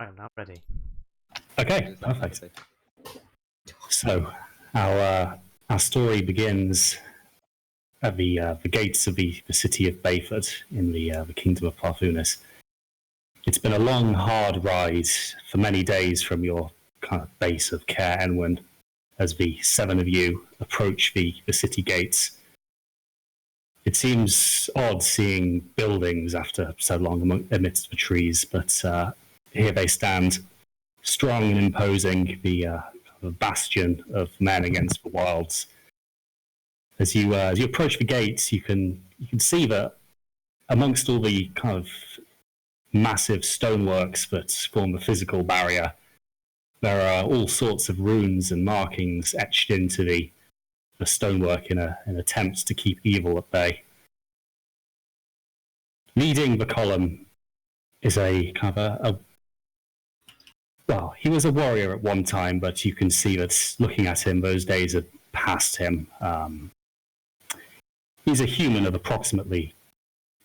I am now ready. Okay, perfect. So, our story begins at the gates of the city of Beyford in the kingdom of Parfunas. It's been a long, hard ride for many days from your kind of base of Care Enwyn as the 7 of you approach the city gates. It seems odd seeing buildings after so long amidst the trees, but here they stand, strong and imposing, the bastion of men against the wilds. As you approach the gates, you can see that amongst all the kind of massive stoneworks that form the physical barrier, there are all sorts of runes and markings etched into the stonework in an attempt to keep evil at bay. Leading the column is a kind of well, he was a warrior at one time, but you can see that looking at him, those days had passed him. He's a human of approximately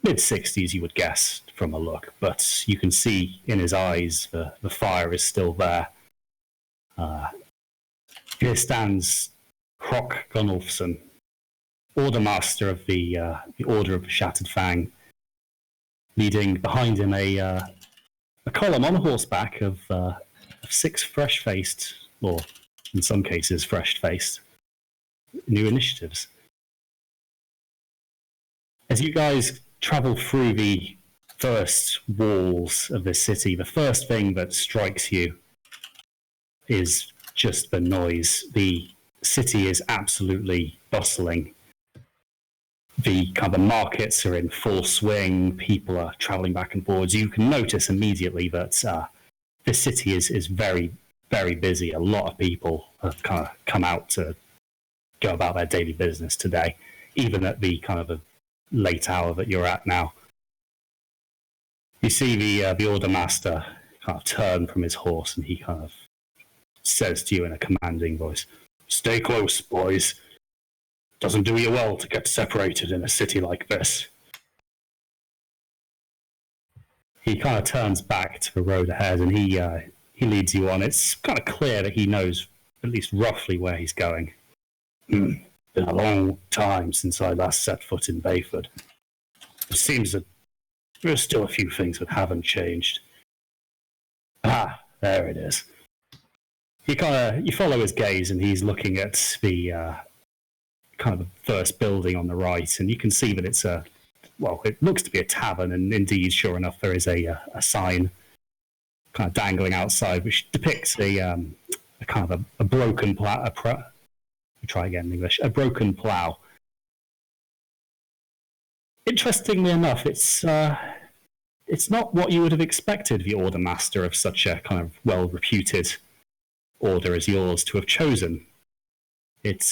mid-60s, you would guess, from a look, but you can see in his eyes the fire is still there. Here stands Croc Gunnulfson, Order Master of the Order of the Shattered Fang, leading behind him a column on horseback of 6 fresh-faced, or in some cases fresh-faced, new initiatives. As you guys travel through the first walls of this city, the first thing that strikes you is just the noise. The city is absolutely bustling. The kind of markets are in full swing. People are traveling back and forwards. You can notice immediately that this city is very, very busy. A lot of people have kind of come out to go about their daily business today, even at the kind of a late hour that you're at now. You see the Order Master kind of turn from his horse, and he kind of says to you in a commanding voice, "Stay close, boys. Doesn't do you well to get separated in a city like this." He kind of turns back to the road ahead, and he leads you on. It's kind of clear that he knows at least roughly where he's going. Been a long time since I last set foot in Beyford. It seems that there are still a few things that haven't changed. Ah, there it is. You follow his gaze, and he's looking at the kind of the first building on the right, and you can see that it's it looks to be a tavern, and indeed, sure enough, there is a sign kind of dangling outside, which depicts a kind of a broken plow. Try again in English. A broken plow. Interestingly enough, it's not what you would have expected the Order Master of such a kind of well-reputed order as yours to have chosen. It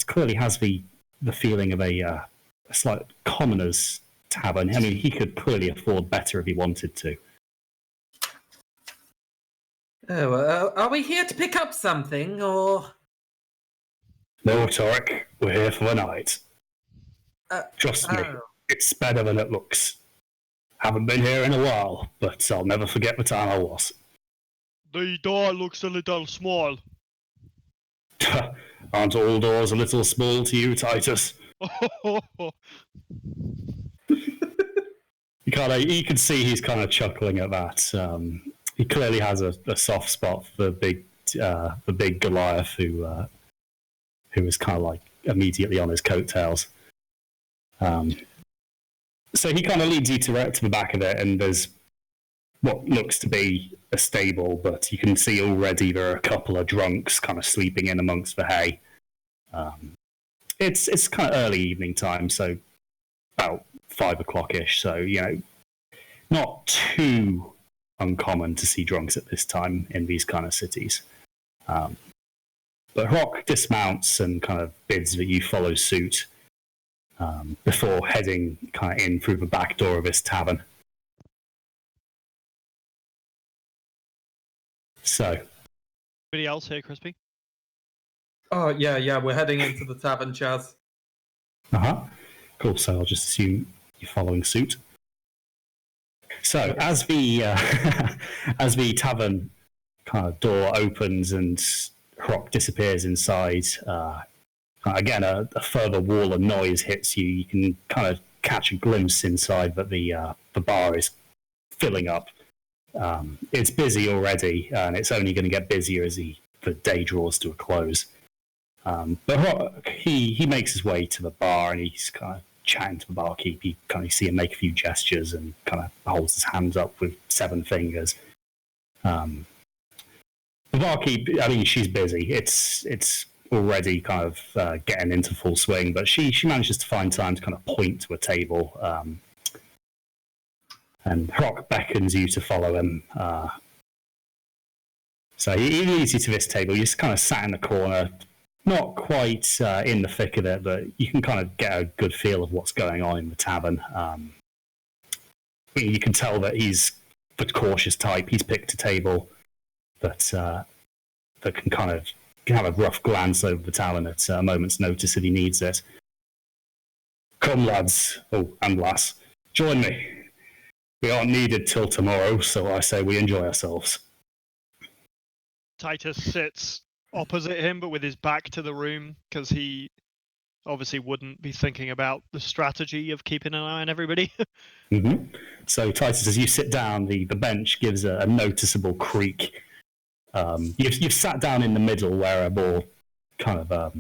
clearly has the feeling of a slight commoner's tavern. I mean, he could clearly afford better if he wanted to. Oh, are we here to pick up something, or...? No, Torek, we're here for the night. Trust me, it's better than it looks. Haven't been here in a while, but I'll never forget the time I was. The door looks a little small. Aren't all doors a little small to you, Titus? You can see he's kind of chuckling at that. He clearly has a soft spot for the big Goliath who was kind of like immediately on his coattails. So he kind of leads you to the back of it, and there's what looks to be a stable, but you can see already there are a couple of drunks kind of sleeping in amongst the hay. It's kind of early evening time, so about 5 o'clock-ish, so, not too uncommon to see drunks at this time in these kind of cities. But Rock dismounts and kind of bids that you follow suit before heading kind of in through the back door of this tavern. So. Anybody else here, Crispy? Oh, yeah, we're heading into the tavern, Chaz. Uh-huh. Cool, so I'll just assume you're following suit. So as the as the tavern kind of door opens and Rock disappears inside, again a further wall of noise hits you. You can kind of catch a glimpse inside, but the bar is filling up. It's busy already, and it's only going to get busier as the day draws to a close. But Rock, he makes his way to the bar, and he's kind of chatting to the barkeep. You kind of see him make a few gestures and kind of holds his hands up with 7 fingers. The barkeep, I mean, she's busy. It's already kind of getting into full swing, but she manages to find time to kind of point to a table. And Rock beckons you to follow him. So he leads you to this table. You're just kind of sat in the corner, not quite in the thick of it, but you can kind of get a good feel of what's going on in the tavern. You can tell that he's the cautious type. He's picked a table that can kind of have a rough glance over the tavern at a moment's notice if he needs it. Come, lads. Oh, and lass. Join me. We aren't needed till tomorrow, so I say we enjoy ourselves. Titus sits opposite him, but with his back to the room, because he obviously wouldn't be thinking about the strategy of keeping an eye on everybody. Mm-hmm. So, Titus, as you sit down, the bench gives a noticeable creak. You've sat down in the middle where a more kind of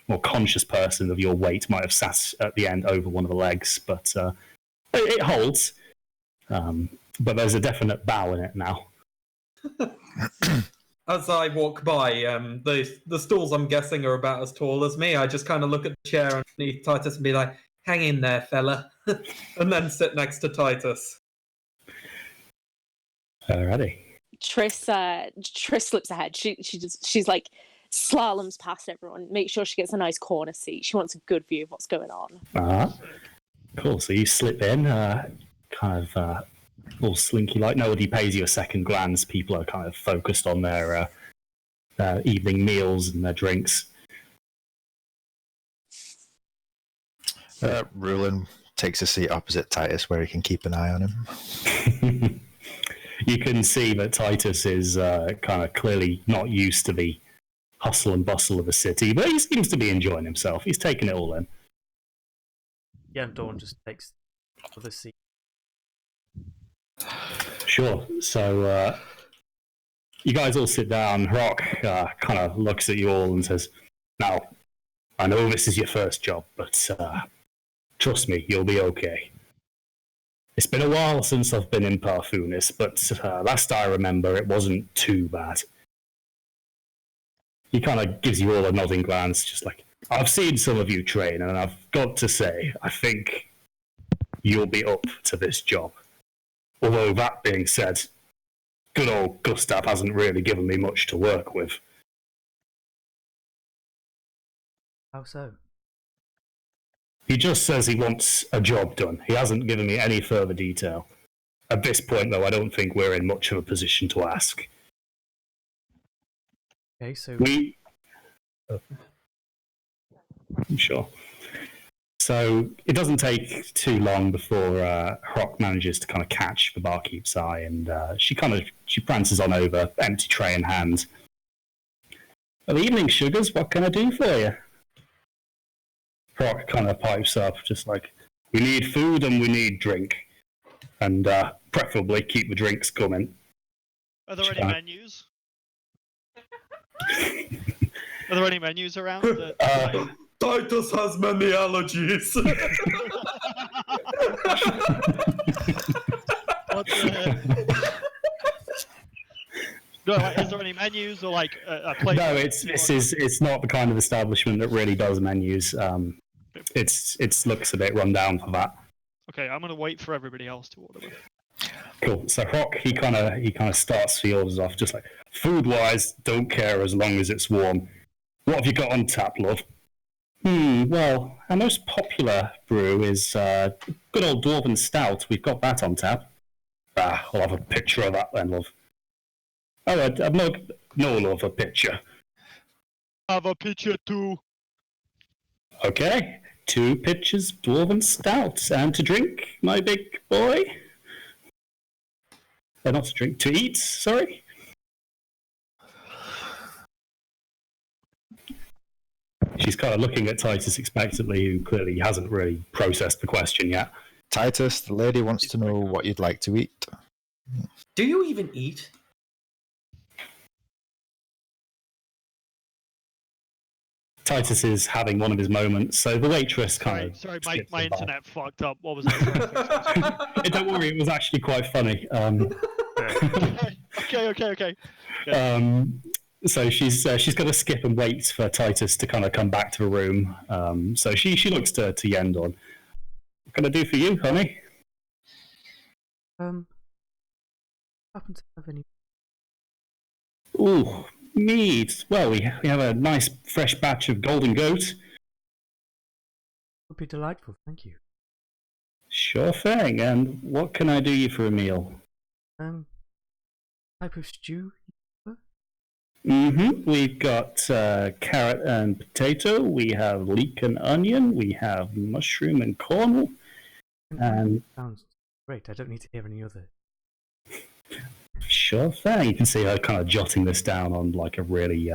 more conscious person of your weight might have sat at the end over one of the legs, but it holds. But there's a definite bow in it now. As I walk by, the stools I'm guessing are about as tall as me. I just kind of look at the chair underneath Titus and be like, "Hang in there, fella," and then sit next to Titus. Alrighty. Triss slips ahead. She's like slaloms past everyone. Make sure she gets a nice corner seat. She wants a good view of what's going on. Cool. So you slip in, kind of all slinky like. Nobody pays you a second glance. People are kind of focused on their evening meals and their drinks. Rulin takes a seat opposite Titus where he can keep an eye on him. You can see that Titus is kind of clearly not used to the hustle and bustle of the city, but he seems to be enjoying himself. He's taking it all in. Yeah, and Dawn just takes the seat. Sure. So you guys all sit down. Rock kind of looks at you all and says, "Now, I know this is your first job, but trust me, you'll be okay. It's been a while since I've been in Parfunis, but last I remember, it wasn't too bad." He kind of gives you all a nodding glance, just like, "I've seen some of you train, and I've got to say, I think you'll be up to this job. Although, that being said, good old Gustav hasn't really given me much to work with." How so? He just says he wants a job done. He hasn't given me any further detail. At this point, though, I don't think we're in much of a position to ask. Okay, so Sure. So it doesn't take too long before Rock manages to kind of catch the barkeep's eye, and she prances on over, empty tray in hand. "Well, evening, sugars. What can I do for you?" Rock kind of pipes up, just like, "We need food and we need drink, and preferably keep the drinks coming." Are there any menus? Are there any menus around? Titus has many allergies. What the heck? No, like, is there any menus or like a place? No, it's not the kind of establishment that really does menus. It looks a bit run down for that. Okay, I'm gonna wait for everybody else to order. Cool. So Rock, he kind of starts the orders off, just like, "Food-wise, don't care as long as it's warm. What have you got on tap, love?" Well, our most popular brew is good old Dwarven Stout. We've got that on tap. I'll have a picture of that then, love. Oh, I've no love a picture. Have a picture too. Okay, 2 pitchers Dwarven Stout. And to drink, my big boy? Not to drink, to eat, sorry. She's kind of looking at Titus expectantly, who clearly hasn't really processed the question yet. Titus, the lady wants to know what you'd like to eat. Do you even eat? Titus is having one of his moments, so the waitress kind of... Sorry, my internet fucked up. What was that? Don't worry, it was actually quite funny. Okay. So she's going to skip and wait for Titus to kind of come back to the room. So she looks to Yendon. What can I do for you, honey? Happen to have any? Ooh, meat. Well, we have a nice fresh batch of golden goat. Would be delightful, thank you. Sure thing. And what can I do you for a meal? Type of stew? We've got carrot and potato. We have leek and onion. We have mushroom and cornmeal. And sounds great. I don't need to hear any other. Sure thing. You can see her kind of jotting this down on like a really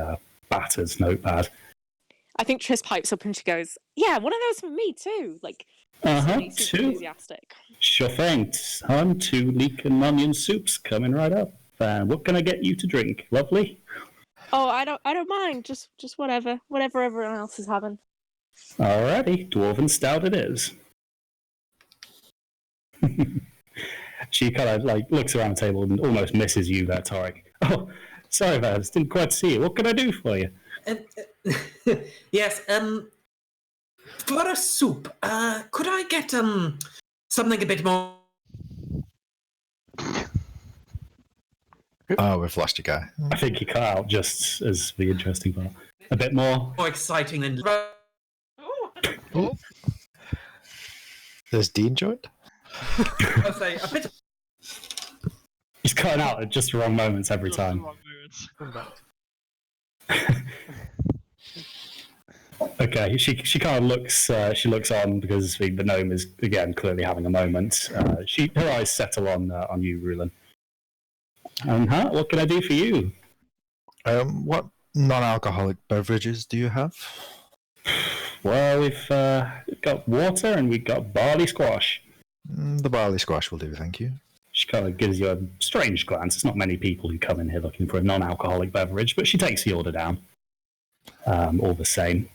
battered notepad. I think Triss pipes up and she goes, "Yeah, one of those for me too." Like, super two. enthusiastic. Sure thing. 2 leek and onion soups coming right up. And what can I get you to drink? Lovely. Oh, I don't mind. Just whatever everyone else is having. Alrighty, dwarven stout it is. She kind of like looks around the table and almost misses you there, Tarek. Oh, sorry, Vaz, didn't quite see you. What can I do for you? Yes, for a soup, could I get something a bit more? Oh, we've lost your guy. I think he cut out just as the interesting part. A bit more Exciting than. Oh. There's Dean joined? I'll say a bit. He's cutting out at just the wrong moments every time. Okay, she kind of looks. She looks on because the gnome is again clearly having a moment. Her eyes settle on you, Rulin. What can I do for you? What non-alcoholic beverages do you have? Well, we've got water and we've got barley squash. The barley squash will do, thank you. She kind of gives you a strange glance. It's not many people who come in here looking for a non-alcoholic beverage, but she takes the order down. All the same,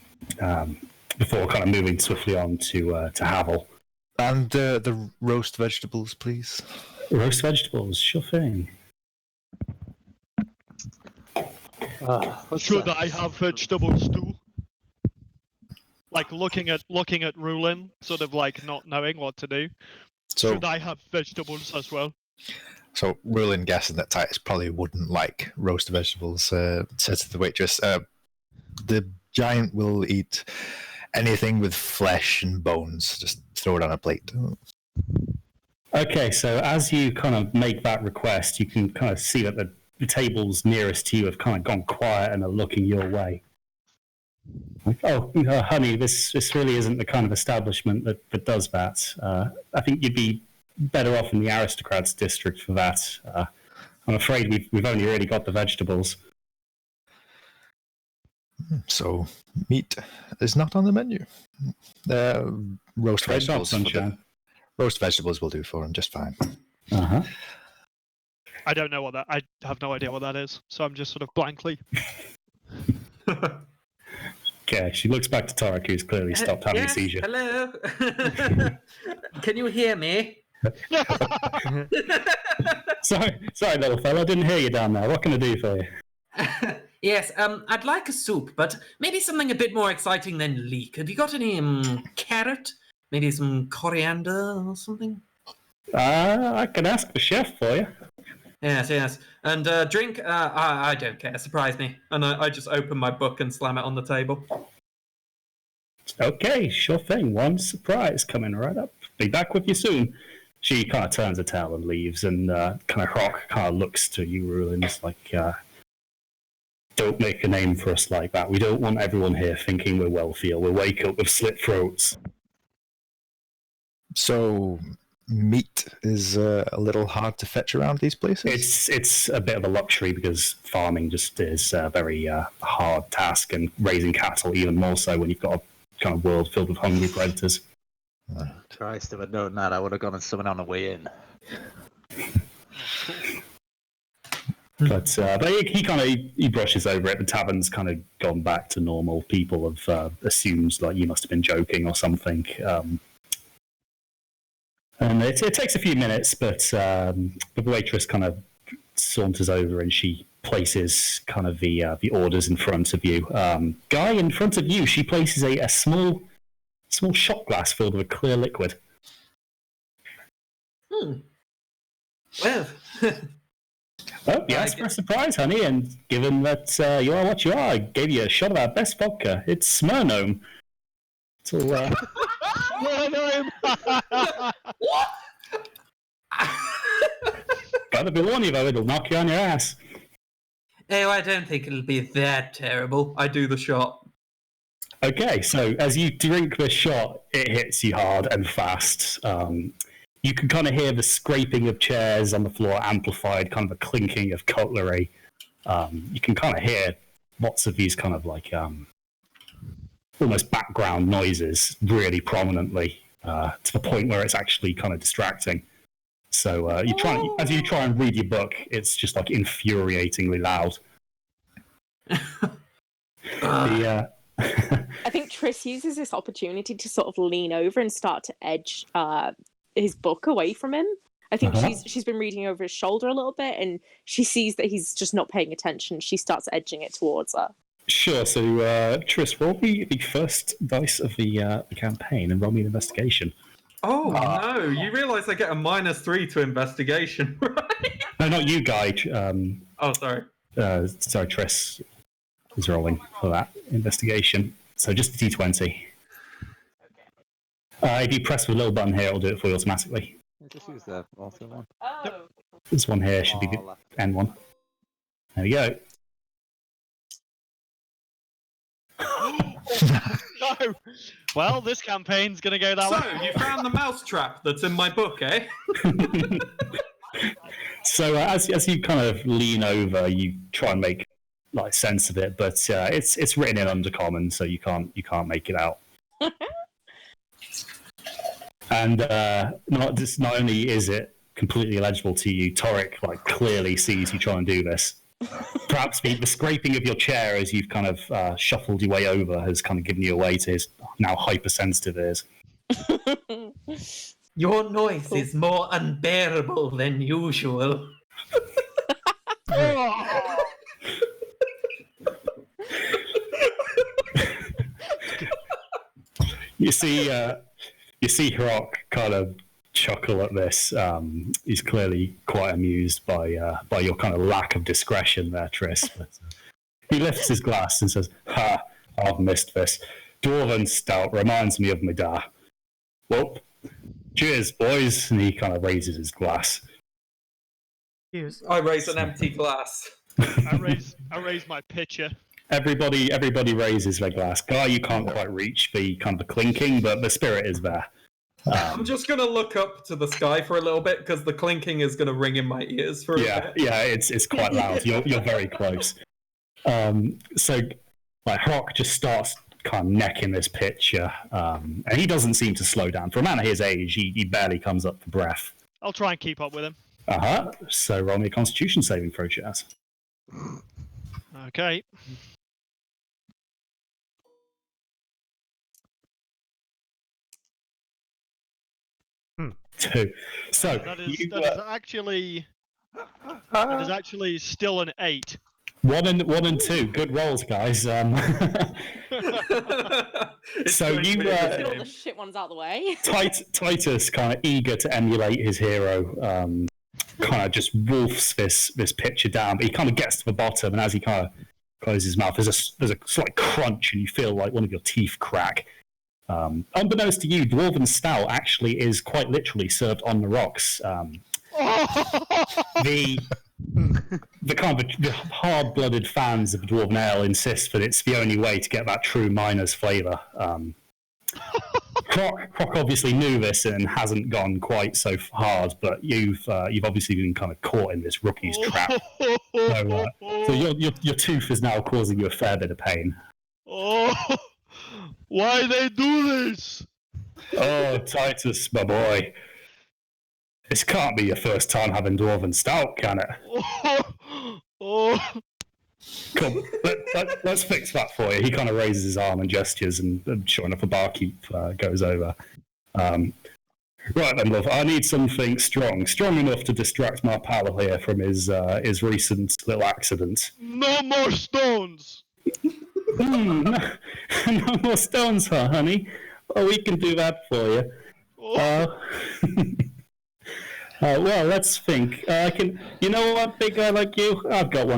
before kind of moving swiftly on to Havel. And the roast vegetables, please. Roast vegetables, sure thing. Should I have vegetables too? Like looking at Rulin, sort of like not knowing what to do. So, should I have vegetables as well? So Rulin, guessing that Titus probably wouldn't like roast vegetables, says to the waitress, the giant will eat anything with flesh and bones. Just throw it on a plate. Okay, so as you kind of make that request, you can kind of see that the tables nearest to you have kind of gone quiet and are looking your way. Like, honey, this really isn't the kind of establishment that does that. I think you'd be better off in the aristocrats district for that. I'm afraid we've only really got the vegetables. So meat is not on the menu. Roast vegetables. Roast vegetables will do for him just fine. I don't know what that. I have no idea what that is, so I'm just sort of blankly. Okay, she looks back to Tarek, who's clearly stopped having a seizure. Hello. Can you hear me? Sorry, little fella, I didn't hear you down there. What can I do for you? Yes, I'd like a soup, but maybe something a bit more exciting than leek. Have you got any carrot? Maybe some coriander or something? I can ask the chef for you. Yes. And drink? I don't care. Surprise me. And I just open my book and slam it on the table. Okay, sure thing. One surprise coming right up. Be back with you soon. She kind of turns her tail and leaves, and Croc kind of looks to you, Rulin. It's like, don't make a name for us like that. We don't want everyone here thinking we're wealthy or we'll wake up with slit throats. So, meat is a little hard to fetch around these places? It's a bit of a luxury because farming just is a very hard task, and raising cattle even more so when you've got a kind of world filled with hungry predators. Christ, if I'd known that, I would have gone and summoned on the way in. But he brushes over it. The tavern's kind of gone back to normal. People have assumed like you must have been joking or something. And it takes a few minutes, but the waitress kind of saunters over and she places kind of the orders in front of you. Guy, in front of you, she places a small shot glass filled with clear liquid. Well, Oh, you asked for a surprise, honey, and given that you are what you are, I gave you a shot of our best vodka. It's Smirnoe. It's all, what? gotta be warned you, though, it'll knock you on your ass. Oh, I don't think it'll be that terrible. I do the shot. Okay, so as you drink the shot, it hits you hard and fast. You can kind of hear the scraping of chairs on the floor amplified, kind of a clinking of cutlery. You can kind of hear lots of these kind of like almost background noises really prominently to the point where it's actually kind of distracting. So as you try and read your book, it's just like infuriatingly loud. I think Triss uses this opportunity to sort of lean over and start to edge his book away from him. I think she's been reading over his shoulder a little bit, and she sees that he's just not paying attention. She starts edging it towards her. Sure. So Triss, roll the first dice of the campaign and roll me an investigation. Oh no! You realise I get a -3 to investigation, right? No, not you, Guy. Oh, sorry. Sorry, Triss is rolling for that investigation. So just a D20. If you press the little button here, it'll do it for you automatically. Just use the auto one. Oh. This one here should be the N1. There we go. No. Well, this campaign's going to go that way. So, you found the mousetrap that's in my book, eh? So as you kind of lean over, you try and make like sense of it, but it's written in Undercommon, so you can't make it out. And not only is it completely illegible to you, Torek like clearly sees you try and do this. Perhaps the scraping of your chair as you've kind of shuffled your way over has kind of given you away to his now hypersensitive ears. Your noise is more unbearable than usual. You see Hirok kind of chuckle at this. He's clearly quite amused by your kind of lack of discretion there, Triss. But, he lifts his glass and says, "Ha, I've missed this. Dwarven stout reminds me of my dad. Well, cheers, boys." And he kind of raises his glass. Cheers. I raise an empty glass. I raise my pitcher. Everybody raises their glass. Guy, you can't quite reach the kind of the clinking, but the spirit is there. I'm just going to look up to the sky for a little bit because the clinking is going to ring in my ears for a bit. Yeah, it's quite loud. You're very close. So, like, Hirok just starts kind of necking this pitcher, and he doesn't seem to slow down. For a man of his age, he barely comes up for breath. I'll try and keep up with him. So roll me a Constitution saving throw, Chaz. Okay. Two. So that is actually still an 8. 1 and 2. Good rolls, guys. So you Get all the shit ones out of the way. Titus, kind of eager to emulate his hero, kind of just wolfs this pitcher down. But he kind of gets to the bottom, and as he kind of closes his mouth, there's a slight crunch, and you feel like one of your teeth crack. Unbeknownst to you, Dwarven Stout actually is quite literally served on the rocks. The kind of the hard-blooded fans of Dwarven Ale insist that it's the only way to get that true miner's flavour. Croc obviously knew this and hasn't gone quite so hard, but you've obviously been kind of caught in this rookie's trap. So your tooth is now causing you a fair bit of pain. Oh, why they do this? Oh, Titus, my boy. This can't be your first time having Dwarven Stout, can it? Oh. Come, let's fix that for you. He kind of raises his arm and gestures, and sure enough, a barkeep goes over. Right then, love. I need something strong enough to distract my pal here from his recent little accident. No more stones. No more stones, huh, honey? Well, we can do that for you. Well, let's think. You know what, big guy like you? I've got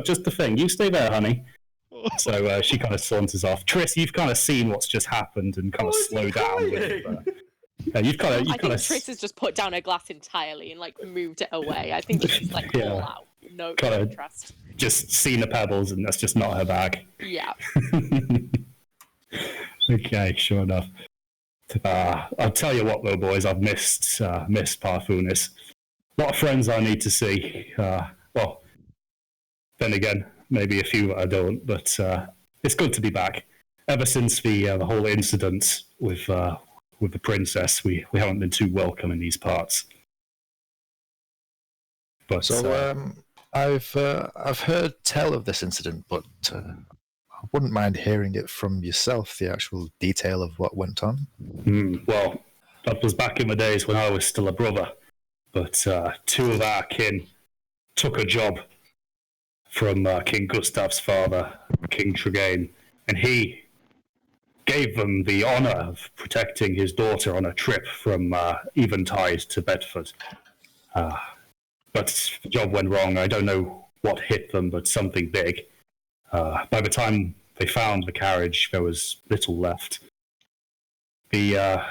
just the thing. You stay there, honey. So she kind of saunters off. Triss, you've kind of seen what's just happened and kind of slow down. I think Triss has just put down her glass entirely and like moved it away. I think she's like all out. No interest. Just seen the pebbles, and that's just not her bag. Yeah. Okay, sure enough. I'll tell you what, though, boys, I've missed Parfunis. A lot of friends I need to see. Well, then again, maybe a few that I don't, but it's good to be back. Ever since the whole incident with the princess, we haven't been too welcome in these parts. But I've heard tell of this incident, but I wouldn't mind hearing it from yourself, the actual detail of what went on. Well, that was back in the days when I was still a brother. But two of our kin took a job from King Gustav's father, King Tregane, and he gave them the honour of protecting his daughter on a trip from Eventide to Bedford. But the job went wrong. I don't know what hit them, but something big. By the time they found the carriage, there was little left. The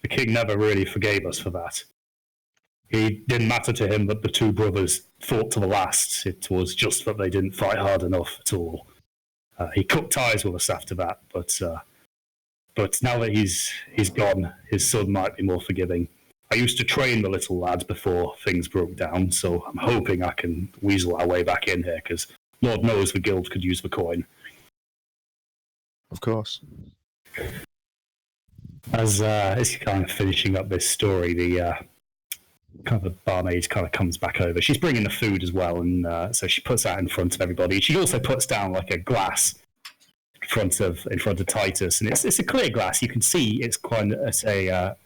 king never really forgave us for that. It didn't matter to him that the two brothers fought to the last. It was just that they didn't fight hard enough at all. He cut ties with us after that, but now that he's gone, his son might be more forgiving. I used to train the little lad before things broke down, so I'm hoping I can weasel our way back in here, because Lord knows the guild could use the coin. Of course. As he's kind of finishing up this story, the kind of the barmaid kind of comes back over. She's bringing the food as well, and so she puts that in front of everybody. She also puts down like a glass in front of Titus, and it's a clear glass. You can see it's quite a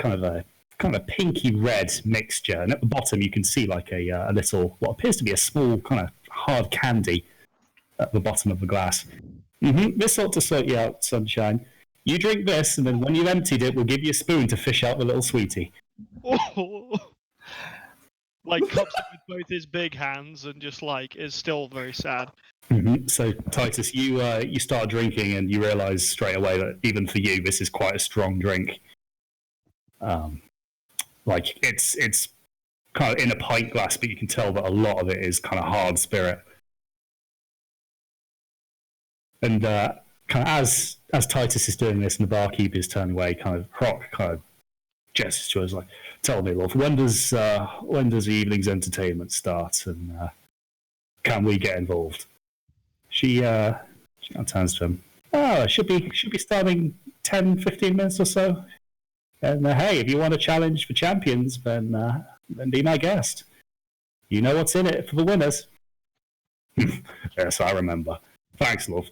kind of a pinky red mixture, and at the bottom you can see like a little, what appears to be a small kind of hard candy at the bottom of the glass. This ought to sort you out, sunshine. You drink this, and then when you've emptied it, we'll give you a spoon to fish out the little sweetie. Like cups it with both his big hands, and just like is still very sad. So Titus, you start drinking, and you realise straight away that even for you, this is quite a strong drink. Like it's kind of in a pint glass, but you can tell that a lot of it is kind of hard spirit. And kind of as Titus is doing this, and the barkeep is turning away, Croc kind of gestures to us like, "Tell me, love, when does the evening's entertainment start, and can we get involved?" She kind of turns to him. "Oh, it should be starting 10, 15 minutes or so. And hey, if you want to challenge for champions, then be my guest. You know what's in it for the winners." Yes, I remember. Thanks, love.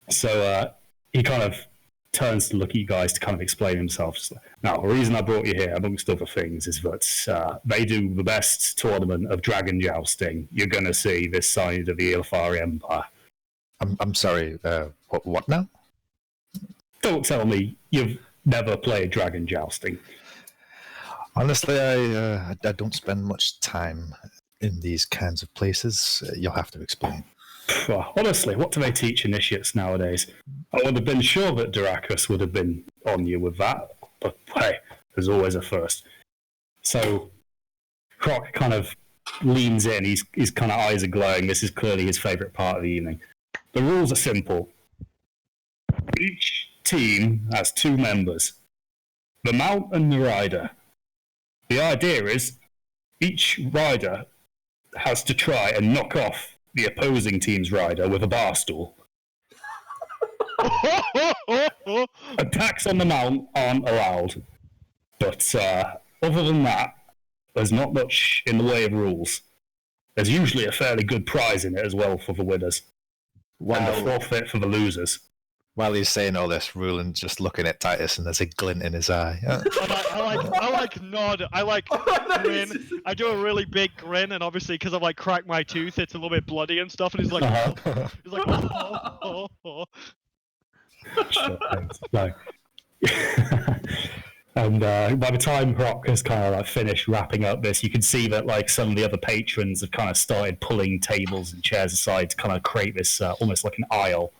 So he kind of turns to look at you guys to kind of explain himself. Now, the reason I brought you here, amongst other things, is that they do the best tournament of dragon jousting you're going to see this side of the Ilfari Empire. I'm sorry, what now? Don't tell me you've never played dragon jousting. Honestly, I don't spend much time in these kinds of places. You'll have to explain. Honestly, what do they teach initiates nowadays? I would have been sure that Dyrachus would have been on you with that, but hey, there's always a first. So Croc kind of leans in. His kind of eyes are glowing. This is clearly his favourite part of the evening. The rules are simple. Each team has 2 members, the mount and the rider. The idea is each rider has to try and knock off the opposing team's rider with a bar stool. Attacks on the mount aren't allowed, but other than that, there's not much in the way of rules. There's usually a fairly good prize in it as well for the winners, and the forfeit for the losers. While he's saying all this, Ruland's just looking at Titus, and there's a glint in his eye. I like nod. I like grin. I do a really big grin, and obviously because I've like cracked my tooth, it's a little bit bloody and stuff. And he's like, he's like, oh. Sure, thanks. No. And by the time Brock has kind of like finished wrapping up this, you can see that like some of the other patrons have kind of started pulling tables and chairs aside to kind of create this almost like an aisle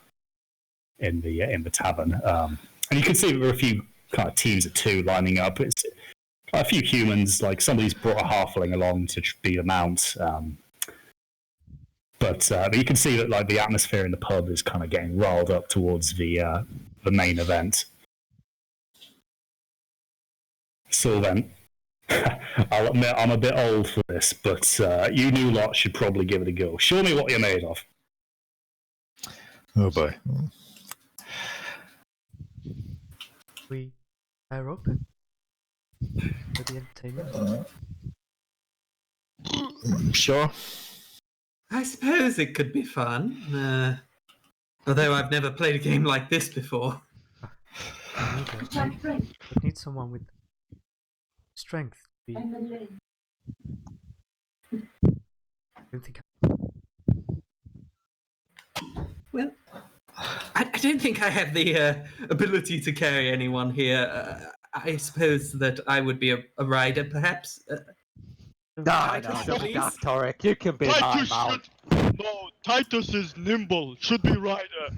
in the tavern. And you can see that there are a few kind of teams of 2 lining up. It's a few humans, like somebody's brought a halfling along to be the mount. But you can see that like the atmosphere in the pub is kind of getting riled up towards the main event. So then, I'll admit I'm a bit old for this, but you new lot should probably give it a go. Show me what you're made of. Oh boy. We are open for the entertainment. Sure. I suppose it could be fun. Although I've never played a game like this before. We need someone with strength. I don't think. Well, I don't think I have the ability to carry anyone here. I suppose that I would be a rider, perhaps. No, Toric, you can be my mount. No, Titus is nimble. Should be rider.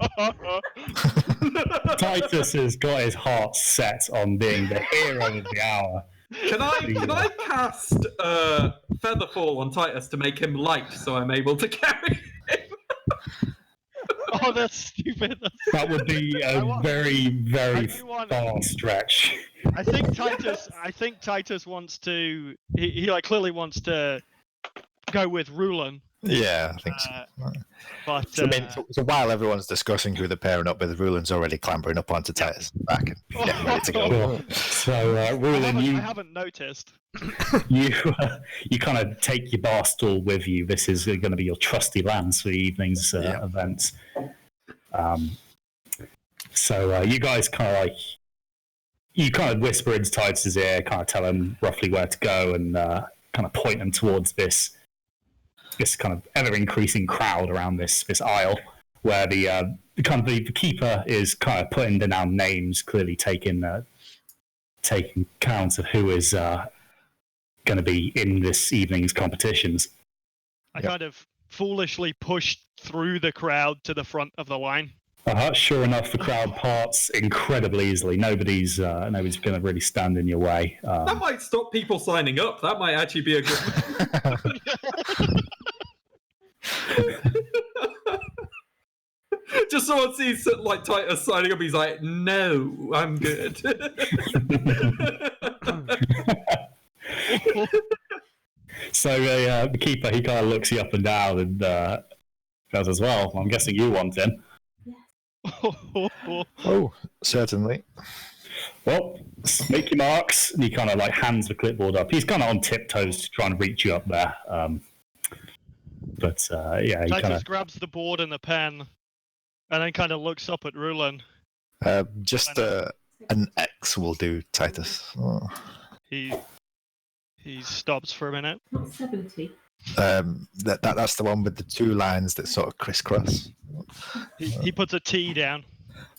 Titus has got his heart set on being the hero of the hour. Can I cast Featherfall on Titus to make him light so I'm able to carry him? Oh, that's stupid. That would be a very, very far stretch. I think Titus wants to. He like clearly wants to go with Rulan. Yeah, I think so. But So while everyone's discussing who they're pairing up with, Ruland's already clambering up onto Titus' back and getting ready to go. Cool. So, Ruland, I haven't noticed. you kind of take your bar stool with you. This is going to be your trusty lance for the evening's event. So you guys kind of whisper into Titus's ear, kind of tell him roughly where to go, and kind of point him towards this kind of ever increasing crowd around this aisle, where the keeper is kind of putting down names, clearly taking count of who is going to be in this evening's competitions. I kind of foolishly pushed through the crowd to the front of the line. Sure enough, the crowd parts incredibly easily. Nobody's going to really stand in your way. That might stop people signing up. That might actually be a good. Just someone sees like Titus signing up, he's like, "No, I'm good." So the keeper, he kind of looks you up and down and goes as well. I'm guessing you want him. Oh, certainly. Well, make your marks. And he kind of like hands the clipboard up. He's kind of on tiptoes to try and reach you up there. But he Titus kind of grabs the board and the pen, and then kind of looks up at Rulan. Just an X will do, Titus. Oh. He stops for a minute. Not 70. That's the one with the 2 lines that sort of crisscross. He puts a T down.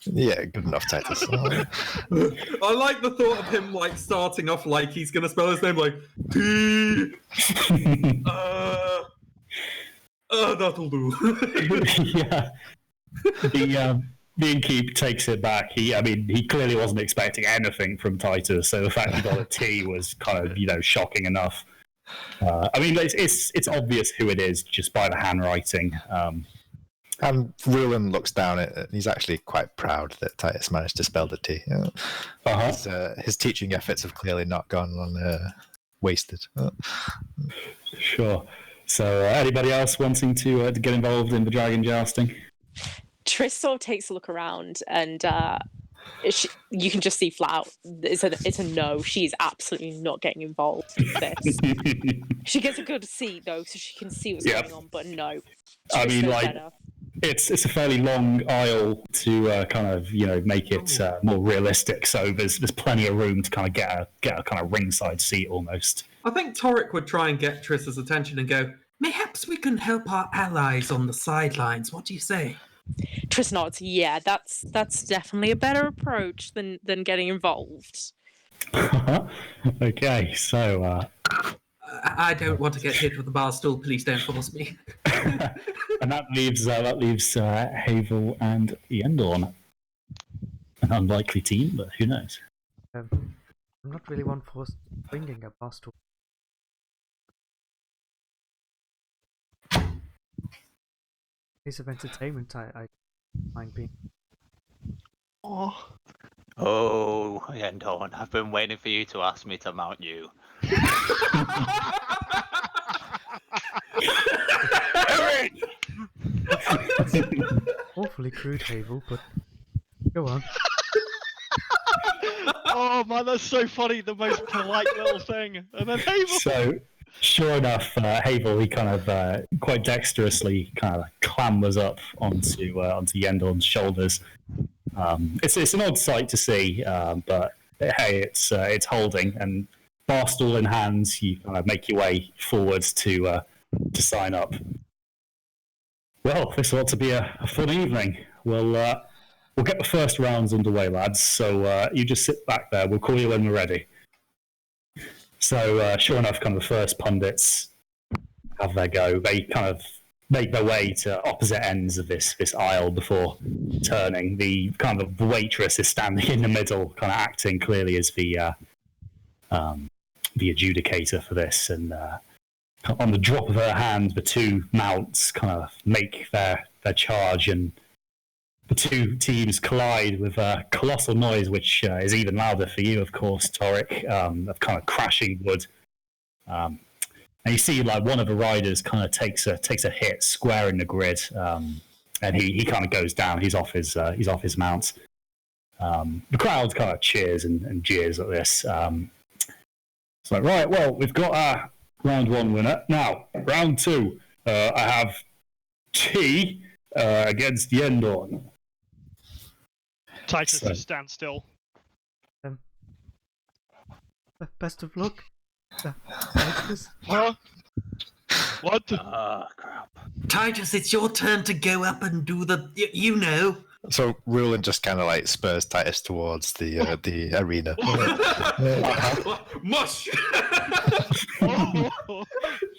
Yeah, good enough, Titus. I like the thought of him like starting off like he's gonna spell his name like T. That'll do. Yeah. The innkeep takes it back. He clearly wasn't expecting anything from Titus, so the fact he got a T was kind of, shocking enough. It's obvious who it is just by the handwriting. And Rulin looks down at it. He's actually quite proud that Titus managed to spell the T. His teaching efforts have clearly not gone wasted. Sure. So, anybody else wanting to get involved in the dragon jousting? Triss sort of takes a look around, and you can just see flat out. It's a no. She's absolutely not getting involved with this. She gets a good seat though, so she can see what's going on. But no. I mean, like, it's a fairly long aisle to kind of make it more realistic. So there's plenty of room to kind of get a kind of ringside seat almost. I think Torek would try and get Triss's attention and go, "Mayhaps we can help our allies on the sidelines. What do you say?" Triss nods. Yeah, that's definitely a better approach than getting involved. Okay, so I don't want to get hit with the bar stool. Please don't force me. and that leaves Havel and Yendorn. An unlikely team, but who knows? I'm not really one for bringing a boss to. Piece of entertainment, I mind being. Oh, Endon, I've been waiting for you to ask me to mount you. Awfully crude, Havel, but go on. Oh man, that's so funny. The most polite little thing, and then Havel. So, sure enough, Havel, he kind of quite dexterously kind of clambers up onto Yendorn's shoulders. It's an odd sight to see, but hey, it's holding, and barstool in hands, you kind of make your way forwards to sign up. Well, this ought to be a fun evening. We'll get the first rounds underway, lads. So you just sit back there. We'll call you when we're ready. So sure enough, kind of the first pundits have their go. They kind of make their way to opposite ends of this aisle before turning. The kind of the waitress is standing in the middle, kind of acting clearly as the adjudicator for this, and on the drop of her hand, the two mounts kind of make their charge, and the two teams collide with a colossal noise, which is even louder for you, of course, Torek, of kind of crashing wood. And you see, like, one of the riders kind of takes a hit square in the grid, and he kind of goes down. He's off his mount. The crowd kind of cheers and jeers at this. It's like, right, well, we've got our round one winner. Now, round two, I have T against Yendorn. Titus, just stand still. Best of luck. Titus. Huh? What? Crap. Titus, it's your turn to go up and do the. So Rulin just kind of like spurs Titus towards the arena. Mush!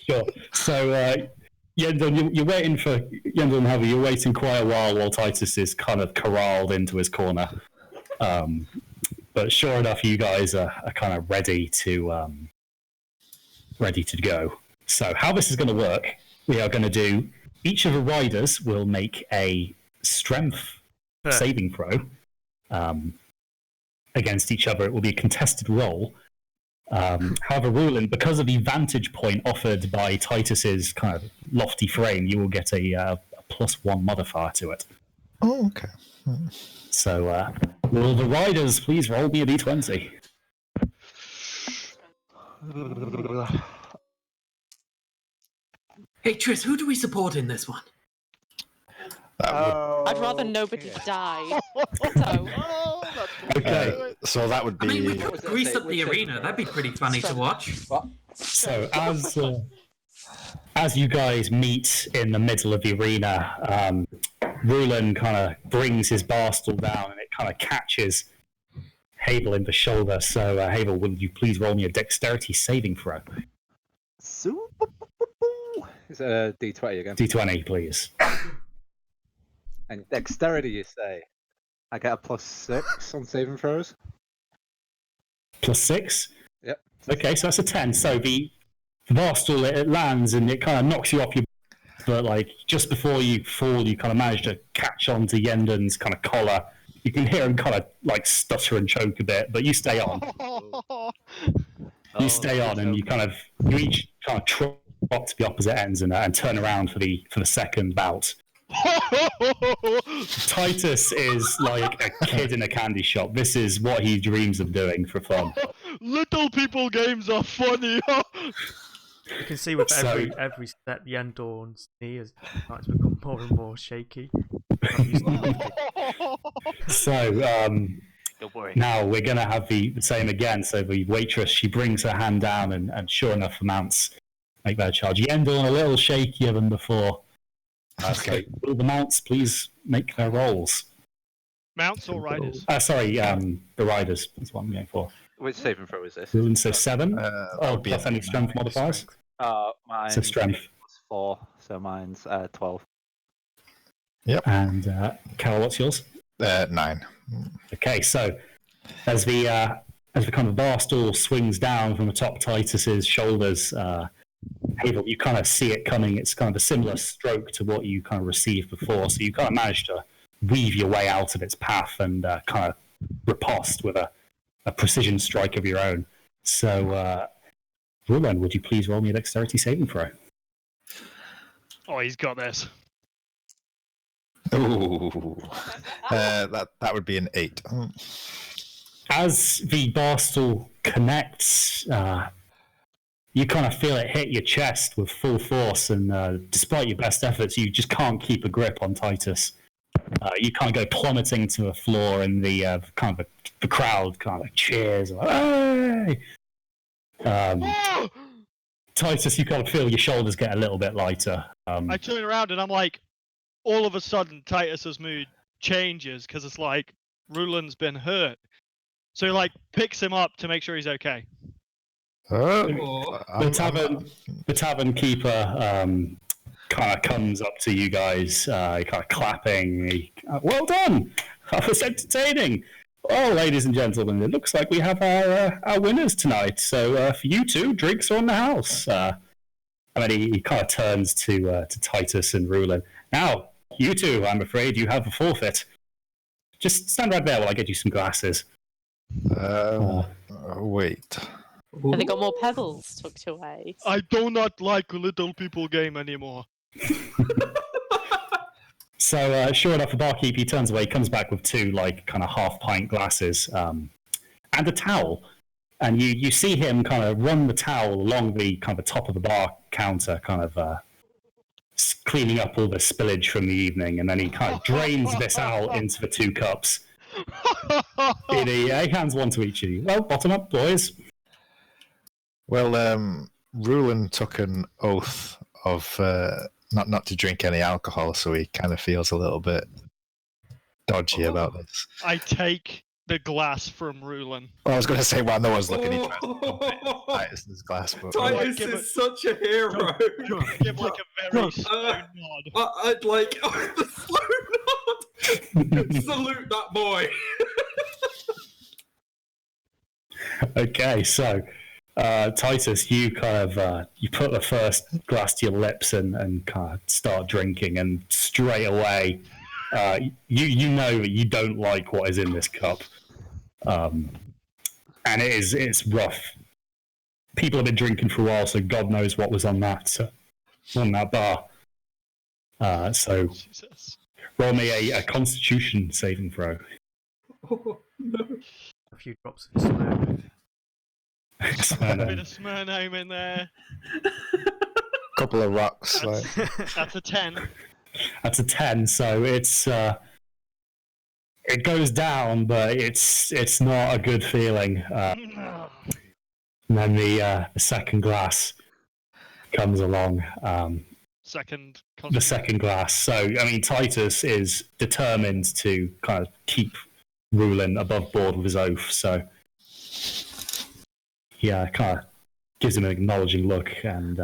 Sure. So, Yendorn, you're waiting for Yendorn and Heavy. You're waiting quite a while Titus is kind of corralled into his corner. But sure enough, you guys are kind of ready to go. So, how this is going to work? We are going to do. Each of the riders will make a strength saving throw against each other. It will be a contested roll. However, Rulin, because of the vantage point offered by Titus's kind of lofty frame, you will get a +1 modifier to it. Oh, okay. So, will the riders please roll me a d20? Hey, Triss, who do we support in this one? I'd rather nobody die. So. Okay. So that would be. I mean, we could grease up the arena. That'd be pretty funny to watch. So as you guys meet in the middle of the arena, Rulin kind of brings his barstool down, and it kind of catches Havel in the shoulder. So, Havel, will you please roll me a dexterity saving throw? Is it a D20 again? D20, please. And dexterity, you say? I get a +6 on saving throws. +6? Yep. Okay, so that's a 10. So the barstool, it lands and it kind of knocks you off your but like just before you fall, you kind of manage to catch onto Yenden's kind of collar. You can hear him kind of like stutter and choke a bit, but you stay on. You stay on, and you each kind of trot to the opposite ends and turn around for the second bout. Titus is like a kid in a candy shop. This is what he dreams of doing for fun. Little people games are funny. You can see with every step, Yendorn's knee has started to become more and more shaky. So Don't worry. now we're going to have the same again. So the waitress, she brings her hand down, and sure enough, the mounts make their charge. Yendorn a little shakier than before. So will the mounts please make their rolls? Mounts or riders? The riders is what I'm going for. Which saving throw is this? So 7? Plus any strength modifiers? Mine's So strength. plus 4, so mine's 12. Yep. And Carol, what's yours? 9. Okay, so as the kind of bar stool swings down from atop Titus's shoulders, Havel, you kind of see it coming. It's kind of a similar stroke to what you kind of received before, so you kind of managed to weave your way out of its path and kind of riposte with a precision strike of your own. So, Rulen, would you please roll me a dexterity saving throw? Oh, he's got this. Ooh. That would be an 8. As the bar stool connects, you kind of feel it hit your chest with full force, and despite your best efforts, you just can't keep a grip on Titus. You kind of go plummeting to the floor, and the crowd kind of cheers. Hey! Titus, you kind of feel your shoulders get a little bit lighter. I turn around and I'm like, all of a sudden, Titus's mood changes because it's like Rulen's been hurt. So he like picks him up to make sure he's okay. The tavern keeper kind of comes up to you guys, kind of clapping. Well done! That was entertaining. Oh, ladies and gentlemen, it looks like we have our winners tonight. So for you two, drinks are on the house. He kind of turns to Titus and Rulen. Now, you two, I'm afraid you have a forfeit. Just stand right there while I get you some glasses. Wait. Have they got more pebbles tucked away? I do not like little people game anymore. So, sure enough, the barkeep, he turns away, he comes back with 2, like, kind of half-pint glasses and a towel. And you see him kind of run the towel along the kind of top of the bar counter, kind of cleaning up all the spillage from the evening, and then he kind of drains this out into the 2 cups. He hands one to each of you. Well, bottom up, boys. Well, Rulen took an oath of not to drink any alcohol, so he kind of feels a little bit dodgy about this. I take the glass from Rulen. Well, I was going to say, while no one's looking, he tries to Titus's glass. But Titus is such a hero. Give like a very slow nod. I'd like the slow nod. Salute that boy. Okay, so Titus, you kind of you put the first glass to your lips and kind of start drinking, and straight away you know that you don't like what is in this cup, and it's rough. People have been drinking for a while, so God knows what was on that bar. So Jesus. roll me a Constitution saving throw. Oh, no. A few drops of smoke. A bit of Smirnoe in there. couple of rocks. That's a 10. That's a 10. So it's it goes down, but it's not a good feeling. And then the second glass comes along. The second glass. So I mean, Titus is determined to kind of keep Rulen above board with his oath. So yeah, kind of gives him an acknowledging look, and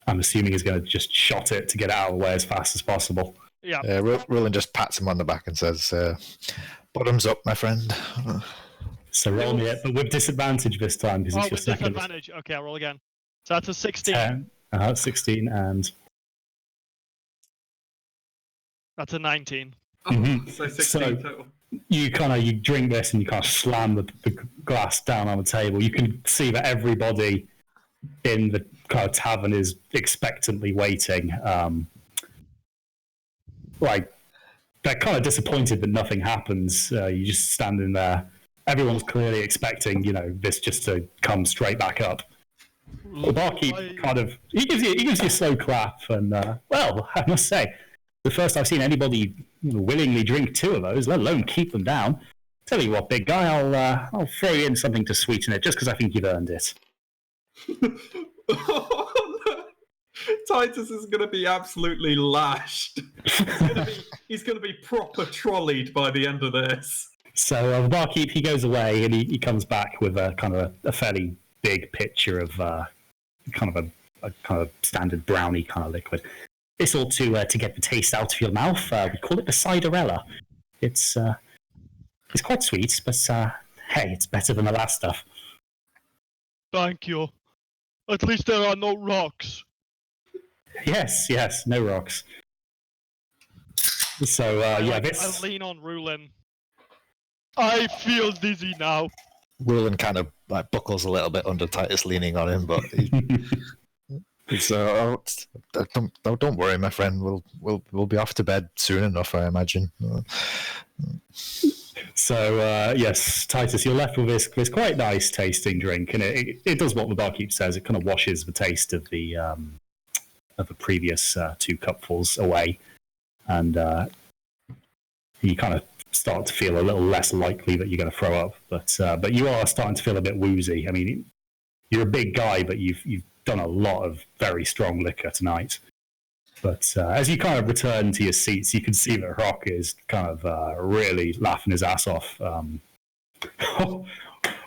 I'm assuming he's going to just shot it to get it out of the way as fast as possible. Yeah. Rulen just pats him on the back and says, "Bottoms up, my friend." So roll me it, but with disadvantage this time because it's your second. Disadvantage. Okay, I'll roll again. So that's a 16. 10. 16 and That's a 19. So 16 total. You drink this and you kind of slam the glass down on the table. You can see that everybody in the kind of tavern is expectantly waiting. Like, they're kind of disappointed that nothing happens. You just standing there. Everyone's clearly expecting, this just to come straight back up. The barkeep he gives you a slow clap, and well, I must say, the first I've seen anybody willingly drink 2 of those, let alone keep them down. Tell you what, big guy, I'll throw you in something to sweeten it, just because I think you've earned it. Titus is going to be absolutely lashed. He's going to be proper trolleyed by the end of this. So the barkeep, he goes away and he comes back with a kind of a fairly big pitcher of kind of a standard brownie kind of liquid. This ought to get the taste out of your mouth. We call it the ciderella. It's quite sweet, but hey, it's better than the last stuff. Thank you. At least there are no rocks. Yes, no rocks. So I this. lean on Rulin. I feel dizzy now. Rulin kind of buckles a little bit under Titus leaning on him, but don't worry, my friend. We'll be off to bed soon enough, I imagine. So yes, Titus, you're left with this quite nice tasting drink, and it does what the barkeep says. It kind of washes the taste of the previous 2 cupfuls away, and you kind of start to feel a little less likely that you're going to throw up. But you are starting to feel a bit woozy. I mean, you're a big guy, but you've done a lot of very strong liquor tonight. But as you kind of return to your seats, you can see that Rock is kind of really laughing his ass off. Well,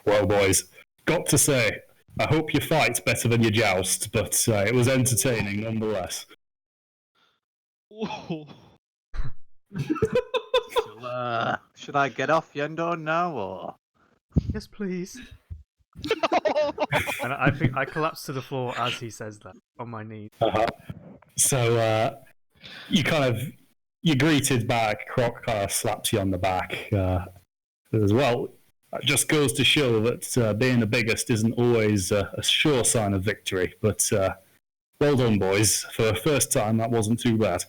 boys, got to say, I hope you fight better than you joust, but it was entertaining nonetheless. Should I get off Yendor now, or? Yes, please. And I think I collapse to the floor as he says that, on my knees. So you're greeted back. Croc kind of slaps you on the back as well. That just goes to show that being the biggest isn't always a sure sign of victory. But well done, boys. For the first time, that wasn't too bad.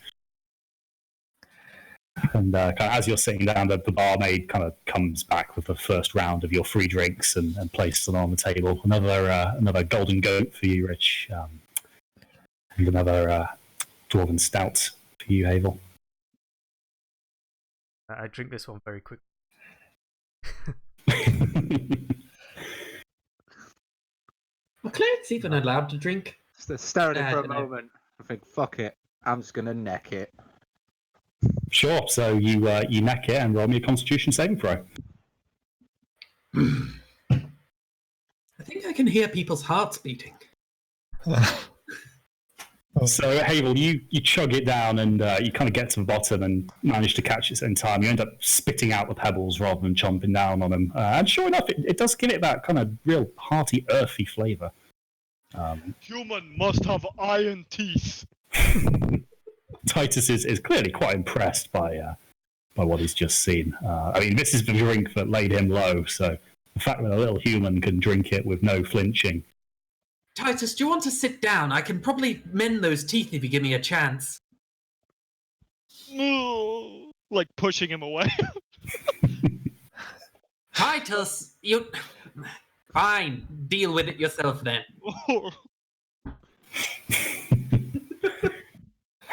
And kind of as you're sitting down, the barmaid kind of comes back with the first round of your free drinks and places them on the table. Another golden goat for you, Rich, and another dwarven stout for you, Havel. I drink this one very quickly. Well, Claire's even allowed to drink. Stare at it for a moment. I think, fuck it. I'm just gonna neck it. Sure. So you neck it and roll me a Constitution saving throw. I think I can hear people's hearts beating. So Havel, you chug it down and you kind of get to the bottom and manage to catch it in time. You end up spitting out the pebbles rather than chomping down on them. And sure enough, it does give it that kind of real hearty, earthy flavour. Human must have iron teeth. Titus is clearly quite impressed by what he's just seen. I mean, this is the drink that laid him low, so the fact that a little human can drink it with no flinching. Titus, do you want to sit down? I can probably mend those teeth if you give me a chance. Like pushing him away. Titus, you... Fine, deal with it yourself then.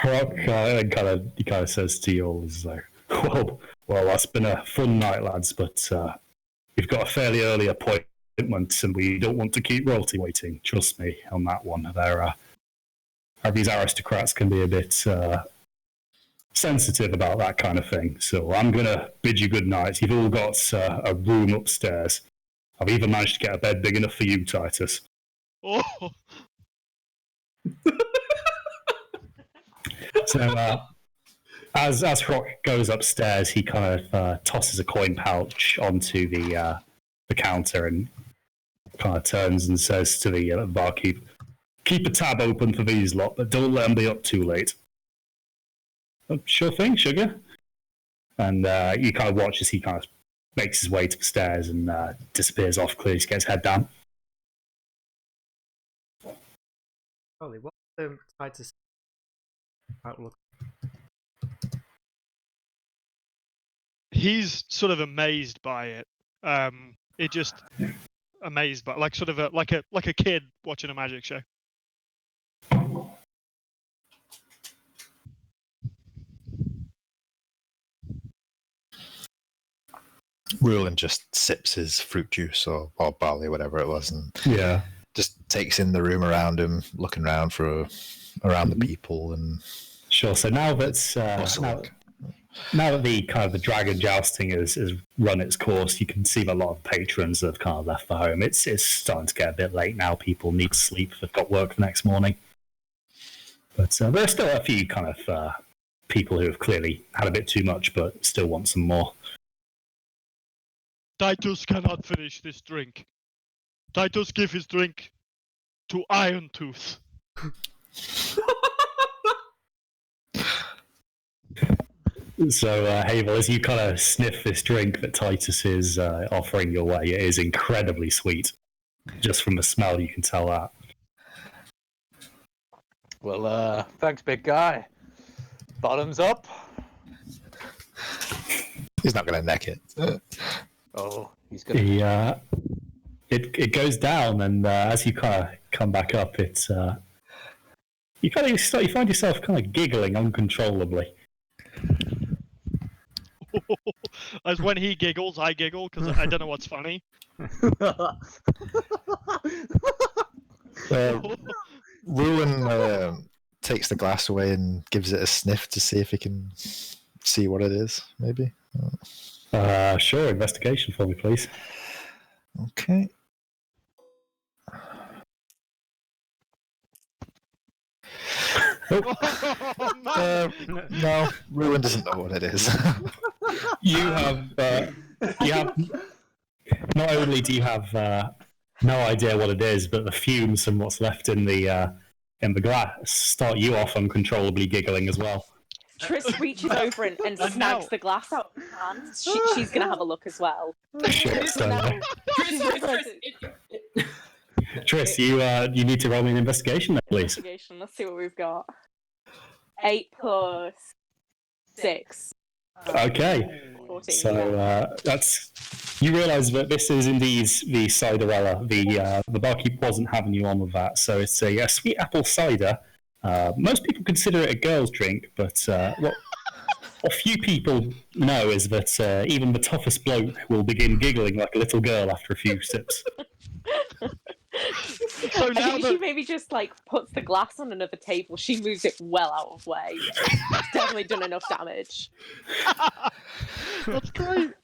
Rock he kind of says to you all, is like, well, that's been a fun night, lads, but we've got a fairly early appointment, and we don't want to keep royalty waiting. Trust me on that one. These aristocrats can be a bit sensitive about that kind of thing. So I'm going to bid you good night. You've all got a room upstairs. I've even managed to get a bed big enough for you, Titus. Oh. So as Rock goes upstairs, he kind of tosses a coin pouch onto the counter and kind of turns and says to the barkeep, "Keep a tab open for these lot, but don't let them be up too late." Sure thing, sugar. And you kind of watch as he kind of makes his way to the stairs and disappears off, clearly to get his head down. Ollie, what's the Titus outlook? He's sort of amazed by it. It just amazed by, like, sort of like a kid watching a magic show. Rulin just sips his fruit juice or barley, whatever it was, and just takes in the room around him, looking around around the people. And sure. So now that now that the kind of the dragon jousting has run its course, you can see that a lot of patrons have kind of left the home. It's starting to get a bit late now. People need to sleep. They've got work the next morning. But there are still a few kind of people who have clearly had a bit too much, but still want some more. Titus cannot finish this drink. Titus give his drink to Iron Tooth. So, Havel, as you kind of sniff this drink that Titus is offering your way, it is incredibly sweet. Just from the smell, you can tell that. Well, thanks, big guy. Bottoms up. he's not going to neck it. Oh, he's going to... It goes down, and as you kind of come back up, it's you find yourself kind of giggling uncontrollably. As when he giggles, I giggle because I don't know what's funny. Ruin takes the glass away and gives it a sniff to see if he can see what it is, maybe. Sure, investigation for me, please. Okay. No, Ruin doesn't know what it is. You have not only do you have no idea what it is, but the fumes from what's left in the glass start you off uncontrollably giggling as well. Triss reaches over and snags the glass out of her hands. She's going to have a look as well. Triss, you need to roll me an investigation then, please. Investigation. Let's see what we've got. 8 plus 6. Okay. 14, so that's... You realise that this is indeed the ciderella. The barkeep wasn't having you on with that, so it's a sweet apple cider. Most people consider it a girl's drink, but what few people know is that even the toughest bloke will begin giggling like a little girl after a few sips. So I now think she maybe just puts the glass on another table. She moves it well out of way. It's definitely done enough damage. That's great.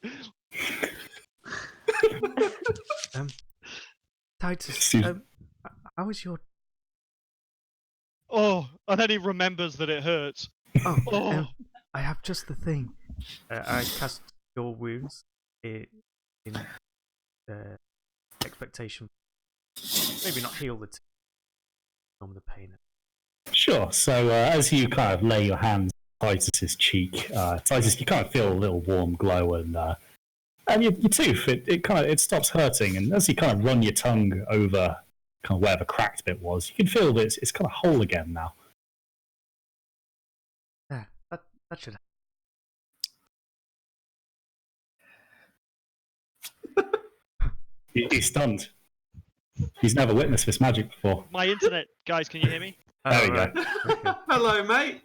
Titus, how was your... Oh, and then he remembers that it hurts. I have just the thing. I cast your wounds in expectation. Maybe not heal the from the pain. Sure. So as you kind of lay your hand on Titus's cheek, Titus, you kind of feel a little warm glow, and your tooth it stops hurting, and as you kind of run your tongue over kind of where the cracked bit was, you can feel that it's kind of whole again now. Yeah, that should. He's stunned. He's never witnessed this magic before. My internet, guys, can you hear me? There we go. Hello, mate.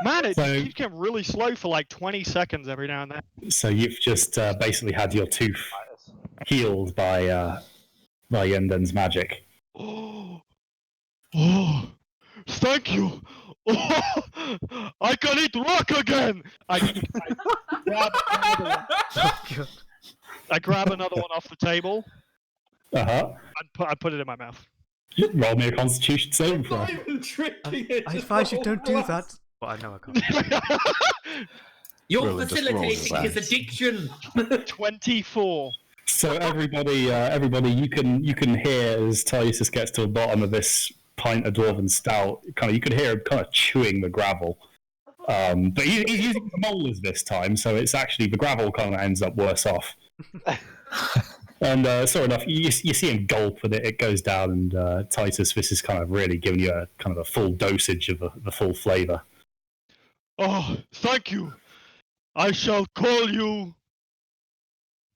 Man, it keeps getting really slow for like 20 seconds every now and then. So you've just basically had your tooth healed by Yenden's magic. Oh, thank you. Oh, I can eat rock again. I grab another one off the table. I put it in my mouth. Roll me a Constitution saving throw. I advise you don't do that. But I know I can't. You're facilitating his addiction. 24. So everybody, you can hear as Titus gets to the bottom of this pint of dwarven stout. You can hear him kind of chewing the gravel, But he's using molars this time, so it's actually the gravel kind of ends up worse off. And sure enough, you see him gulp, and it goes down. And Titus, this is kind of really giving you a kind of a full dosage of the full flavour. Oh, thank you. I shall call you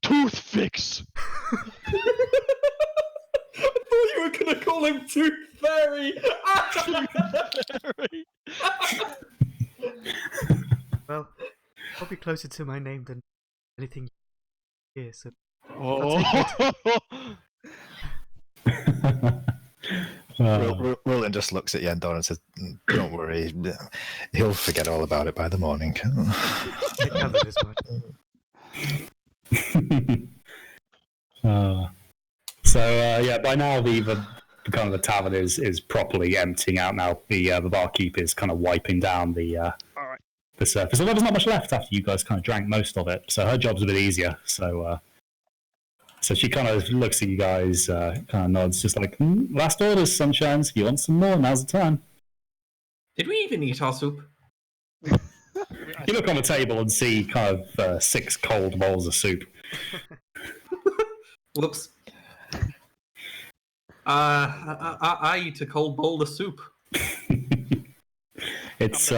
Toothfix. I thought you were going to call him Tooth Fairy. Well, probably closer to my name than anything here, so Oh. Roland just looks at Yendor and says, "Don't worry, he'll forget all about it by the morning." I gathered as much. So by now the kind of the tavern is properly emptying out now. The barkeep is kind of wiping down the surface. Although there's not much left after you guys kind of drank most of it, so her job's a bit easier. So she kind of looks at you guys, kind of nods, just like, last orders, sunshines. If you want some more, now's the time. Did we even eat our soup? You look on the table and see kind of 6 cold bowls of soup. Whoops. I eat a cold bowl of soup. It's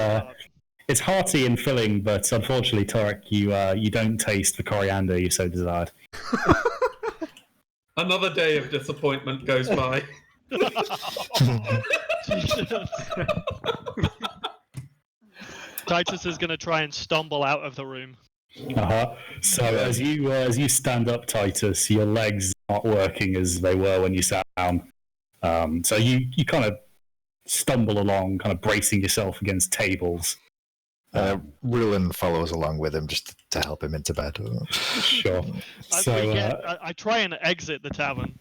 hearty and filling, but unfortunately, Torek, you don't taste the coriander you so desired. Another day of disappointment goes by. Titus is going to try and stumble out of the room. So as you stand up, Titus, your legs aren't working as they were when you sat down. So you kind of stumble along, kind of bracing yourself against tables. Rulin follows along with him just to help him into bed. Sure. I try and exit the tavern.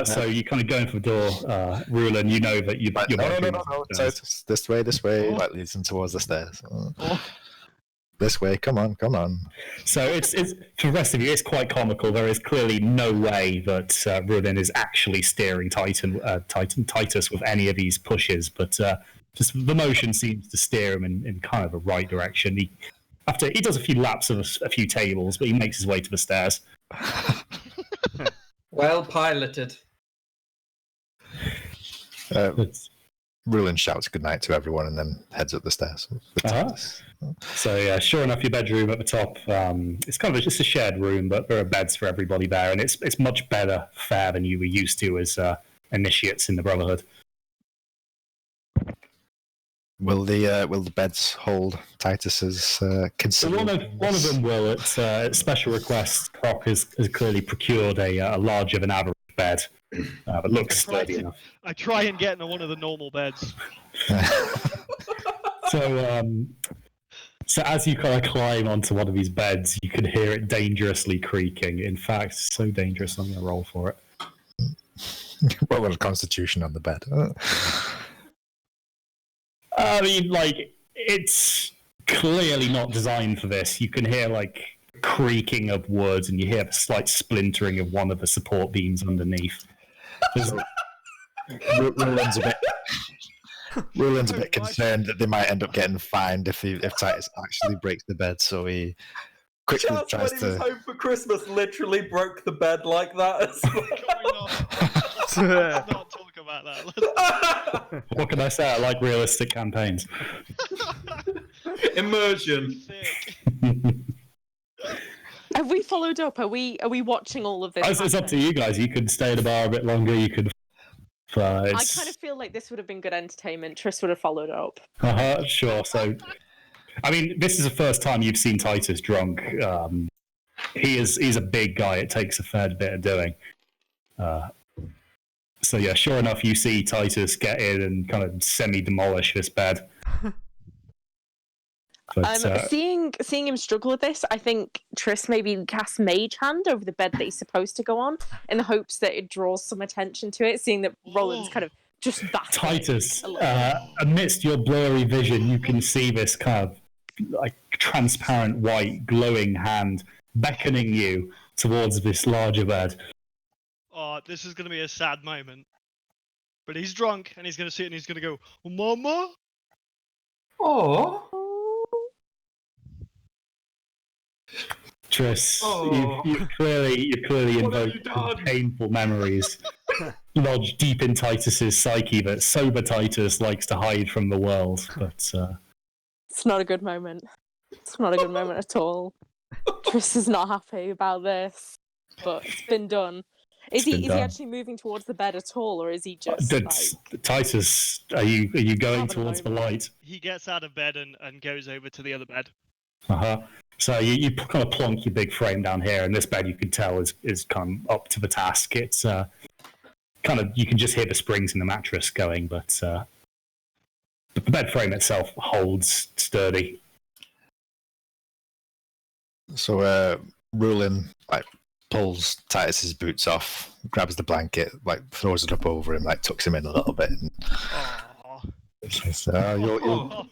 So you kind of go in for the door, Rulin. You know that you're No. So it's this way. That leads him towards the stairs. This way. Come on. So it's for the rest of you, it's quite comical. There is clearly no way that Rulin is actually steering Titus with any of these pushes, but just the motion seems to steer him in kind of a right direction. He does a few laps of a few tables, but he makes his way to the stairs. Well piloted. Rulin shouts goodnight to everyone and then heads up the stairs. So sure enough, your bedroom at the top. It's kind of just a shared room, but there are beds for everybody there, and it's much better fare than you were used to as initiates in the Brotherhood. Will the beds hold Titus's considerable? One of them will. It's special request. Croc has clearly procured a larger than average bed, but looks sturdy enough. I try and get into one of the normal beds. So as you kind of climb onto one of these beds, you can hear it dangerously creaking. In fact, so dangerous, I'm going to roll for it. What was Constitution on the bed? I mean, it's clearly not designed for this. You can hear, creaking of wood, and you hear the slight splintering of one of the support beams underneath. Roland's a bit concerned that they might end up getting fined if Titus actually breaks the bed, so he quickly tries when he was home for Christmas, literally broke the bed like that. Can we not talk about that? What can I say? I like realistic campaigns. Immersion. Have we followed up? Are we watching all of this? It's up to you guys. You could stay at the bar a bit longer. You could. I kind of feel like this would have been good entertainment. Triss would have followed up. Sure. So, I mean, this is the first time you've seen Titus drunk. He's a big guy. It takes a fair bit of doing. So yeah, sure enough, you see Titus get in and kind of semi-demolish this bed. But, seeing him struggle with this, I think Triss maybe casts Mage Hand over the bed that he's supposed to go on, in the hopes that it draws some attention to it. Seeing that Roland's kind of just that. Titus, amidst your blurry vision, you can see this kind of transparent white glowing hand beckoning you towards this larger bed. Oh, this is going to be a sad moment. But he's drunk, and he's going to sit and he's going to go, Mama? Oh. Triss, Oh. you clearly What have you invoked done? painful memories lodged deep in Titus's psyche that sober Titus likes to hide from the world. But It's not a good moment. It's not a good moment at all. Triss is not happy about this, but it's been done. Is he actually moving towards the bed at all, or is he just like... Titus, are you going Having a towards the moment. light? He gets out of bed and goes over to the other bed. So you kind of plonk your big frame down here, and this bed you can tell is kind of up to the task. It's kind of, you can just hear the springs in the mattress going, but the bed frame itself holds sturdy. So Rulin like pulls Titus's boots off, grabs the blanket, like throws it up over him, like tucks him in a little bit. And Aw. says, you'll be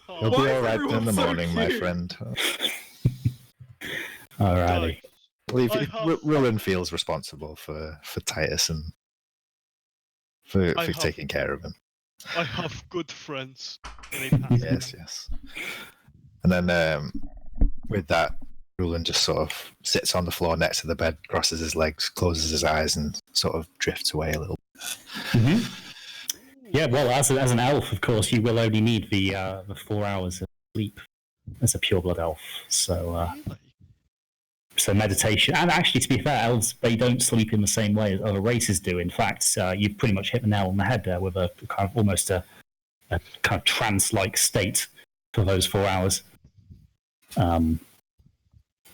Why all right everyone in the so morning, my cute? friend. Alrighty. Well, Rulin feels responsible for Titus and for taking care of him. I have good friends. And he passes. Yes. And then with that, Rulin just sort of sits on the floor next to the bed, crosses his legs, closes his eyes, and sort of drifts away a little. Yeah, well, as an elf, of course, you will only need the 4 hours of sleep as a pureblood elf. So, so meditation, and actually, to be fair, elves, they don't sleep in the same way as other races do. In fact, you've pretty much hit the nail on the head there with a kind of almost a kind of trance-like state for those 4 hours.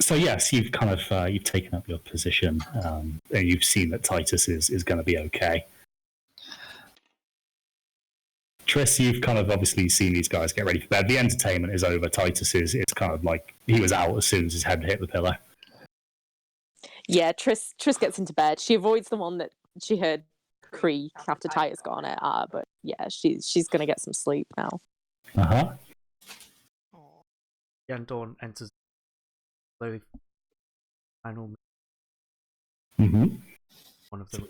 So yes, you've kind of you've taken up your position, and you've seen that Titus is going to be okay. Triss, you've kind of obviously seen these guys get ready for bed. The entertainment is over. Titus is kind of like he was out as soon as his head hit the pillow. Yeah, Triss gets into bed. She avoids the one that she heard creak after Titus got on it. But yeah, she's gonna get some sleep now. Yeah, and Dawn enters slowly. Final. One of them.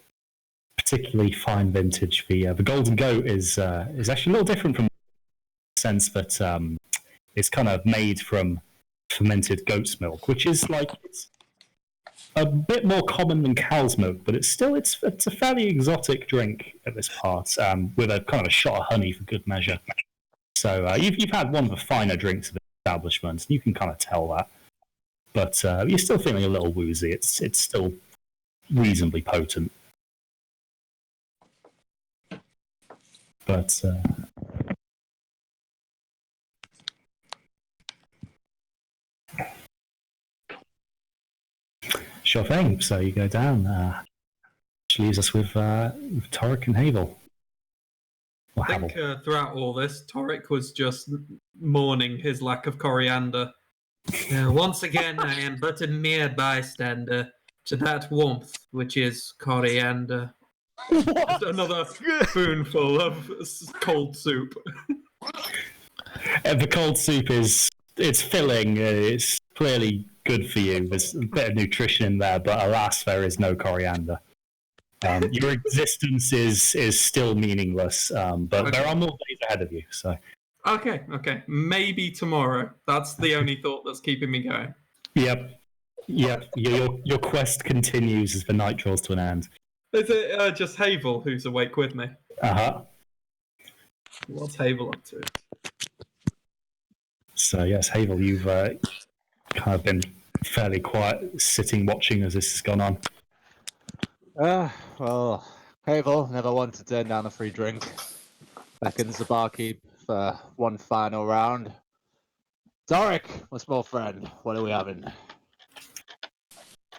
Particularly fine vintage. The golden goat is actually a little different from the sense that it's kind of made from fermented goat's milk, which is like it's a bit more common than cow's milk, but it's a fairly exotic drink at this part, with a kind of a shot of honey for good measure. So you've had one of the finer drinks of the establishment, and you can kind of tell that. But you're still feeling a little woozy. It's still reasonably potent. But sure thing. So you go down. Which leaves us with Torek and Havel. I think throughout all this, Torek was just mourning his lack of coriander. Once again, I am but a mere bystander to that warmth which is coriander. Just another spoonful of cold soup. The cold soup it's filling. It's clearly good for you. There's a bit of nutrition in there, but alas, there is no coriander. Your existence is still meaningless, but there are more days ahead of you. So okay, maybe tomorrow. That's the only thought that's keeping me going. Yep. Your quest continues as the night draws to an end. Is it just Havel who's awake with me? What's Havel up to? So yes, Havel, you've kind of been fairly quiet, sitting watching as this has gone on. Well, Havel never one to turn down a free drink. Beckons the barkeep for one final round. Torek, my small friend, what are we having?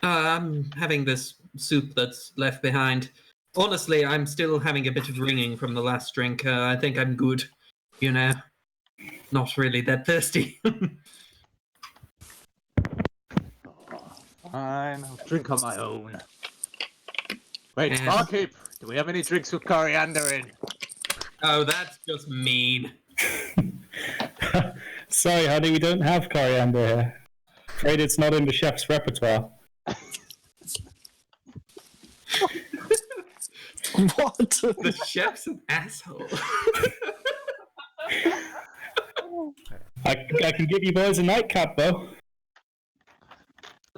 I'm having this soup that's left behind. Honestly, I'm still having a bit of ringing from the last drink. I think I'm good. You know, not really that thirsty. Fine, I'll drink on my own. Wait, barkeep, do we have any drinks with coriander in? Oh, that's just mean. Sorry, honey, we don't have coriander here. Afraid it's not in the chef's repertoire. What? The chef's an asshole. I can give you boys a nightcap, though.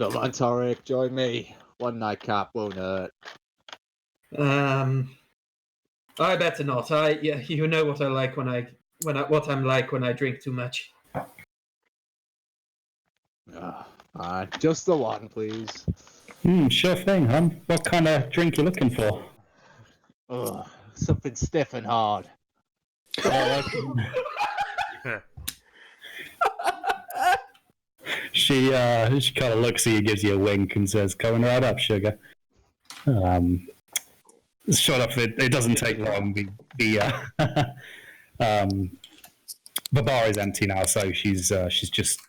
Come on, Torek, join me. One nightcap won't hurt. I better not. You know what I like what I'm like when I drink too much. Just the one, please. Sure thing, hon. What kind of drink you looking for? Something stiff and hard. She kind of looks at you, gives you a wink, and says, "Coming right up, sugar." Shut up! It doesn't take long. The bar is empty now, so she's just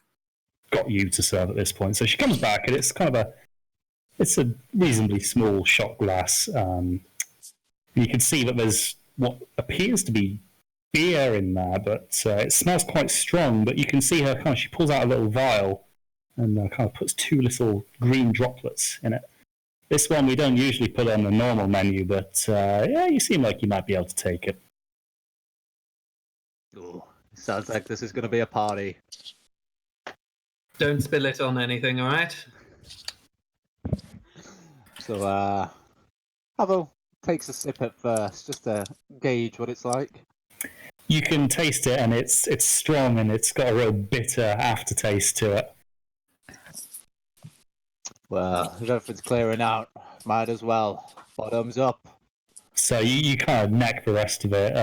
got you to serve at this point. So she comes back, and it's a reasonably small shot glass. You can see that there's what appears to be beer in there, but it smells quite strong. But you can see her she pulls out a little vial and kind of puts 2 little green droplets in it. This one we don't usually put on the normal menu, but yeah, you seem like you might be able to take it. Ooh, sounds like this is going to be a party. Don't spill it on anything, all right? So, Avo takes a sip at first, just to gauge what it's like. You can taste it, and it's strong, and it's got a real bitter aftertaste to it. Well, if everything's clearing out, might as well. Bottoms up. So you kind of neck the rest of it.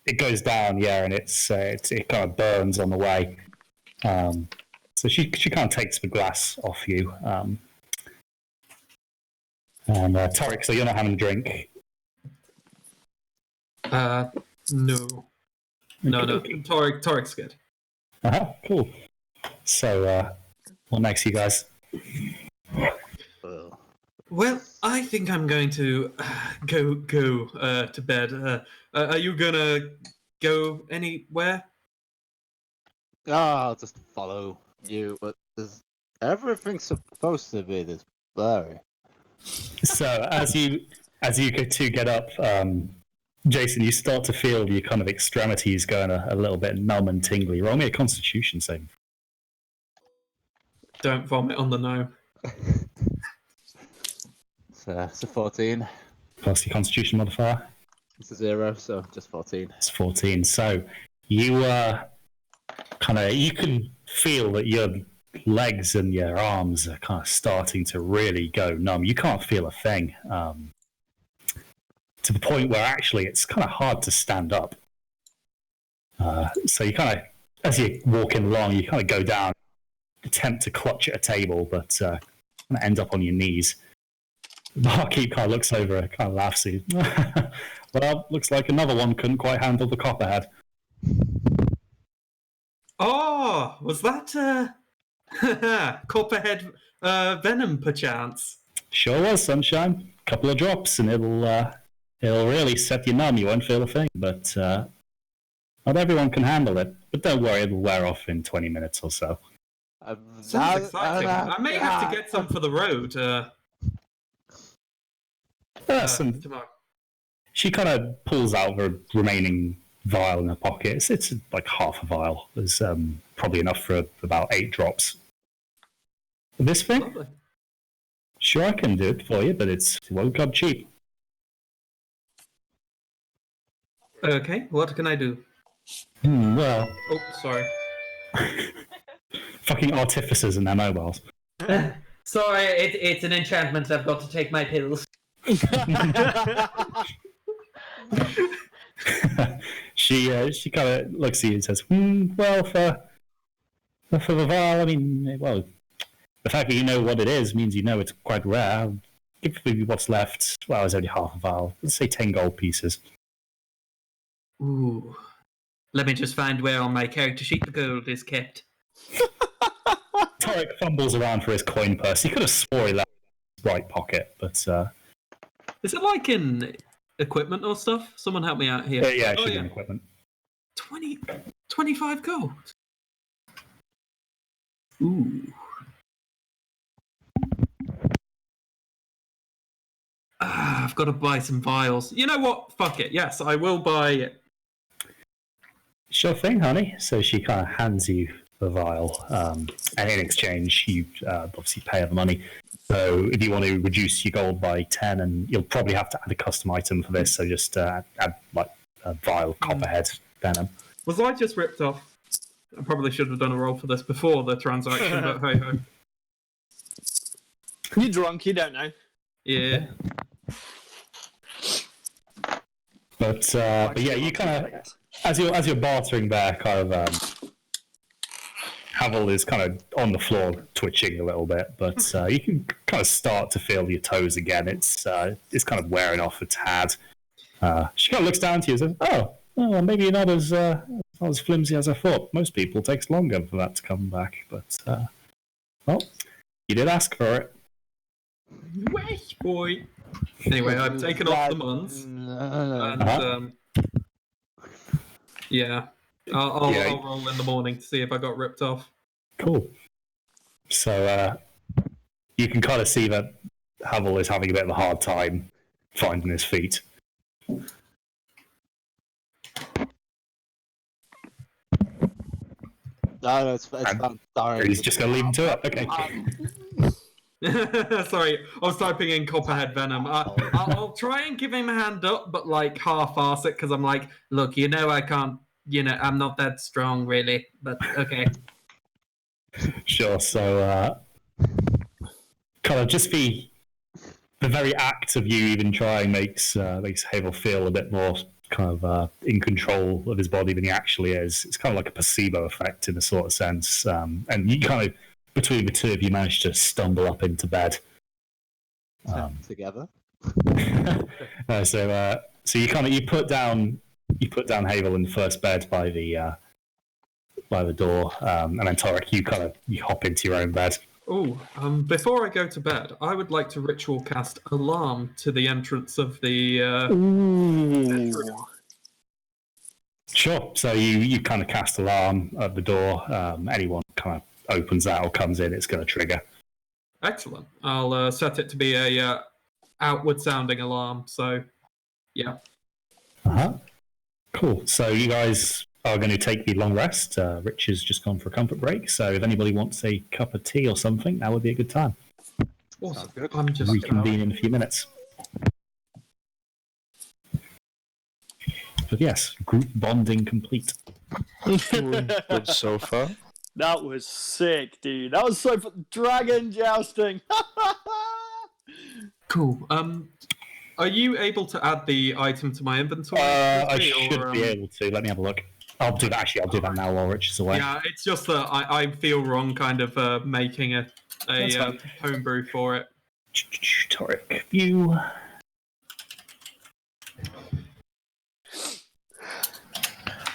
It goes down, yeah, and it kind of burns on the way. So she kind of takes the glass off you. And Torek, so you're not having a drink? No. Torek's good. Cool. So, what next, you guys? Well, I think I'm going to go to bed. Are you gonna go anywhere? I'll just follow you, but everything's supposed to be this blurry. So as you two get up, Jason, you start to feel your kind of extremities going a little bit numb and tingly. Roll me a Constitution save. Don't vomit on the gnome. It's a 14. Plus your Constitution modifier. It's a 0, so just 14. It's 14. So you you can feel that your legs and your arms are kind of starting to really go numb. You can't feel a thing. To the point where actually it's kind of hard to stand up. So you kind of, as you're walking along, you kind of go down, attempt to clutch at a table, but kind of end up on your knees. The barkeep kind of looks over and kind of laughs at you. Well, looks like another one couldn't quite handle the copperhead. Oh, was that copperhead venom perchance? Sure was, sunshine. Couple of drops and it'll really set you numb. You won't feel a thing, but not everyone can handle it. But don't worry, it'll wear off in 20 minutes or so. Sounds exciting. I may have to get some for the road. Tomorrow. She kind of pulls out the remaining vial in her pocket. It's like half a vial. There's probably enough for about 8 drops. This thing? Lovely. Sure, I can do it for you, but it won't come cheap. Okay, what can I do? Well... Oh, sorry. Fucking artificers and their mobiles. Sorry, it's an enchantment. I've got to take my pills. She kind of looks at you and says, well, for the vial, I mean, well, the fact that you know what it is means you know it's quite rare. I'll give you what's left. Well, it's only half a vial. Let's say 10 gold pieces. Ooh. Let me just find where on my character sheet the gold is kept. Torek fumbles around for his coin purse. He could have swore he left his right pocket, but... Is it like in equipment or stuff? Someone help me out here. Yeah, it should be in equipment. 25 gold. Ooh. I've got to buy some vials. You know what? Fuck it. Yes, I will buy it. Sure thing, honey. So she kind of hands you the vial, and in exchange, you obviously pay her the money. So if you want to reduce your gold by 10, and you'll probably have to add a custom item for this, so just add like a vial copperhead venom. Was I just ripped off? I probably should have done a roll for this before the transaction, but hey ho. You're drunk, you don't know. Yeah. But yeah, you kind of, as you're bartering there, kind of, Havel is kind of on the floor twitching a little bit, but you can kind of start to feel your toes again. It's kind of wearing off a tad. She kind of looks down to you and says, "Oh, maybe you're not as flimsy as I thought. Most people it takes longer for that to come back, but well, you did ask for it." Wesh, boy. Anyway, I've taken off the muns, and yeah, I'll roll in the morning to see if I got ripped off. Cool. So you can kind of see that Havel is having a bit of a hard time finding his feet. No, it's fine. Sorry. He's just going to leave him to it. Okay. Sorry, I was typing in Copperhead Venom. I'll try and give him a hand up, but like half-arse it, because I'm like, look, I can't, I'm not that strong, really, but okay. Sure, so kind of just the very act of you even trying makes Havel feel a bit more kind of in control of his body than he actually is. It's kind of like a placebo effect in a sort of sense, and you kind of, between the two of you, managed to stumble up into bed together. So you put down Havel in the first bed by the door, and then Torek, you hop into your own bed. Oh, before I go to bed, I would like to ritual cast alarm to the entrance of the. Sure. So you kind of cast alarm at the door. Anyone kind of opens that or comes in, it's going to trigger. Excellent. I'll set it to be a outward-sounding alarm. So, yeah. Cool. So you guys are going to take the long rest. Rich has just gone for a comfort break. So if anybody wants a cup of tea or something, that would be a good time. Awesome. I'm just reconvene in a few minutes. But yes, group bonding complete. Good so far. That was sick, dude. That was so fun. Dragon jousting. Cool. Are you able to add the item to my inventory? I should be able to. Let me have a look. I'll do that. Actually, I'll do that now while Rich is away. Yeah, it's just that I feel wrong kind of making a homebrew for it. Torek, you...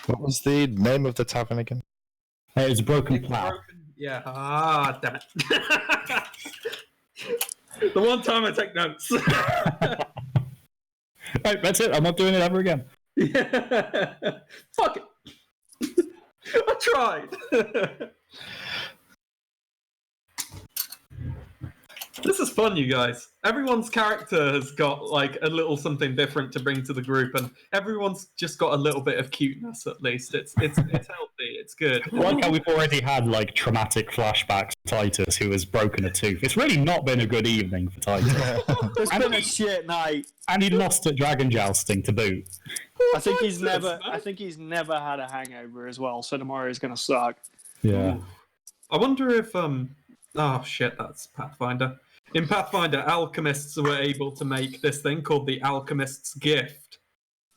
What was the name of the tavern again? It was Broken Plough. Yeah. Ah, damn it. The one time I take notes. Right, that's it. I'm not doing it ever again. Yeah. Fuck it. I tried. This is fun, you guys. Everyone's character has got like a little something different to bring to the group, and everyone's just got a little bit of cuteness. At least it's healthy. It's good. I like how we've already had like traumatic flashbacks to Titus, who has broken a tooth. It's really not been a good evening for Titus. It's been a shit night, and he lost at dragon jousting to boot. I think he's never had a hangover as well. So tomorrow is gonna suck. Yeah. I wonder if oh shit, that's Pathfinder. In Pathfinder, alchemists were able to make this thing called the Alchemist's Gift,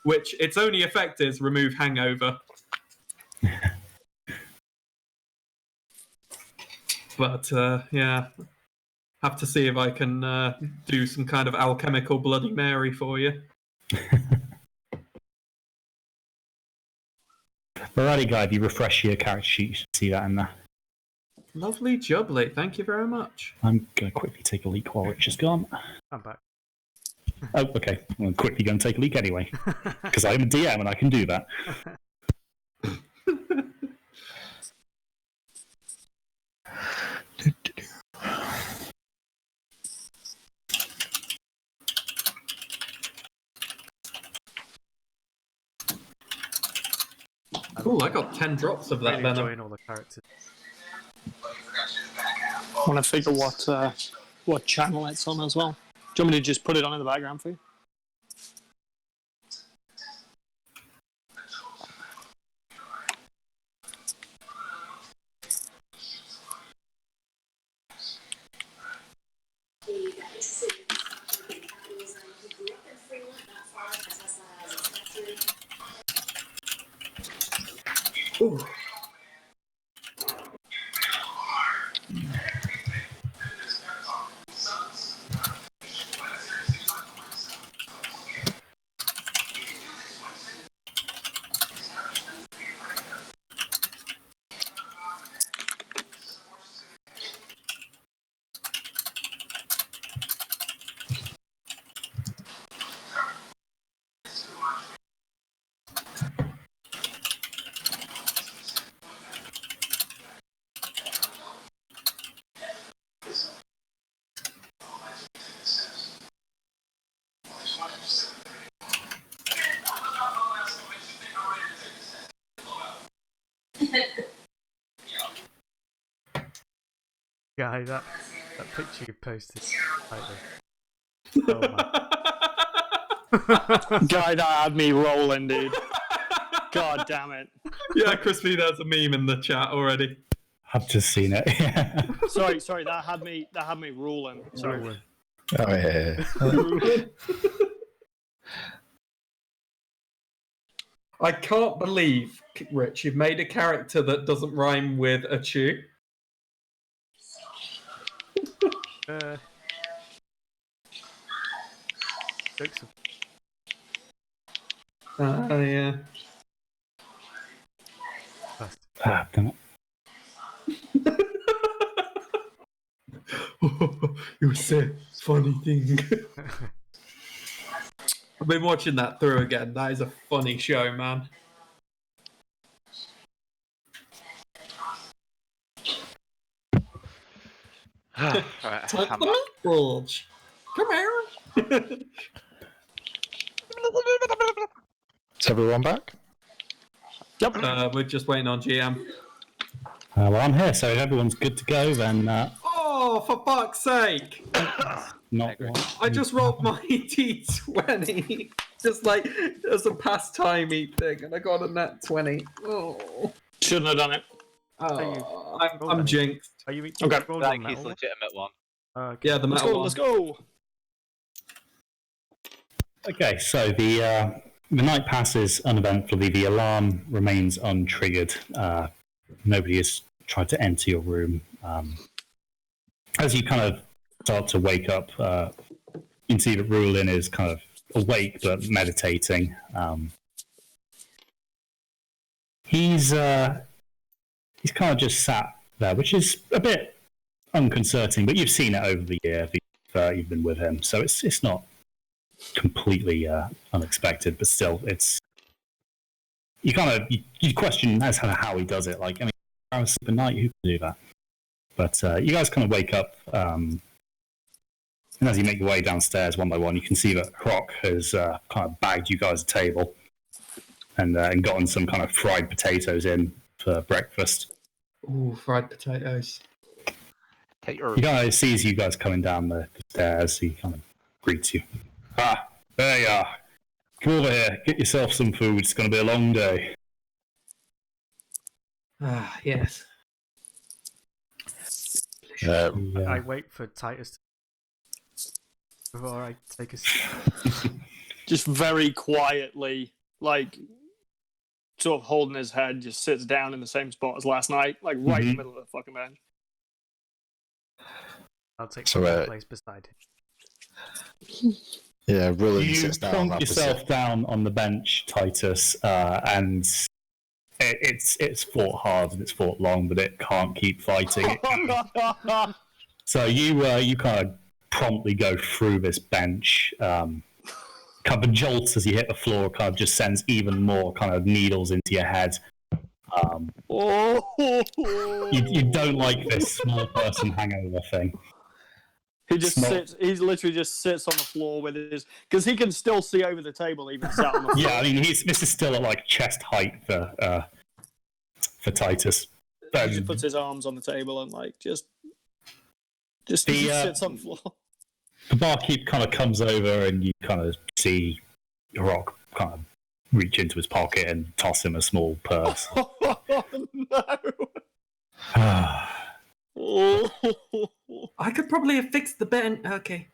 which its only effect is remove hangover. But, yeah, have to see if I can do some kind of alchemical Bloody Mary for you. Alrighty, guy, if you refresh your character sheet, you should see that in there. Lovely jubbly, thank you very much. I'm going to quickly take a leak while Rich is gone. I'm back. Oh, okay. I'm quickly going to take a leak anyway. Because I'm a DM and I can do that. Cool, I got 10 drops of that Really venom. enjoying all the characters. I want to figure what channel it's on as well. Do you want me to just put it on in the background for you? Ooh. Guy, that picture you posted. Oh, Guy, that had me rolling, dude. God damn it. Yeah, Crispy, there's a meme in the chat already. I've just seen it. Sorry, that had me rolling. Sorry. Rolling. Oh yeah. I can't believe, Rich, you've made a character that doesn't rhyme with a chew. Jokes Yeah. Damn it. You said funny thing. I've been watching that through again. That is a funny show, man. Right, Take I'm the back. meat bridge. Come here. Is everyone back? Yep. We're just waiting on GM. Well, I'm here, so if everyone's good to go, then Oh, for fuck's sake! not. I just rolled my D20, just like as a pastime-y thing, and I got a nat 20. Oh, Shouldn't have done it. I'm jinxed. Are you Okay. rolling I on think he's metal? legitimate one. Okay. Yeah, the Let's metal go. one. Let's go. Okay, so the night passes uneventfully. The alarm remains untriggered. Nobody has tried to enter your room. As you kind of start to wake up, you can see that Rulin is kind of awake but meditating. He's kind of just sat there, which is a bit unconcerting. But you've seen it over the year. You've been with him, so it's not completely unexpected, but still, it's you kind of you question as to how he does it. Like, I mean, I was sleeping night, who can do that? But you guys kind of wake up, and as you make your way downstairs one by one, you can see that Croc has kind of bagged you guys a table and gotten some kind of fried potatoes in for breakfast. Ooh, fried potatoes. Take your He kind of sees you guys coming down the stairs. He kind of greets you. Ah, there you are. Come over here. Get yourself some food. It's going to be a long day. Ah, yes. I wait for Titus before I take a sip. Just very quietly, like, sort of holding his head, just sits down in the same spot as last night, like right in the middle of the fucking bench. I'll take So, my place beside him. Yeah, really You sits down. plonk opposite. yourself down on the bench, Titus, and it's fought hard and it's fought long, but it can't keep fighting. So you kind of promptly go through this bench. Kind of a jolt as you hit the floor kind of just sends even more kind of needles into your head. You don't like this small person hangover thing. He just sits. He literally just sits on the floor with his, because he can still see over the table, even sat on the floor. Yeah, I mean this is still at like chest height for for Titus. He just puts his arms on the table and like just sits on the floor. The barkeep kind of comes over and you kind of see Rock kind of reach into his pocket and toss him a small purse. Oh, no. I could probably have fixed the bed. Okay.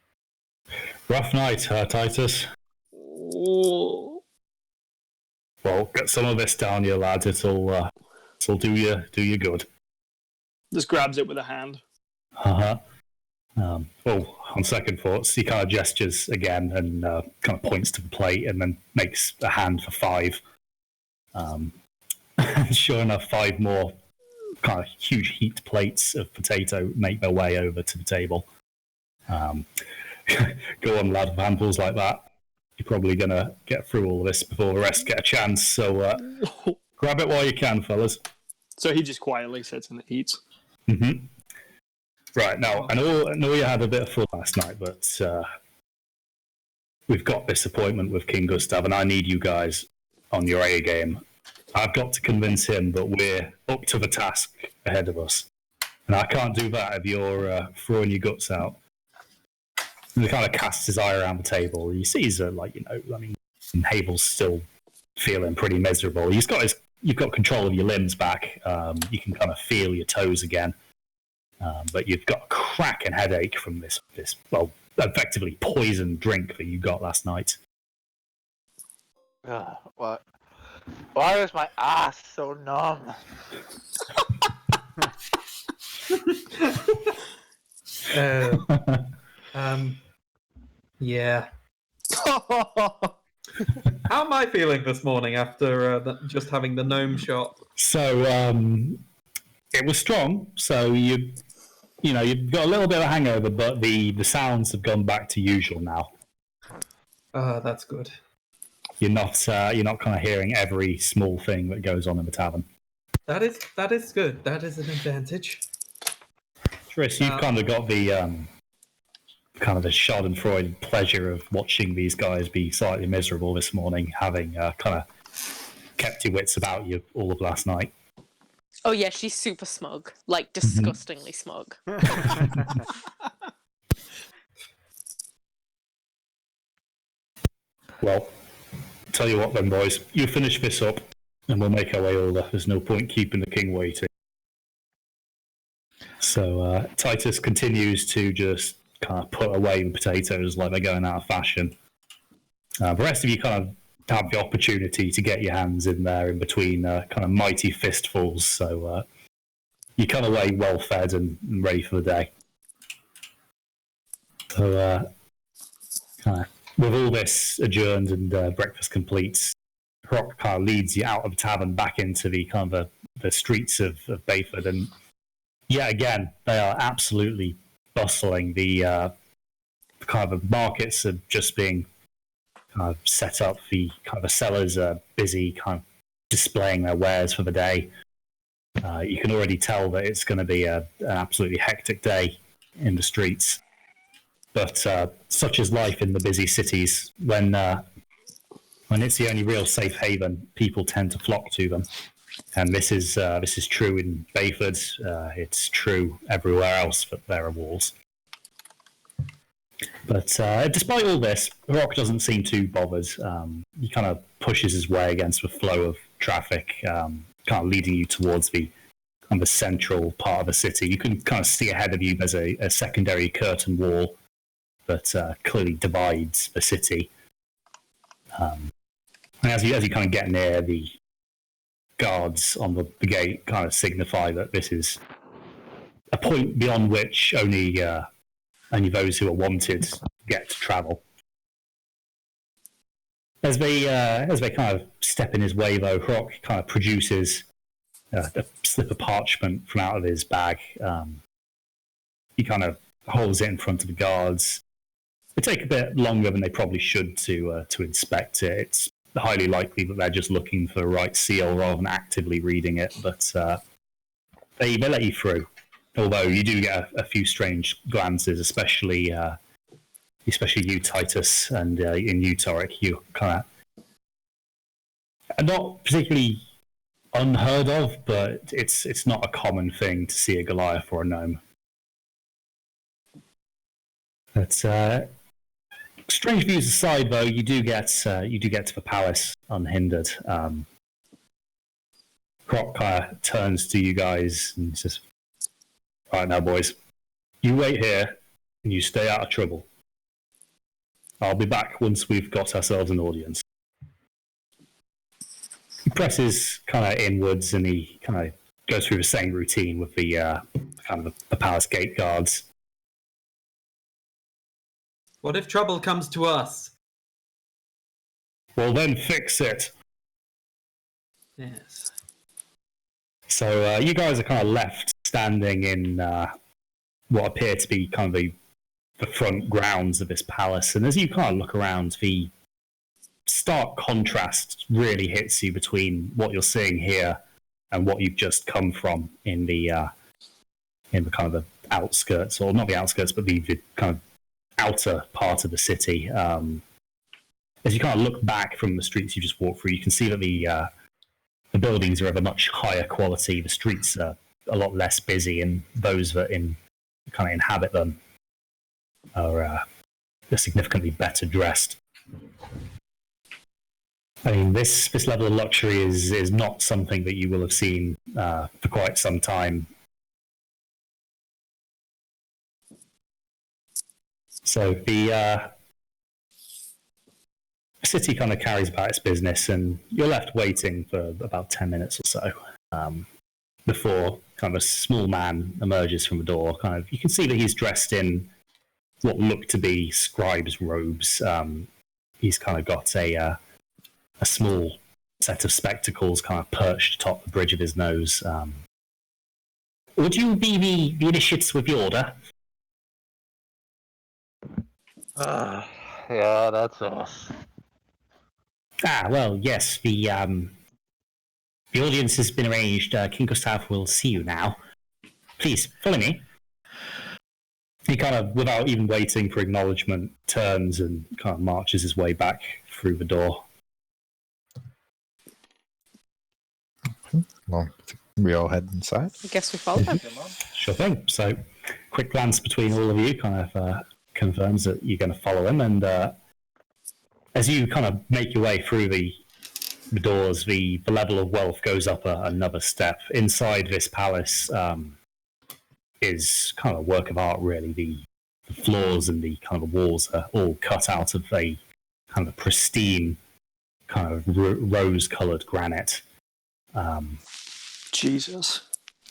Rough night, Titus. Oh. Well, get some of this down you, lad. It'll do you good. Just grabs it with a hand. On second thoughts, he kind of gestures again and kind of points to the plate and then makes a hand for 5. And sure enough, 5 more kind of huge heaped plates of potato make their way over to the table. Go on, lad, with handfuls like that. You're probably going to get through all this before the rest get a chance, so grab it while you can, fellas. So he just quietly sits and eats. Mm-hmm. Right, now, I know you had a bit of fun last night, but we've got this appointment with King Gustav, and I need you guys on your A game. I've got to convince him that we're up to the task ahead of us. And I can't do that if you're throwing your guts out. And he kind of casts his eye around the table. He sees, Havel's still feeling pretty miserable. You've got control of your limbs back. You can kind of feel your toes again. But you've got a cracking headache from this effectively poisoned drink that you got last night. What? Why is my ass so numb? Yeah. How am I feeling this morning after just having the gnome shot? So, it was strong, so you've got a little bit of a hangover, but the sounds have gone back to usual now. That's good. You're not kind of hearing every small thing that goes on in the tavern. That is good. That is an advantage. Tris, you've kind of got the kind of the Schadenfreude pleasure of watching these guys be slightly miserable this morning, having kind of kept your wits about you all of last night. Oh yeah, she's super smug, like disgustingly smug. Well, tell you what then, boys, you finish this up and we'll make our way over. There's no point keeping the king waiting. So Titus continues to just kind of put away the potatoes like they're going out of fashion. The rest of you kind of have the opportunity to get your hands in there in between kind of mighty fistfuls, so you come away well fed and ready for the day. So with all this adjourned and breakfast complete, Rock kind of leads you out of the tavern back into the kind of the streets of Beyford, and yet again they are absolutely bustling. The kind of markets are just being kind of set up. The kind of the sellers are busy kind of displaying their wares for the day. You can already tell that it's going to be an absolutely hectic day in the streets. But such is life in the busy cities. When it's the only real safe haven, people tend to flock to them. And this is true in Beyford. It's true everywhere else that there are walls. But despite all this, Rock doesn't seem too bothered. He kind of pushes his way against the flow of traffic, kind of leading you towards the kind of central part of the city. You can kind of see ahead of you there's a secondary curtain wall that clearly divides the city. And as you kind of get near, the guards on the gate kind of signify that this is a point beyond which only those who are wanted get to travel. As they kind of step in his way, though, Rock kind of produces a slip of parchment from out of his bag. He kind of holds it in front of the guards. They take a bit longer than they probably should to inspect it. It's highly likely that they're just looking for the right seal rather than actively reading it, but they let you through. Although you do get a few strange glances, especially you, Titus, and in you, Torek. You kind of are not particularly unheard of, but it's not a common thing to see a Goliath or a gnome. But strange views aside, though, you do get to the palace unhindered. Croc turns to you guys and says, "All right now, boys, you wait here and you stay out of trouble. I'll be back once we've got ourselves an audience." He presses kind of inwards and he kind of goes through the same routine with the kind of the palace gate guards. What if trouble comes to us? Well, then fix it. Yes. So you guys are kind of left standing in what appear to be kind of the front grounds of this palace. And as you kind of look around, the stark contrast really hits you between what you're seeing here and what you've just come from in the kind of the outskirts, or not the outskirts, but the kind of outer part of the city. As you kind of look back from the streets you just walked through, you can see that the buildings are of a much higher quality. The streets are a lot less busy, and those that kind of inhabit them are significantly better dressed. I mean, this level of luxury is not something that you will have seen for quite some time. So the city kind of carries about its business, and you're left waiting for about 10 minutes or so before kind of a small man emerges from the door. Kind of, you can see that he's dressed in what look to be scribe's robes. He's kind of got a small set of spectacles kind of perched atop the bridge of his nose. Would you be the initiates with the order? Yeah, that's us. Ah, well, yes, the audience has been arranged. King Gustav will see you now. Please, follow me. He kind of, without even waiting for acknowledgement, turns and kind of marches his way back through the door. Well, we all head inside. I guess we follow him. Sure thing. So, quick glance between all of you kind of confirms that you're going to follow him. And as you kind of make your way through the doors, the level of wealth goes up another step. Inside this palace is kind of a work of art, really. The floors and the kind of walls are all cut out of a kind of pristine, kind of rose-coloured granite. Jesus.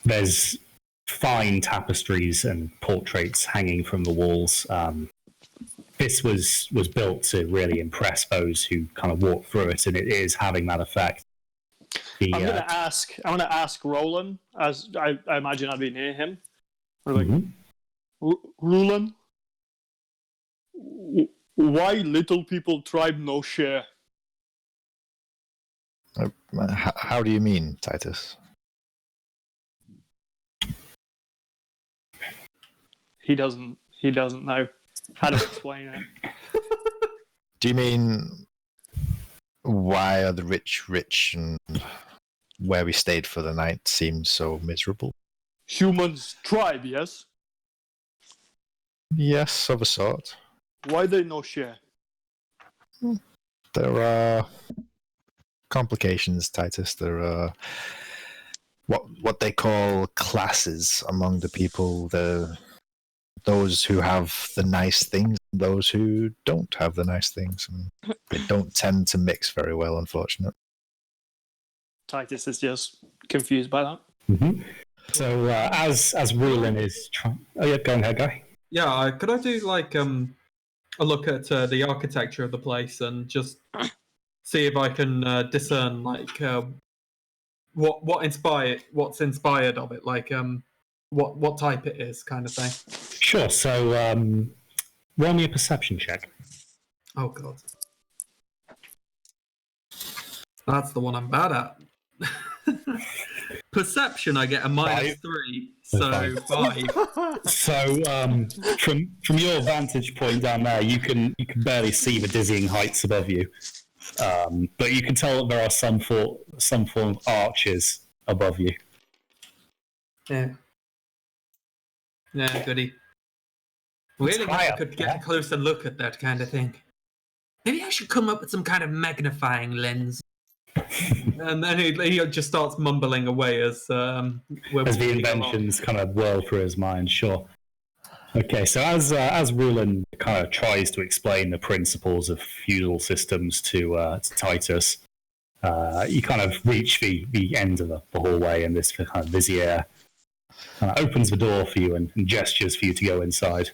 There's fine tapestries and portraits hanging from the walls. This was built to really impress those who kind of walk through it, and it is having that effect. I'm gonna ask Roland, as I imagine I'd be near him. Roland, why little people tribe no share? How do you mean, Titus? He doesn't know how to explain it. Do you mean why are the rich and where we stayed for the night seemed so miserable? Humans tribe, yes? Yes, of a sort. Why they no share? There are complications, Titus. There are what they call classes among the people. Those who have the nice things and those who don't have the nice things. And they don't tend to mix very well, unfortunately. Titus is just confused by that. Mm-hmm. So as Rulin is trying... Oh yeah, go ahead, guy. Yeah, could I do like a look at the architecture of the place and just see if I can discern like what's inspired of it, like what type it is, kind of thing. Sure. So roll me a perception check. Oh god, that's the one I'm bad at. Perception, I get a -3, so 5. So from your vantage point down there, you can barely see the dizzying heights above you. But you can tell that there are some form of arches above you. Yeah. Yeah, goody. Really wish I could get a closer look at that kind of thing. Maybe I should come up with some kind of magnifying lens. And then he just starts mumbling away as the inventions kind of whirl through his mind. Sure. Okay, so as Rulin kind of tries to explain the principles of feudal systems to Titus, you kind of reach the end of the hallway, and this kind of vizier kind of opens the door for you and gestures for you to go inside.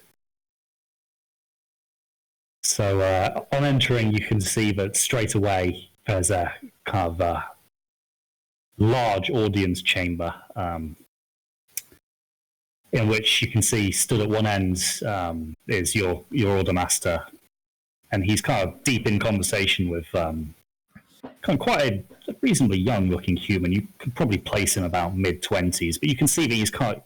So on entering, you can see that straight away there's a kind of large audience chamber in which you can see stood at one end is your order master, and he's kind of deep in conversation with kind of quite a reasonably young-looking human. You could probably place him about mid-20s, but you can see that he's quite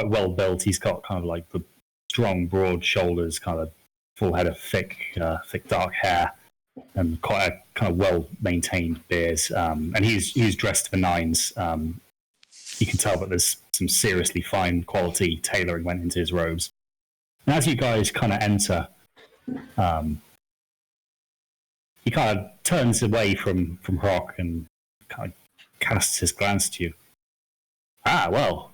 well built. He's got kind of like the strong, broad shoulders, kind of full head of thick dark hair, and quite a kind of well-maintained beard. And he's dressed to the nines. You can tell that there's some seriously fine quality tailoring went into his robes. And as you guys kind of enter, he kind of turns away from Rock and kind of casts his glance at you. Ah, well,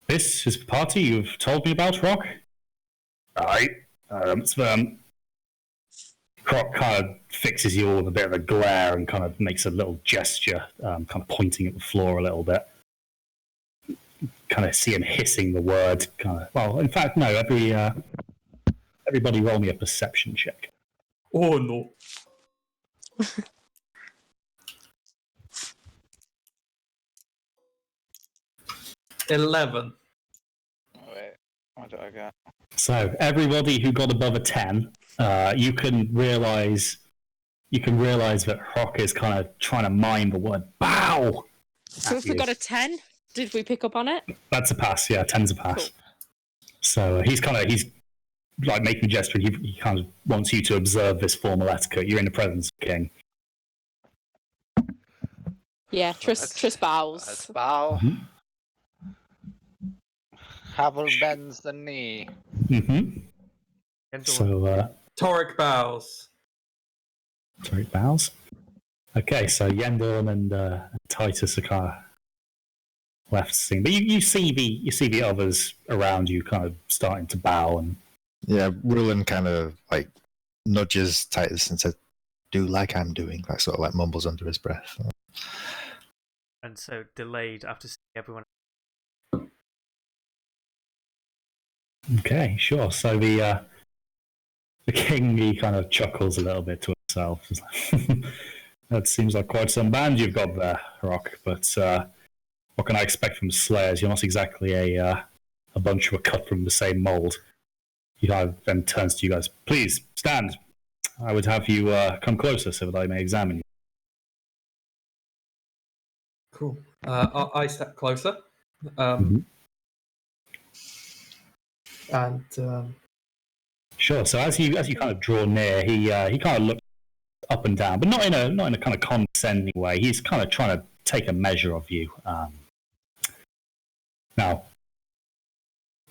this is the party you've told me about, Rock? Right. Rock kind of fixes you all with a bit of a glare and kind of makes a little gesture, kind of pointing at the floor a little bit. Kind of see him hissing the word. Well, in fact, no. Everybody, roll me a perception check. Oh no! 11. Wait, what do I got? So everybody who got above a 10, you can realize that Rock is kind of trying to mime the word "bow." So if we got a 10, did we pick up on it? That's a pass. Yeah, 10's a pass. Cool. So he's like making a gesture. He kind of wants you to observe this formal etiquette. You're in the presence of the king. Yeah, Triss bows. Let's bow. Mm-hmm. Havel bends the knee. Mm-hmm. So Toric bows. Toric bows. Okay, so Yendorn and Titus are kind of left sitting, but you see the others around you kind of starting to bow, and Rulin kind of like nudges Titus and says, "Do like I'm doing," like sort of like mumbles under his breath. And so delayed after seeing everyone. Okay, sure. So the king, he kind of chuckles a little bit to himself. That seems like quite some band you've got there, Rock. But what can I expect from Slayers? You're not exactly a bunch who are cut from the same mold. He kind of then turns to you guys. Please stand. I would have you come closer so that I may examine you. Cool. I step closer. And sure. So as you kind of draw near, he kind of looks up and down, but not in a kind of condescending way. He's kind of trying to take a measure of you. Now,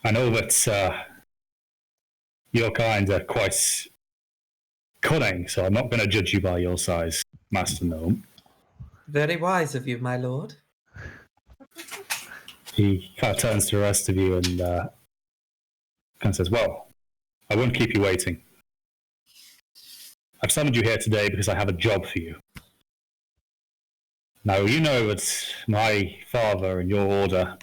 I know that you're kind of quite cunning, so I'm not going to judge you by your size, Master Gnome. Very wise of you, my lord. He kind of turns to the rest of you and kind of says, "Well, I won't keep you waiting. I've summoned you here today because I have a job for you. Now, you know that my father and your order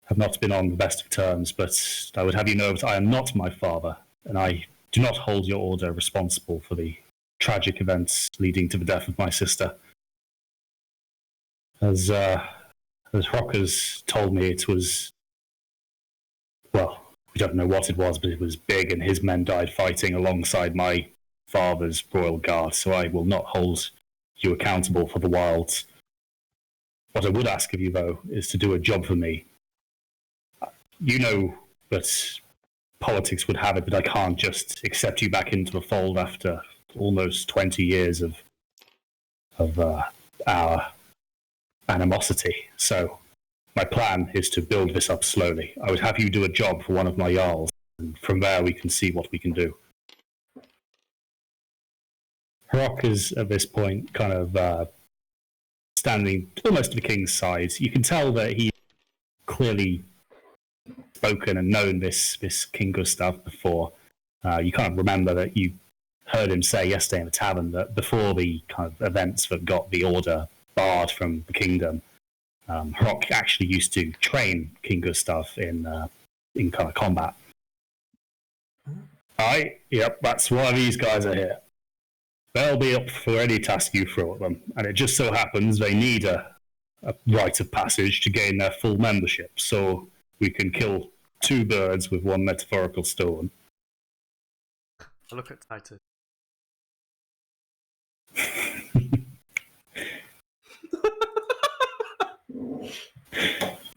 have not been on the best of terms, but I would have you know that I am not my father, and I do not hold your order responsible for the tragic events leading to the death of my sister. As Rock has told me, it was, well, we don't know what it was, but it was big, and his men died fighting alongside my father's royal guard, so I will not hold you accountable for the wilds. What I would ask of you, though, is to do a job for me. You know that politics would have it that I can't just accept you back into the fold after almost 20 years of our animosity. So my plan is to build this up slowly. I would have you do a job for one of my Jarls, and from there we can see what we can do. Rock is, at this point, kind of standing almost to the king's side. You can tell that he clearly spoken and known this King Gustav before. You kind of remember that you heard him say yesterday in the tavern that before the kind of events that got the order barred from the kingdom, Rock actually used to train King Gustav in kind of combat. Aye, yep, that's why these guys are here. They'll be up for any task you throw at them, and it just so happens they need a rite of passage to gain their full membership, so we can kill two birds with one metaphorical stone. I look at Titus.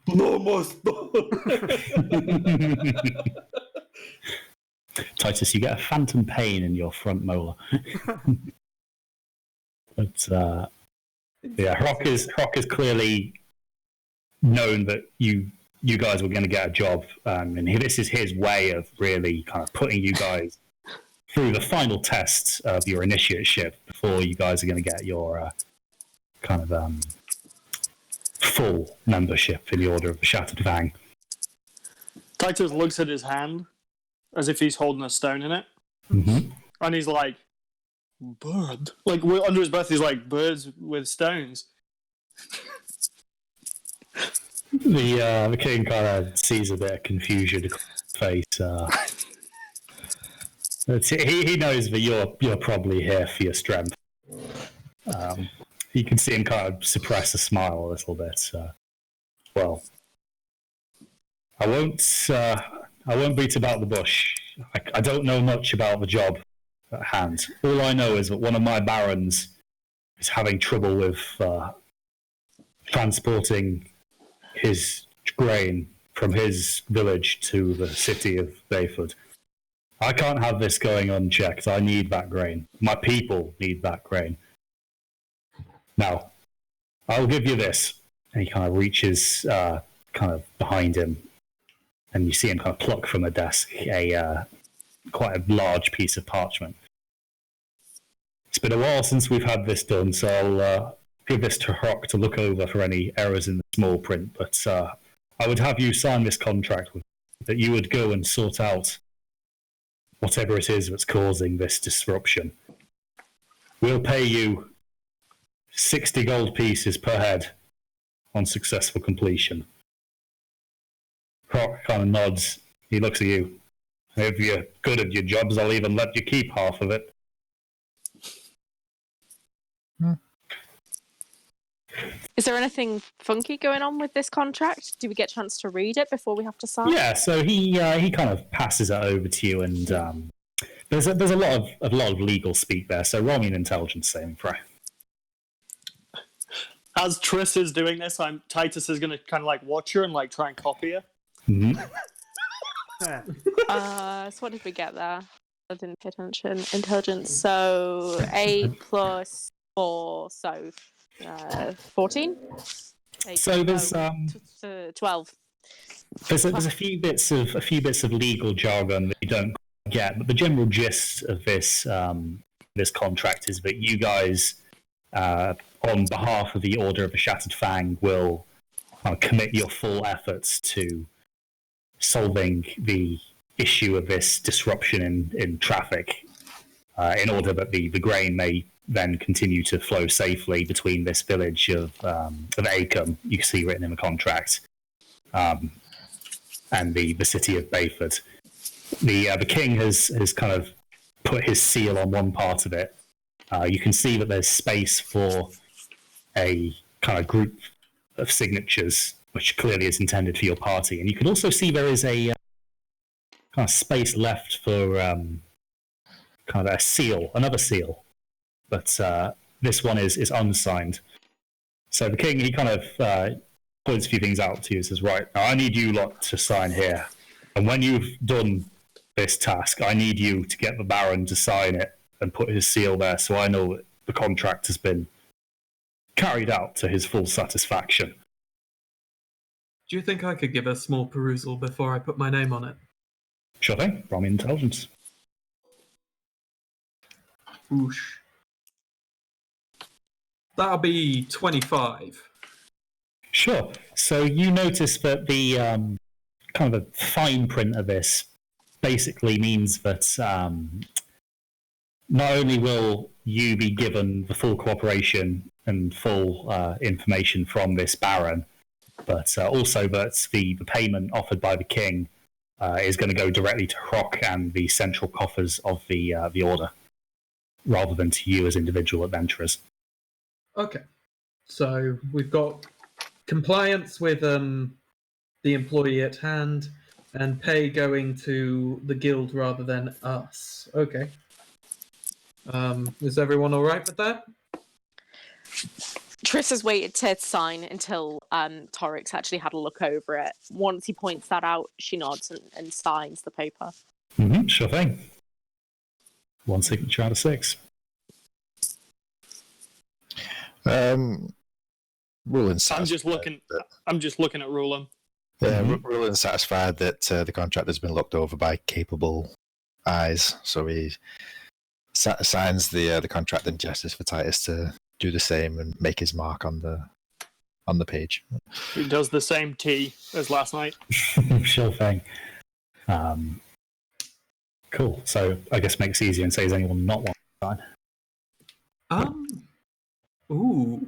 No more stone. Titus, you get a phantom pain in your front molar. But yeah, Rock is clearly known that you guys were going to get a job, and this is his way of really kind of putting you guys through the final tests of your initiateship before you guys are going to get your kind of full membership in the Order of the Shattered Fang. Titus looks at his hand as if he's holding a stone in it. Mm-hmm. And he's like, bird? Like, under his breath, he's like, birds with stones. The king kind of sees a bit of confusion in his face. He knows that you're probably here for your strength. You can see him kind of suppress a smile a little bit. Well, I won't beat about the bush. I don't know much about the job at hand. All I know is that one of my barons is having trouble with transporting his grain from his village to the city of Beyford. I can't have this going unchecked. I need that grain. My people need that grain. Now, I'll give you this. And he kind of reaches kind of behind him, and you see him kind of pluck from a desk quite a large piece of parchment. It's been a while since we've had this done, so I'll give this to Rock to look over for any errors in the small print, but I would have you sign this contract that you would go and sort out whatever it is that's causing this disruption. We'll pay you 60 gold pieces per head on successful completion. Rock kind of nods. He looks at you. If you're good at your jobs, I'll even let you keep half of it. Is there anything funky going on with this contract? Do we get a chance to read it before we have to sign? Yeah, so he kind of passes it over to you, and there's a lot of legal speak there. So roll me an intelligence saving throw. As Triss is doing this, Titus is going to kind of like watch her and like try and copy her. Mm-hmm. So what did we get there? I didn't pay attention. Intelligence. So 8 plus 4, so 14. So there's 12. There's a few bits of legal jargon that you don't get, but the general gist of this contract is that you guys, on behalf of the Order of the Shattered Fang, will commit your full efforts to solving the issue of this disruption in traffic, in order that the grain may then continue to flow safely between this village of Acom, you can see written in the contract, and the city of Beyford. The king has kind of put his seal on one part of it. You can see that there's space for a kind of group of signatures, which clearly is intended for your party. And you can also see there is a kind of space left for kind of a seal, another seal. But this one is unsigned. So the king, he kind of points a few things out to you and says, right, now I need you lot to sign here. And when you've done this task, I need you to get the Baron to sign it and put his seal there, so I know that the contract has been carried out to his full satisfaction. Do you think I could give a small perusal before I put my name on it? Sure thing. Roll me intelligence. Whoosh. That'll be 25. Sure. So you notice that the kind of a fine print of this basically means that not only will you be given the full cooperation and full information from this Baron, but also that the payment offered by the king is going to go directly to Hrock and the central coffers of the Order, rather than to you as individual adventurers. Okay. So we've got compliance with the employee at hand, and pay going to the guild rather than us. Okay. Is everyone all right with that? Triss has waited to sign until Torik's actually had a look over it. Once he points that out, she nods and signs the paper. Mm-hmm, sure thing. 1 signature out of 6. Rulin's I'm just looking at Rulin. Rulin's satisfied that the contract has been looked over by capable eyes, so he signs the contract and gestures for Titus to do the same and make his mark on the page. He does the same T as last night. Sure thing. Cool. So I guess makes it easier and says anyone not want to sign. Ooh.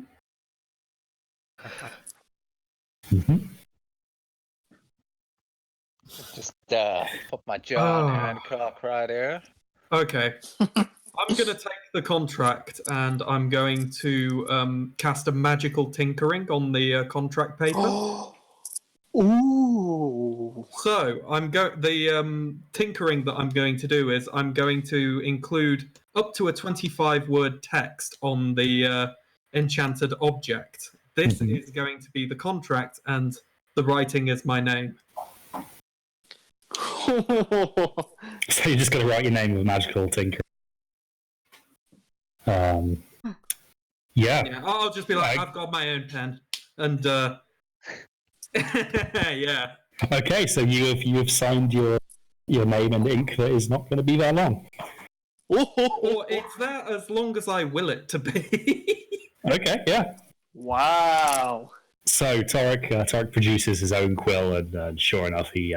Mm-hmm. Just put my jaw in Hancock right here. Okay. I'm going to take the contract and I'm going to cast a magical tinkering on the contract paper. Ooh. So the tinkering that I'm going to do is I'm going to include up to a 25-word text on the enchanted object. This is going to be the contract, and the writing is my name. So you're just going to write your name with magical tinker. Yeah. I'll just be like, I've got my own pen, and yeah. Okay, so you have signed your name in ink that is not going to be that long. Or it's there as long as I will it to be. Okay, yeah. Wow. So Torik produces his own quill, and sure enough, he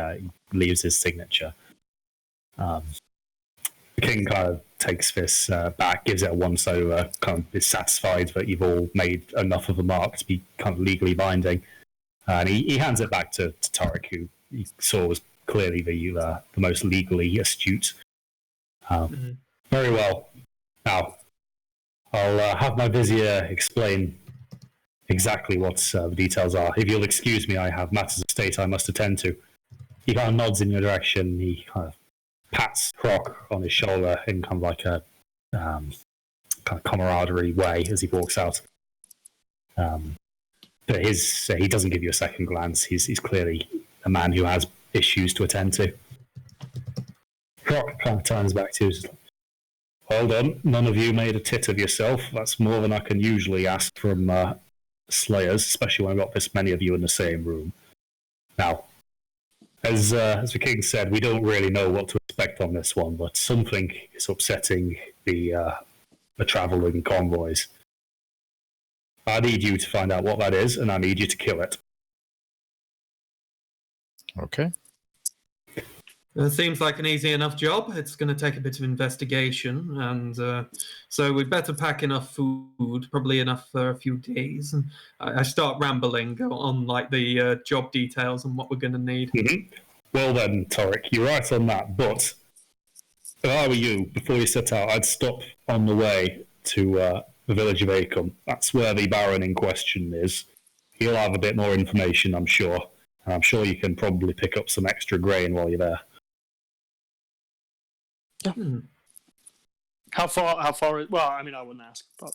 leaves his signature. The king kind of takes this back, gives it a once over, kind of is satisfied that you've all made enough of a mark to be kind of legally binding, and he hands it back to Torik, who he saw was clearly the most legally astute. Very well. Now, I'll have my vizier explain exactly what the details are. If you'll excuse me, I have matters of state I must attend to. He kind of nods in your direction. He kind of pats Hrock on his shoulder in kind of like a kind of camaraderie way as he walks out. But he doesn't give you a second glance. He's clearly a man who has issues to attend to. Hrock kind of turns back to you. Well done. None of you made a tit of yourself. That's more than I can usually ask from slayers, especially when I've got this many of you in the same room. Now, as the king said, we don't really know what to expect on this one, but something is upsetting the traveling convoys. I need you to find out what that is, and I need you to kill it. Okay. It seems like an easy enough job. It's going to take a bit of investigation, and so we'd better pack enough food, probably enough for a few days. And I start rambling on like the job details and what we're going to need. Mm-hmm. Well then, Torik, you're right on that. But if I were you, before you set out, I'd stop on the way to the village of Acom. That's where the Baron in question is. He'll have a bit more information, I'm sure. And I'm sure you can probably pick up some extra grain while you're there. How far is... Well, I mean, I wouldn't ask, but...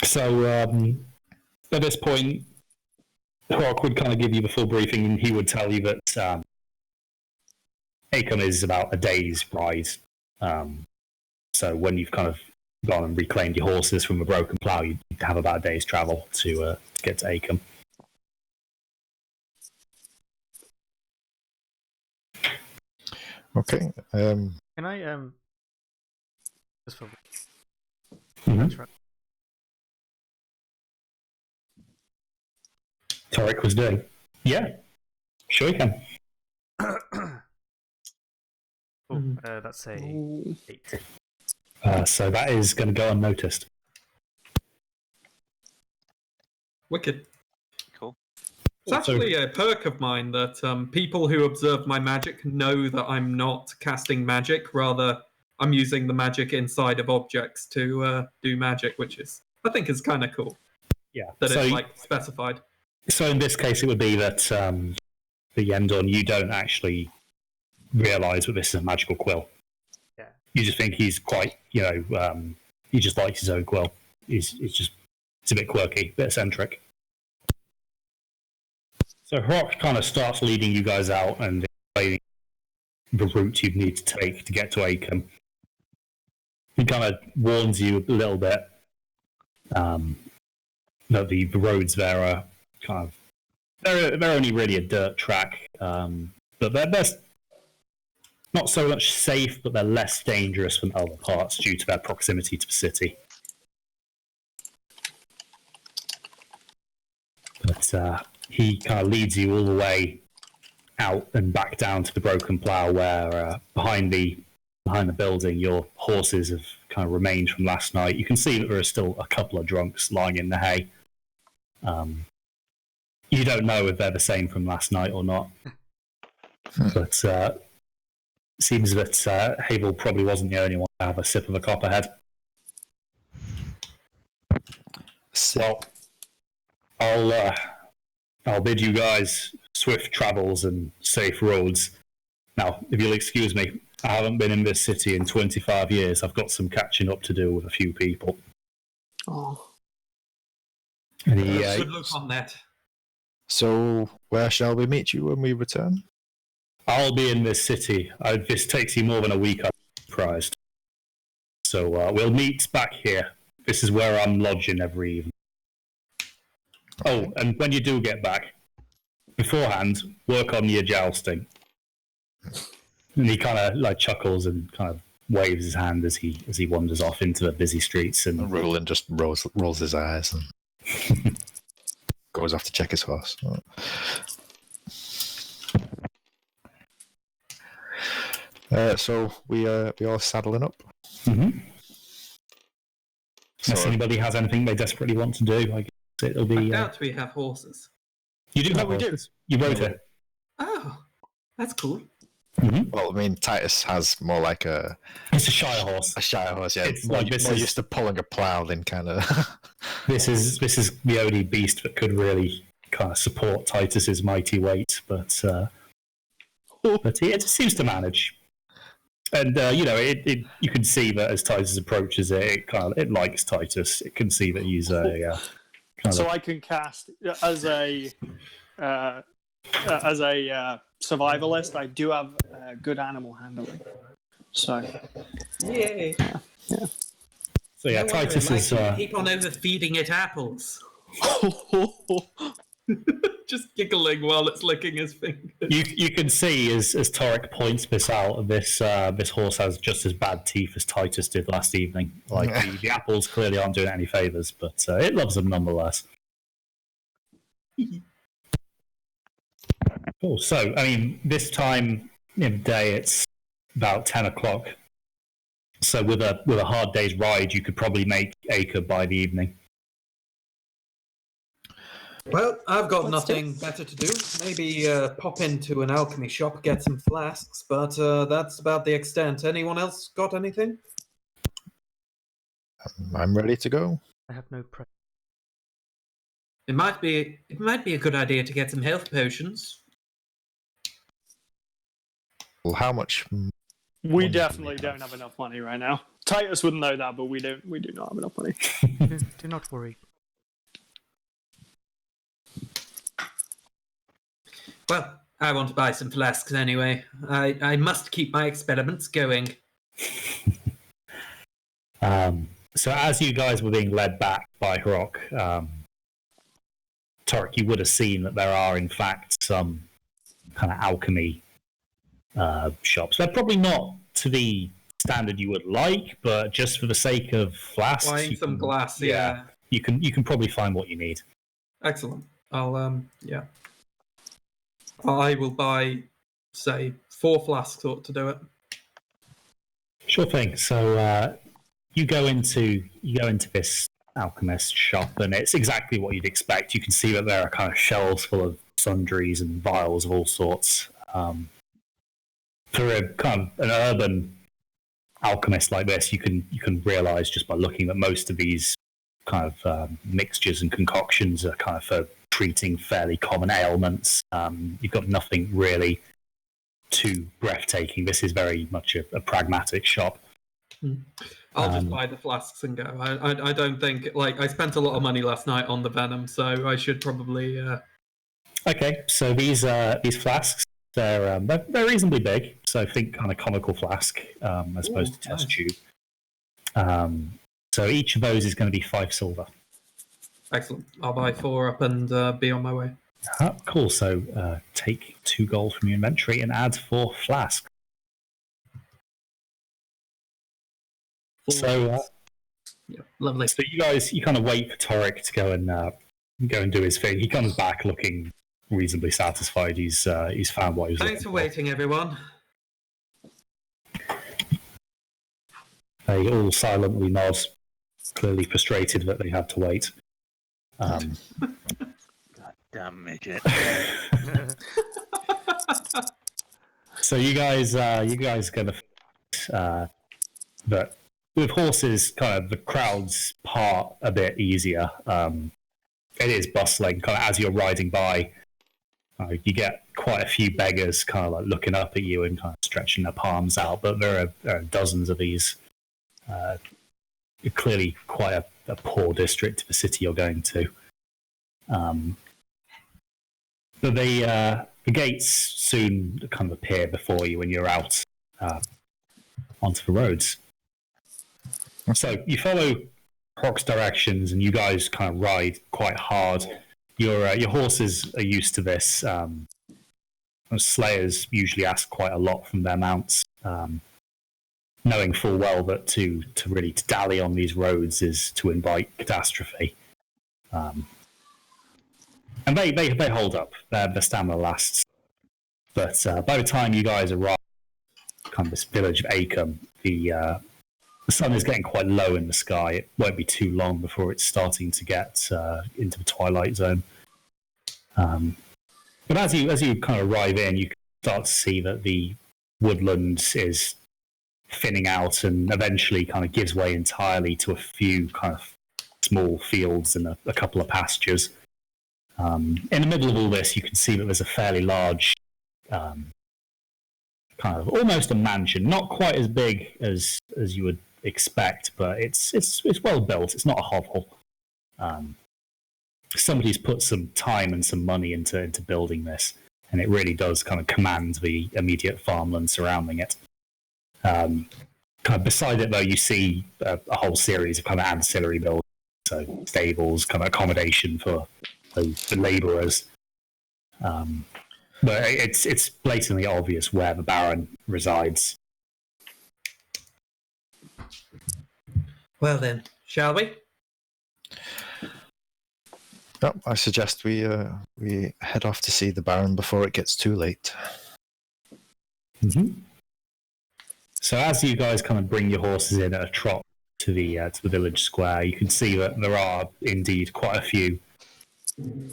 So, at this point, Hrock would kind of give you the full briefing, and he would tell you that Acom is about a day's ride So when you've kind of gone and reclaimed your horses from a broken plough, you have about a day's travel to get to Acom. Okay. Can I just for Torek was doing. Yeah, sure you can. That's a 8. So that is going to go unnoticed. Wicked. Cool. It's actually a perk of mine that people who observe my magic know that I'm not casting magic. Rather, I'm using the magic inside of objects to do magic, which I think is kind of cool. Yeah. That it's like specified. So in this case, it would be that the Yendon, you don't actually realise that this is a magical quill. Yeah. You just think he's quite, he just likes his own quill. It's a bit quirky, a bit eccentric. So Rock kind of starts leading you guys out and explaining the route you need to take to get to Acom. He kind of warns you a little bit that the roads there are kind of they're only really a dirt track, but they're not so much safe, but they're less dangerous than other parts due to their proximity to the city. But he kind of leads you all the way out and back down to the broken plough, where behind the building, your horses have kind of remained from last night. You can see that there are still a couple of drunks lying in the hay. You don't know if they're the same from last night or not. But it seems that Havel probably wasn't the only one to have a sip of a copperhead. So I'll bid you guys swift travels and safe roads. Now, if you'll excuse me, I haven't been in this city in 25 years. I've got some catching up to do with a few people. Oh. And Good look on that. So, where shall we meet you when we return? I'll be in this city. If this takes you more than a week, I'm surprised. So we'll meet back here. This is where I'm lodging every evening. Oh, and when you do get back, beforehand, work on your jousting. And he kind of chuckles and kind of waves his hand as he wanders off into the busy streets. And Roland just rolls his eyes and goes off to check his horse. So we all saddling up. Mm-hmm. Unless anybody has anything they desperately want to do, I guess it'll be. I doubt we have horses. You do have horses. You rode it. Oh, that's cool. Mm-hmm. Well, I mean, Titus has more like a... It's a shire horse. A shire horse, yeah. It's more like used to pulling a plough than kind of... This is the only beast that could really kind of support Titus's mighty weight, but it seems to manage. And you can see that as Titus approaches it, it likes Titus. It can see that he's a I can cast as a survivalist. I do have good animal handling, so yay. Yeah. So yeah, Titus is keep on overfeeding it apples. Just giggling while it's licking his fingers. You can see as Torek points this out, this horse has just as bad teeth as Titus did last evening. Like the apples clearly aren't doing it any favors, but it loves them nonetheless. Cool. So I mean, this time in the day it's about 10 o'clock. So with a hard day's ride, you could probably make Acre by the evening. Well, I've got nothing better to do. Maybe pop into an alchemy shop, get some flasks, but that's about the extent. Anyone else got anything? I'm ready to go. I have no pressure. It might be a good idea to get some health potions. Well, how much? We definitely don't have enough money right now. Titus wouldn't know that, but we do not have enough money. Do not worry. Well, I want to buy some flasks anyway. I must keep my experiments going. So as you guys were being led back by Hrok, Torek, you would have seen that there are, in fact, some kind of alchemy shops. They're probably not to the standard you would like, but just for the sake of flasks, buying some glass. Yeah, you can probably find what you need. Excellent. I'll I will buy, say, 4 flasks to do it. Sure thing. So you go into this alchemist shop, and it's exactly what you'd expect. You can see that there are kind of shelves full of sundries and vials of all sorts. For a kind of an urban alchemist like this, you can realize just by looking that most of these kind of mixtures and concoctions are kind of for treating fairly common ailments. You've got nothing really too breathtaking. This is very much a pragmatic shop. I'll just buy the flasks and go. I don't think, like, I spent a lot of money last night on the venom, so I should probably. Okay, so these flasks, they're reasonably big. So think kind of conical flask as opposed to test tube. So each of those is going to be 5 silver. Excellent. I'll buy 4 up and be on my way. Cool. So take 2 gold from your inventory and add 4 flasks. So yeah, lovely. So you kind of wait for Torek to go and do his thing. He comes back looking reasonably satisfied. He's found what he was. Thanks for waiting, everyone. They all silently nod, clearly frustrated that they had to wait. Goddamn midget. So you guys gonna that with horses, kind of the crowds part a bit easier. It is bustling. Kind of as you're riding by, you get quite a few beggars kind of like looking up at you and kind of stretching their palms out. But there are dozens of these. Clearly, quite a poor district of the city you're going to. But the gates soon kind of appear before you when you're out onto the roads. So you follow Hrok's directions, and you guys kind of ride quite hard. Your horses are used to this. Slayers usually ask quite a lot from their mounts, knowing full well that to really dally on these roads is to invite catastrophe. And they hold up. Their stamina lasts. But by the time you guys arrive, kind of this village of Acom, the sun is getting quite low in the sky. It won't be too long before it's starting to get into the twilight zone. But as you kind of arrive in, you start to see that the woodland is thinning out and eventually kind of gives way entirely to a few kind of small fields and a couple of pastures. In the middle of all this, you can see that there's a fairly large, kind of almost a mansion, not quite as big as you would expect, but it's well built. It's not a hovel. Somebody's put some time and some money into building this, and it really does kind of command the immediate farmland surrounding it. Kind of beside it, though, you see a whole series of kind of ancillary buildings, so stables, kind of accommodation for the labourers. But it's blatantly obvious where the Baron resides. Well then, shall we? No, I suggest we head off to see the Baron before it gets too late. Mm-hmm. So as you guys kind of bring your horses in at a trot to the village square, you can see that there are indeed quite a few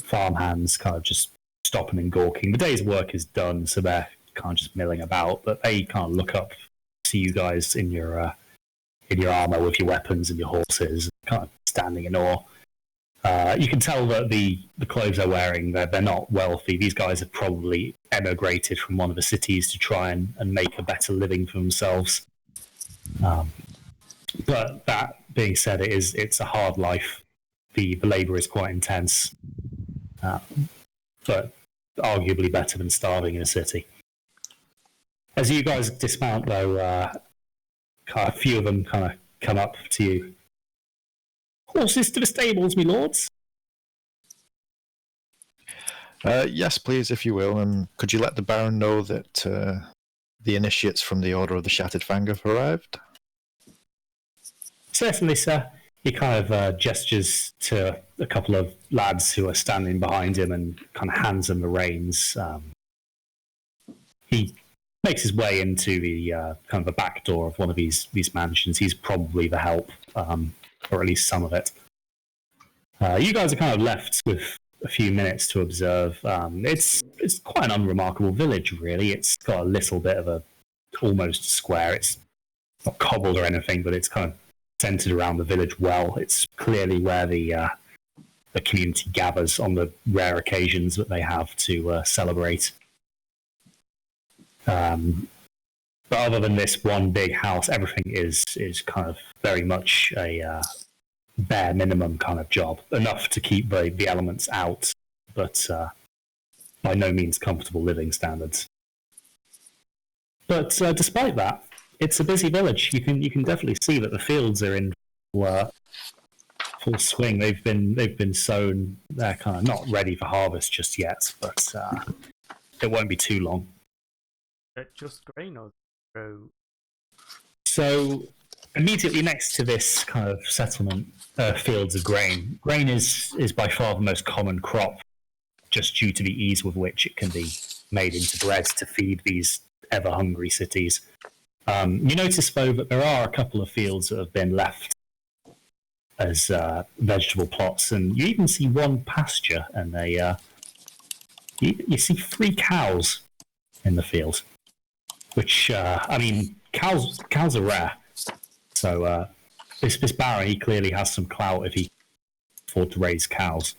farmhands kind of just stopping and gawking. The day's work is done, so they're kind of just milling about, but they kind of look up, see you guys in your armor with your weapons and your horses, kind of standing in awe. You can tell that the clothes they're wearing, they're not wealthy. These guys have probably emigrated from one of the cities to try and make a better living for themselves. But that being said, it's a hard life. The labour is quite intense, but arguably better than starving in a city. As you guys dismount, though, a few of them kind of come up to you. Horses to the stables, me lords. Yes, please, if you will. And could you let the Baron know that the initiates from the Order of the Shattered Fang have arrived? Certainly, sir. He kind of gestures to a couple of lads who are standing behind him and kind of hands them the reins. He makes his way into the kind of the back door of one of these mansions. He's probably the help, or at least some of it. You guys are kind of left with a few minutes to observe. It's quite an unremarkable village, really. It's got a little bit of a almost square. It's not cobbled or anything, but it's kind of centered around the village well. It's clearly where the community gathers on the rare occasions that they have to celebrate. But other than this one big house, everything is kind of very much a bare minimum kind of job. Enough to keep the elements out, but by no means comfortable living standards. But despite that, it's a busy village. You can definitely see that the fields are in full swing. They've been sown. They're kind of not ready for harvest just yet, but it won't be too long. Just grain or grow? So immediately next to this kind of settlement, fields of grain. Grain is by far the most common crop, just due to the ease with which it can be made into bread to feed these ever-hungry cities. You notice, though, that there are a couple of fields that have been left as vegetable plots, and you even see one pasture, and you see 3 cows in the field, which, I mean, cows are rare. So this Baron, he clearly has some clout if he can afford to raise cows.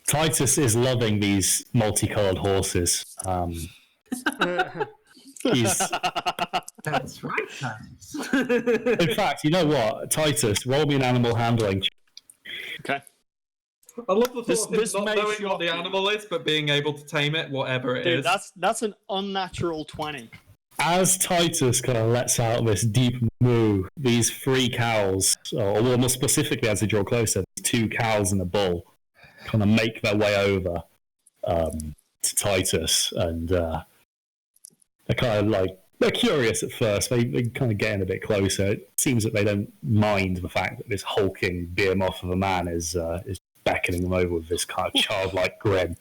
Titus is loving these multicolored horses. That's right, Titus. In fact, you know what? Titus, roll me an animal handling. Okay. I love the thought of This him not may knowing shock what the you. animal is, but being able to tame it, whatever it is. Dude, that's an unnatural 20. As Titus kind of lets out this deep moo, these 3 cows, or more specifically as they draw closer, 2 cows and a bull, kind of make their way over to Titus, and they're kind of like, they're curious at first. They kind of get in a bit closer. It seems that they don't mind the fact that this hulking behemoth of a man is beckoning them over with this kind of childlike grin.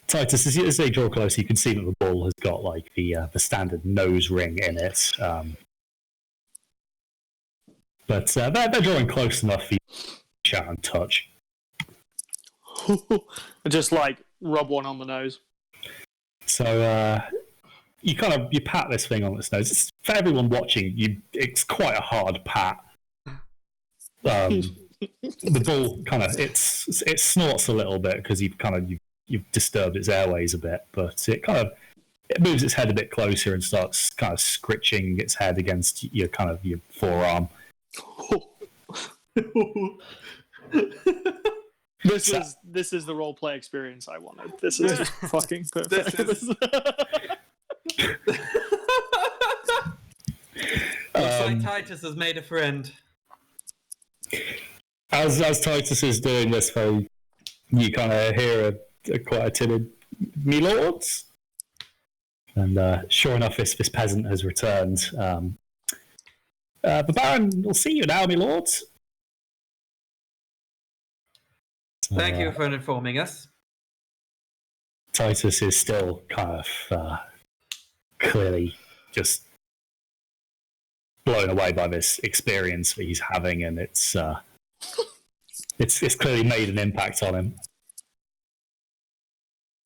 Titus, as they draw closer, you can see that the bull has got like the standard nose ring in it. But they're drawing close enough for you to chat and touch. Just like rub one on the nose. So you pat this thing on its nose. It's, for everyone watching, it's quite a hard pat. The bull kind of it snorts a little bit because you've disturbed its airways a bit, but it moves its head a bit closer and starts kind of scritching its head against your forearm. This is the roleplay experience I wanted. This is fucking perfect. Looks like Titus has made a friend. As Titus is doing this, though, you kind of hear quite a timid "me lords," and sure enough, this peasant has returned. The Baron will see you now, me lords. Thank you for informing us. Titus is still kind of clearly just blown away by this experience that he's having, and it's clearly made an impact on him.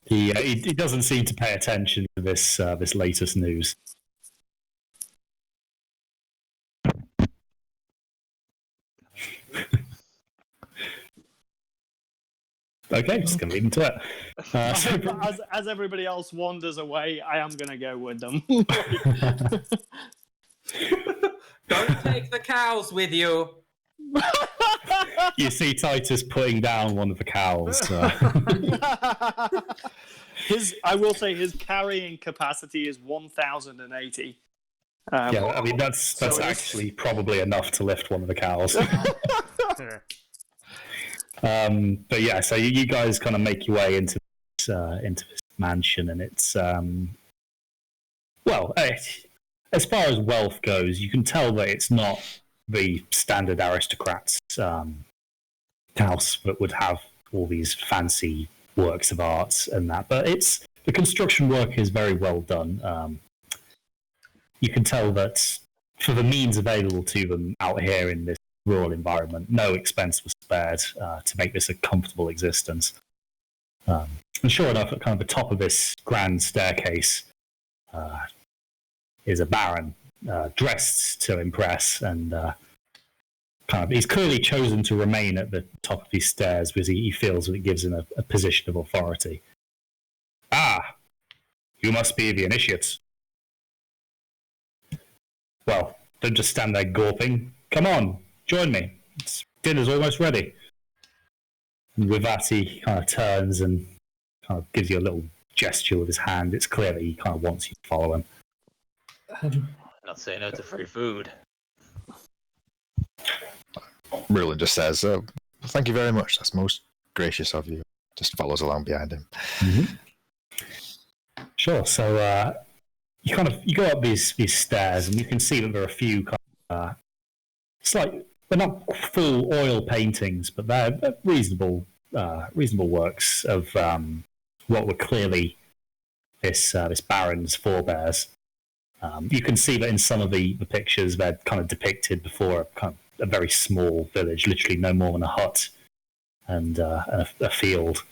He doesn't seem to pay attention to this latest news. Okay, just gonna leave him to it. As everybody else wanders away, I am gonna go with them. Don't take the cows with you. you see Titus putting down one of the cows. I will say his carrying capacity is 1,080. Yeah, I mean that's actually probably enough to lift one of the cows. But yeah, so you guys kind of make your way into this mansion, and it's as far as wealth goes, you can tell that it's not the standard aristocrat's house that would have all these fancy works of art and that, but the construction work is very well done. You can tell that for the means available to them out here in this rural environment, no expense was spared to make this a comfortable existence. And sure enough, at kind of the top of this grand staircase is a baron dressed to impress, and he's clearly chosen to remain at the top of these stairs because he feels that it gives him a position of authority. Ah, you must be the initiates. Well, don't just stand there gawping. Come on, join me. Dinner's almost ready. And with that, he kind of turns and kind of gives you a little gesture with his hand. It's clear that he kind of wants you to follow him. Not saying no to free food. Merlin just says, thank you very much. That's most gracious of you. Just follows along behind him. Mm-hmm. Sure. So you go up these stairs, and you can see that there are a few it's like they're not full oil paintings, but they're reasonable works of what were clearly this baron's forebears. You can see that in some of the pictures they're kind of depicted before a very small village, literally no more than a hut and a field.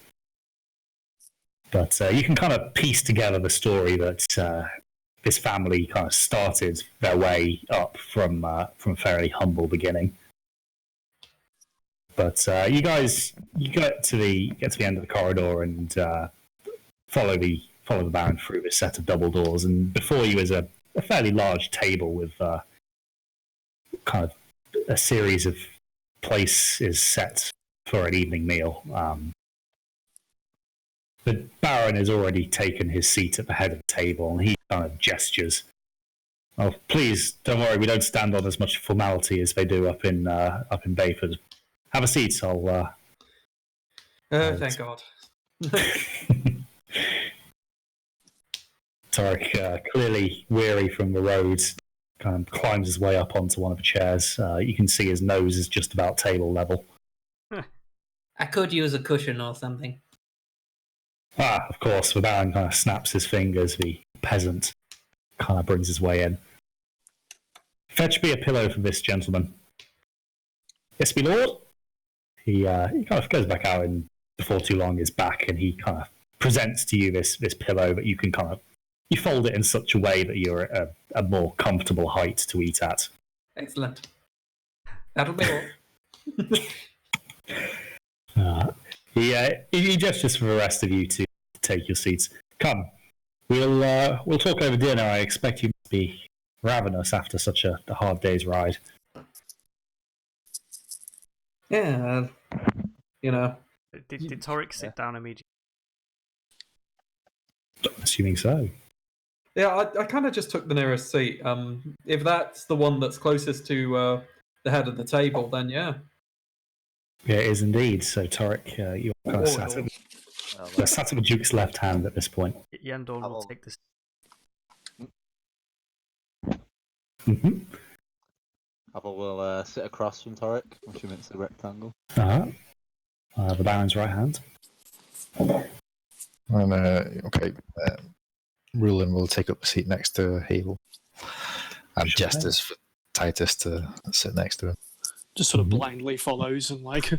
But you can kind of piece together the story that this family kind of started their way up from a fairly humble beginning. But you get to the end of the corridor and follow the baron through this set of double doors, and before you is a fairly large table with kind of a series of places set for an evening meal. The baron has already taken his seat at the head of the table, and he kind of gestures. Oh, please don't worry, we don't stand on as much formality as they do up in Beyford. Have a seat. Thank God. Tarek, clearly weary from the road, kind of climbs his way up onto one of the chairs. You can see his nose is just about table level. I could use a cushion or something. Ah, of course. The baron kind of snaps his fingers. The peasant kind of brings his way in. Fetch me a pillow for this gentleman. Yes, my lord. He kind of goes back out, and before too long is back, and he kind of presents to you this pillow that you can you fold it in such a way that you're at a more comfortable height to eat at. Excellent. That'll be all. He gestures for the rest of you to take your seats. Come, we'll talk over dinner. I expect you must be ravenous after such a hard day's ride. Yeah, Did Torek sit down immediately? Assuming so. Yeah, I kind of just took the nearest seat. If that's the one that's closest to the head of the table, then yeah. Yeah, it is indeed. So, Torek, you're kind of sat at the Duke's left hand at this point. Yandor will take this. Mm-hmm. Abel will sit across from Torek, which makes the rectangle. The baron's right hand. And, Rulin will take up a seat next to Havel. And gestures for Titus to sit next to him. Just sort of blindly follows and like.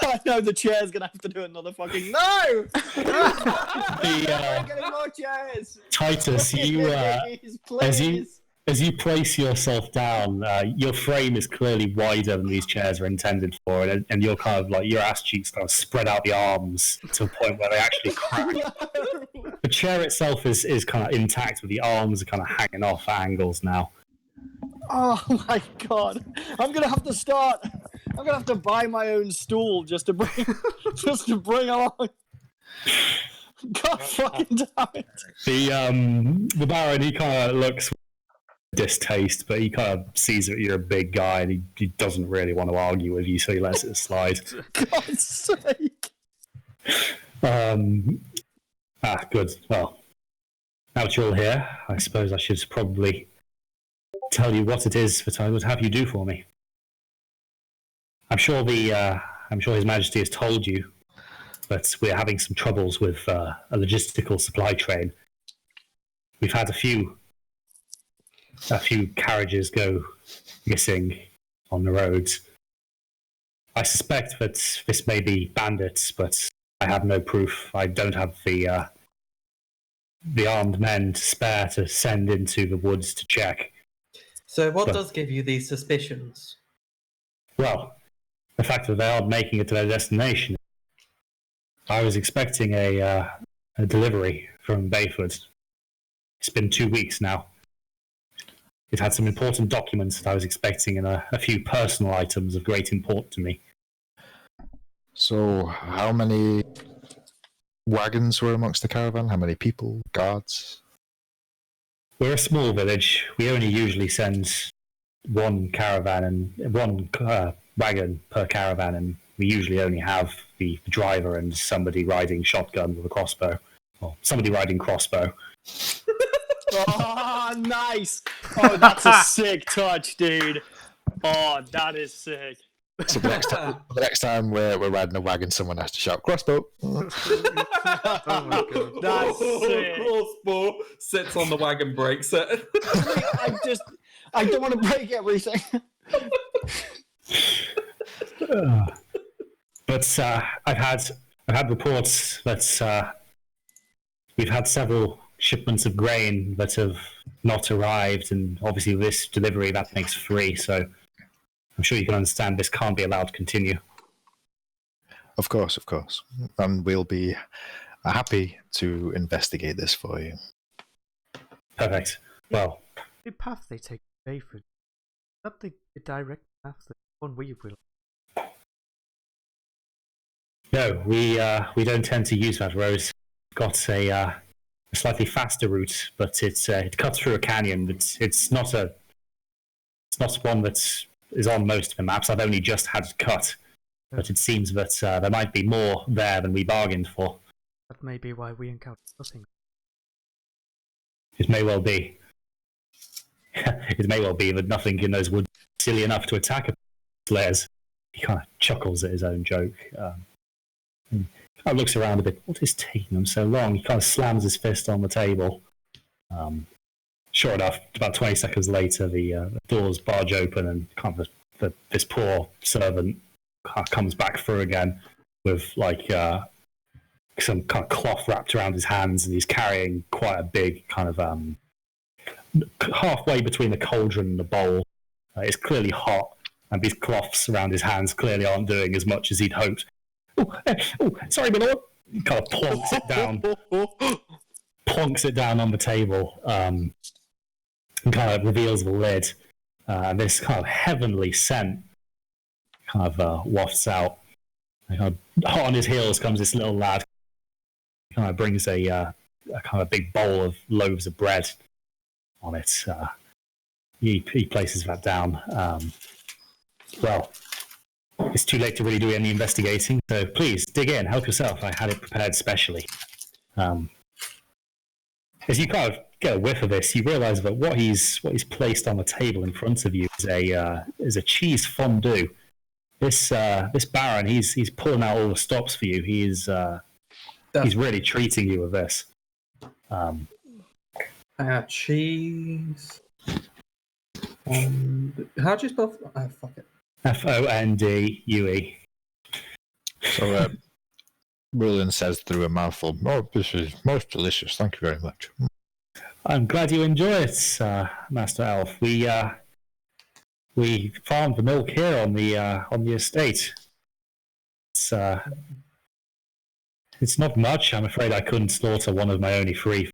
I know the chair's gonna have to do another fucking no. Getting more chairs. Titus, Please. as you place yourself down, your frame is clearly wider than these chairs are intended for, and you're kind of like your ass cheeks kind of spread out the arms to a point where they actually crack. The chair itself is kind of intact, with the arms are kind of hanging off at angles now. Oh my god! I'm gonna have to start. I'm gonna have to buy my own stool just to bring along. God fucking damn it! The Baron, he kind of looks with distaste, but he kind of sees that you're a big guy and he doesn't really want to argue with you, so he lets it slide. God's sake! Good. Well, now that you're all here, I suppose I should probably tell you what it is that I would have you do for me. I'm sure His Majesty has told you, but we're having some troubles with a logistical supply train. We've had a few carriages go missing on the roads. I suspect that this may be bandits, but I have no proof. I don't have the armed men to spare to send into the woods to check. So what does give you these suspicions? Well, the fact that they aren't making it to their destination. I was expecting a delivery from Beyford. It's been 2 weeks now. It had some important documents that I was expecting and a few personal items of great import to me. So, how many wagons were amongst the caravan? How many people? Guards? We're a small village. We only usually send one caravan and one wagon per caravan, and we usually only have the driver and somebody riding shotgun with a crossbow, or somebody riding crossbow. Oh, nice! Oh, that's a sick touch, dude. Oh, that is sick. So the next time we're riding a wagon, someone has to shout crossbow. Oh my god. That's sick. Crossbow sits on the wagon, breaks it. I don't want to break everything. But I've had reports that we've had several shipments of grain that have not arrived, and obviously this delivery that makes 3. So I'm sure you can understand this can't be allowed to continue. Of course. And we'll be happy to investigate this for you. Perfect. Well, The path they take to Beyford, not the direct path, the one we will. no, we don't tend to use that road. We've got a slightly faster route, but it cuts through a canyon. It's not one that is on most of the maps. I've only just had it cut, but it seems that there might be more there than we bargained for. That may be why we encountered nothing. It may well be. It may well be that nothing in those woods is silly enough to attack a slayers. He kind of chuckles at his own joke. And kind of looks around a bit. What is taking them so long? He kind of slams his fist on the table. Sure enough, about 20 seconds later, the doors barge open and kind of this poor servant comes back through again with some kind of cloth wrapped around his hands, and he's carrying quite a big kind of halfway between the cauldron and the bowl. It's clearly hot, and these cloths around his hands clearly aren't doing as much as he'd hoped. Oh, sorry, my lord. He kind of plonks it down on the table, and kind of reveals the lid. And this kind of heavenly scent kind of wafts out. And kind of hot on his heels comes this little lad. He kind of brings a kind of big bowl of loaves of bread on it. He places that down. Well, it's too late to really do any investigating, so please dig in, help yourself. I had it prepared specially. As you kind of get a whiff of this, you realise that what he's placed on the table in front of you is a cheese fondue. This Baron, he's pulling out all the stops for you. He's really treating you with this. Cheese. How do you spell? Oh, fuck it. Fondue. So, Merlin says through a mouthful, "Oh, this is most delicious. Thank you very much." I'm glad you enjoy it, Master Elf. We farmed the milk here on the estate. It's not much. I'm afraid I couldn't slaughter one of my only three.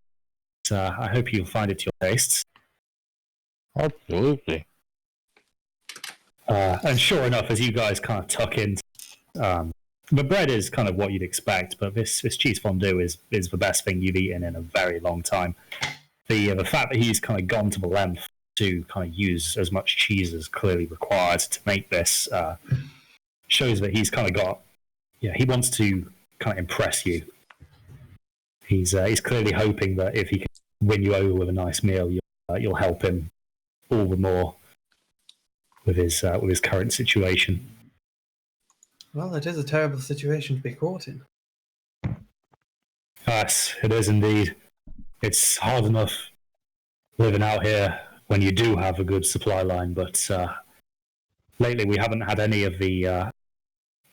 I hope you'll find it to your tastes. Absolutely. And sure enough, as you guys kind of tuck in, the bread is kind of what you'd expect, but this cheese fondue is the best thing you've eaten in a very long time. The fact that he's kind of gone to the length to kind of use as much cheese as clearly required to make this shows that he's kind of got, he wants to kind of impress you. He's clearly hoping that if he can win you over with a nice meal, you'll help him all the more with his current situation. Well, it is a terrible situation to be caught in. Yes, it is indeed. It's hard enough living out here when you do have a good supply line, but lately we haven't had any of the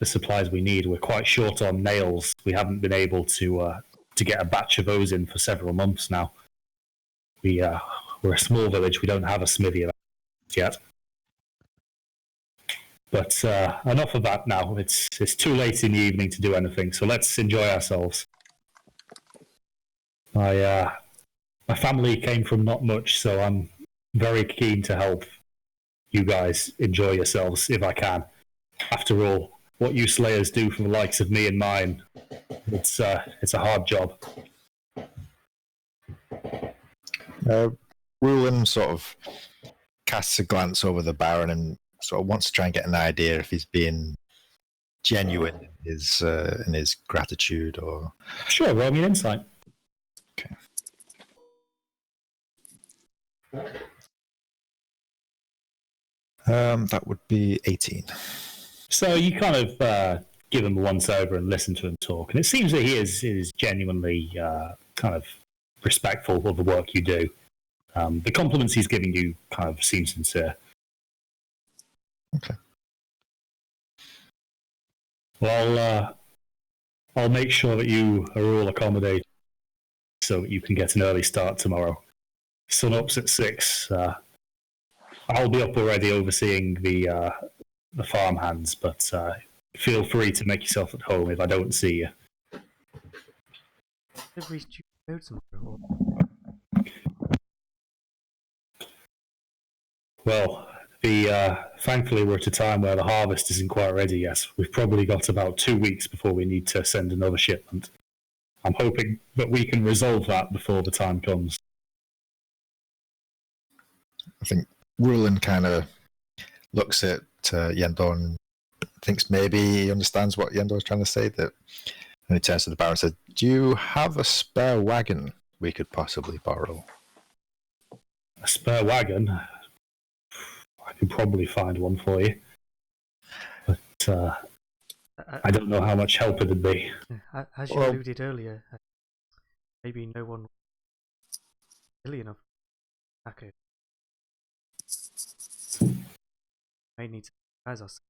supplies we need. We're quite short on nails. We haven't been able to get a batch of those in for several months now. We're a small village. We don't have a smithy yet. But enough of that now. It's too late in the evening to do anything, so let's enjoy ourselves. My family came from not much, so I'm very keen to help you guys enjoy yourselves if I can. After all, what you slayers do for the likes of me and mine, it's a hard job. Rulin sort of casts a glance over the Baron and sort of wants to try and get an idea if he's being genuine in his gratitude or. Sure, roll me an insight. Okay. That would be 18. So you kind of give him a once over and listen to him talk, and it seems that he is genuinely kind of respectful of the work you do. The compliments he's giving you kind of seem sincere. Okay. Well, I'll make sure that you are all accommodated so that you can get an early start tomorrow. Sun up's at 6. I'll be up already overseeing the farmhands, but feel free to make yourself at home if I don't see you. Well, thankfully we're at a time where the harvest isn't quite ready yet. We've probably got about 2 weeks before we need to send another shipment. I'm hoping that we can resolve that before the time comes. I think Rulin kind of looks at Yendor and thinks maybe he understands what Yendor's trying to say. And he turns to the Baron and says, "Do you have a spare wagon we could possibly borrow?" A spare wagon? I could probably find one for you. But I don't know how much help it'd be. As you alluded earlier, maybe no one silly enough to attack it. May need to surprise us.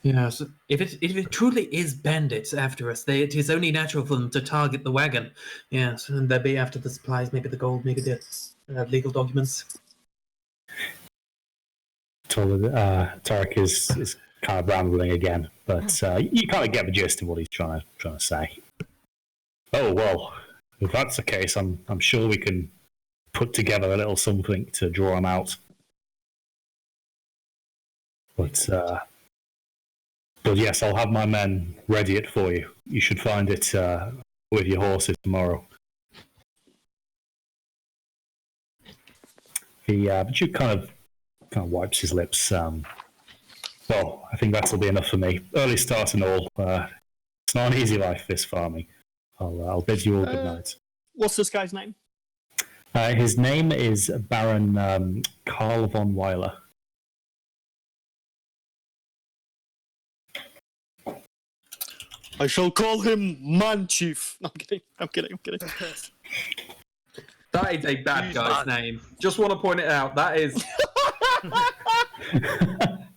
Yes, if it truly is bandits after us, it is only natural for them to target the wagon. Yes, and they'll be after the supplies, maybe the gold, maybe the legal documents. Tarek is kind of rambling again, but you kind of get the gist of what he's trying to say. Oh well, if that's the case, I'm sure we can put together a little something to draw him out. But yes, I'll have my men ready it for you. You should find it with your horses tomorrow. But you kind of wipes his lips. Well, I think that'll be enough for me. Early start and all. It's not an easy life, this farming. I'll bid you all good night. What's this guy's name? His name is Baron Karl von Weiler. I shall call him Man Chief. No, I'm kidding. That is a bad guy's name. Just want to point it out. That is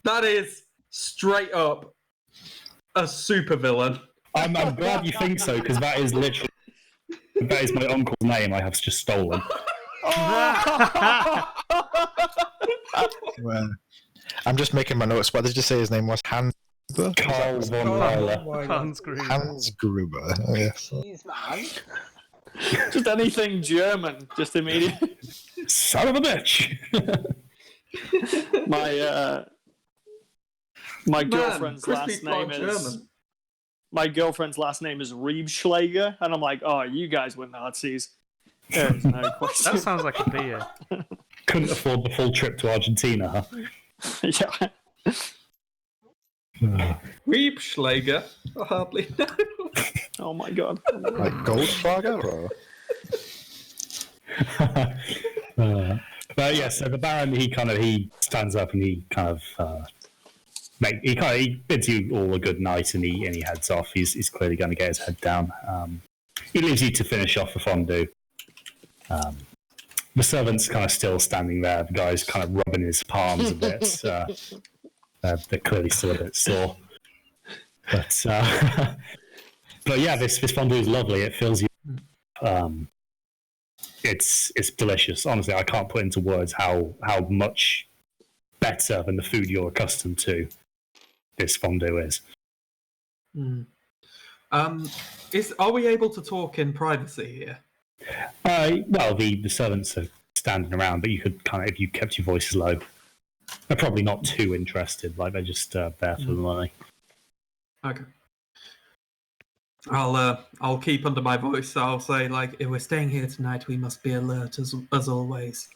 that is straight up a supervillain. I'm glad you think so, because that is my uncle's name I have just stolen. Well, I'm just making my notes. What did you say his name was? Carl von Weiler. Hans Gruber. Hans Gruber. Oh, yes. Jeez, man. Just anything German, just immediately. Son of a bitch! My girlfriend's last name is German. my girlfriend's last name is Riebschlager, and I'm like, oh, you guys were Nazis. There's no question. That sounds like a beer. Couldn't afford the full trip to Argentina, huh? Yeah. Riebschlager? I hardly know. Oh my god. Like Goldschlager? Or? But yeah, so the Baron, he stands up and he bids you all a good night and he heads off. He's clearly going to get his head down. He leaves you to finish off the fondue. The servant's kind of still standing there. The guy's kind of rubbing his palms a bit. They're clearly still a bit sore. But yeah, this fondue is lovely. It fills you. It's delicious. Honestly, I can't put into words how much better than the food you're accustomed to this fondue is. Are we able to talk in privacy here? Well, the servants are standing around, but you could if you kept your voices low, they're probably not too interested. Like they're just there for the money. Okay. I'll keep under my voice. I'll say, like, if we're staying here tonight, we must be alert as always.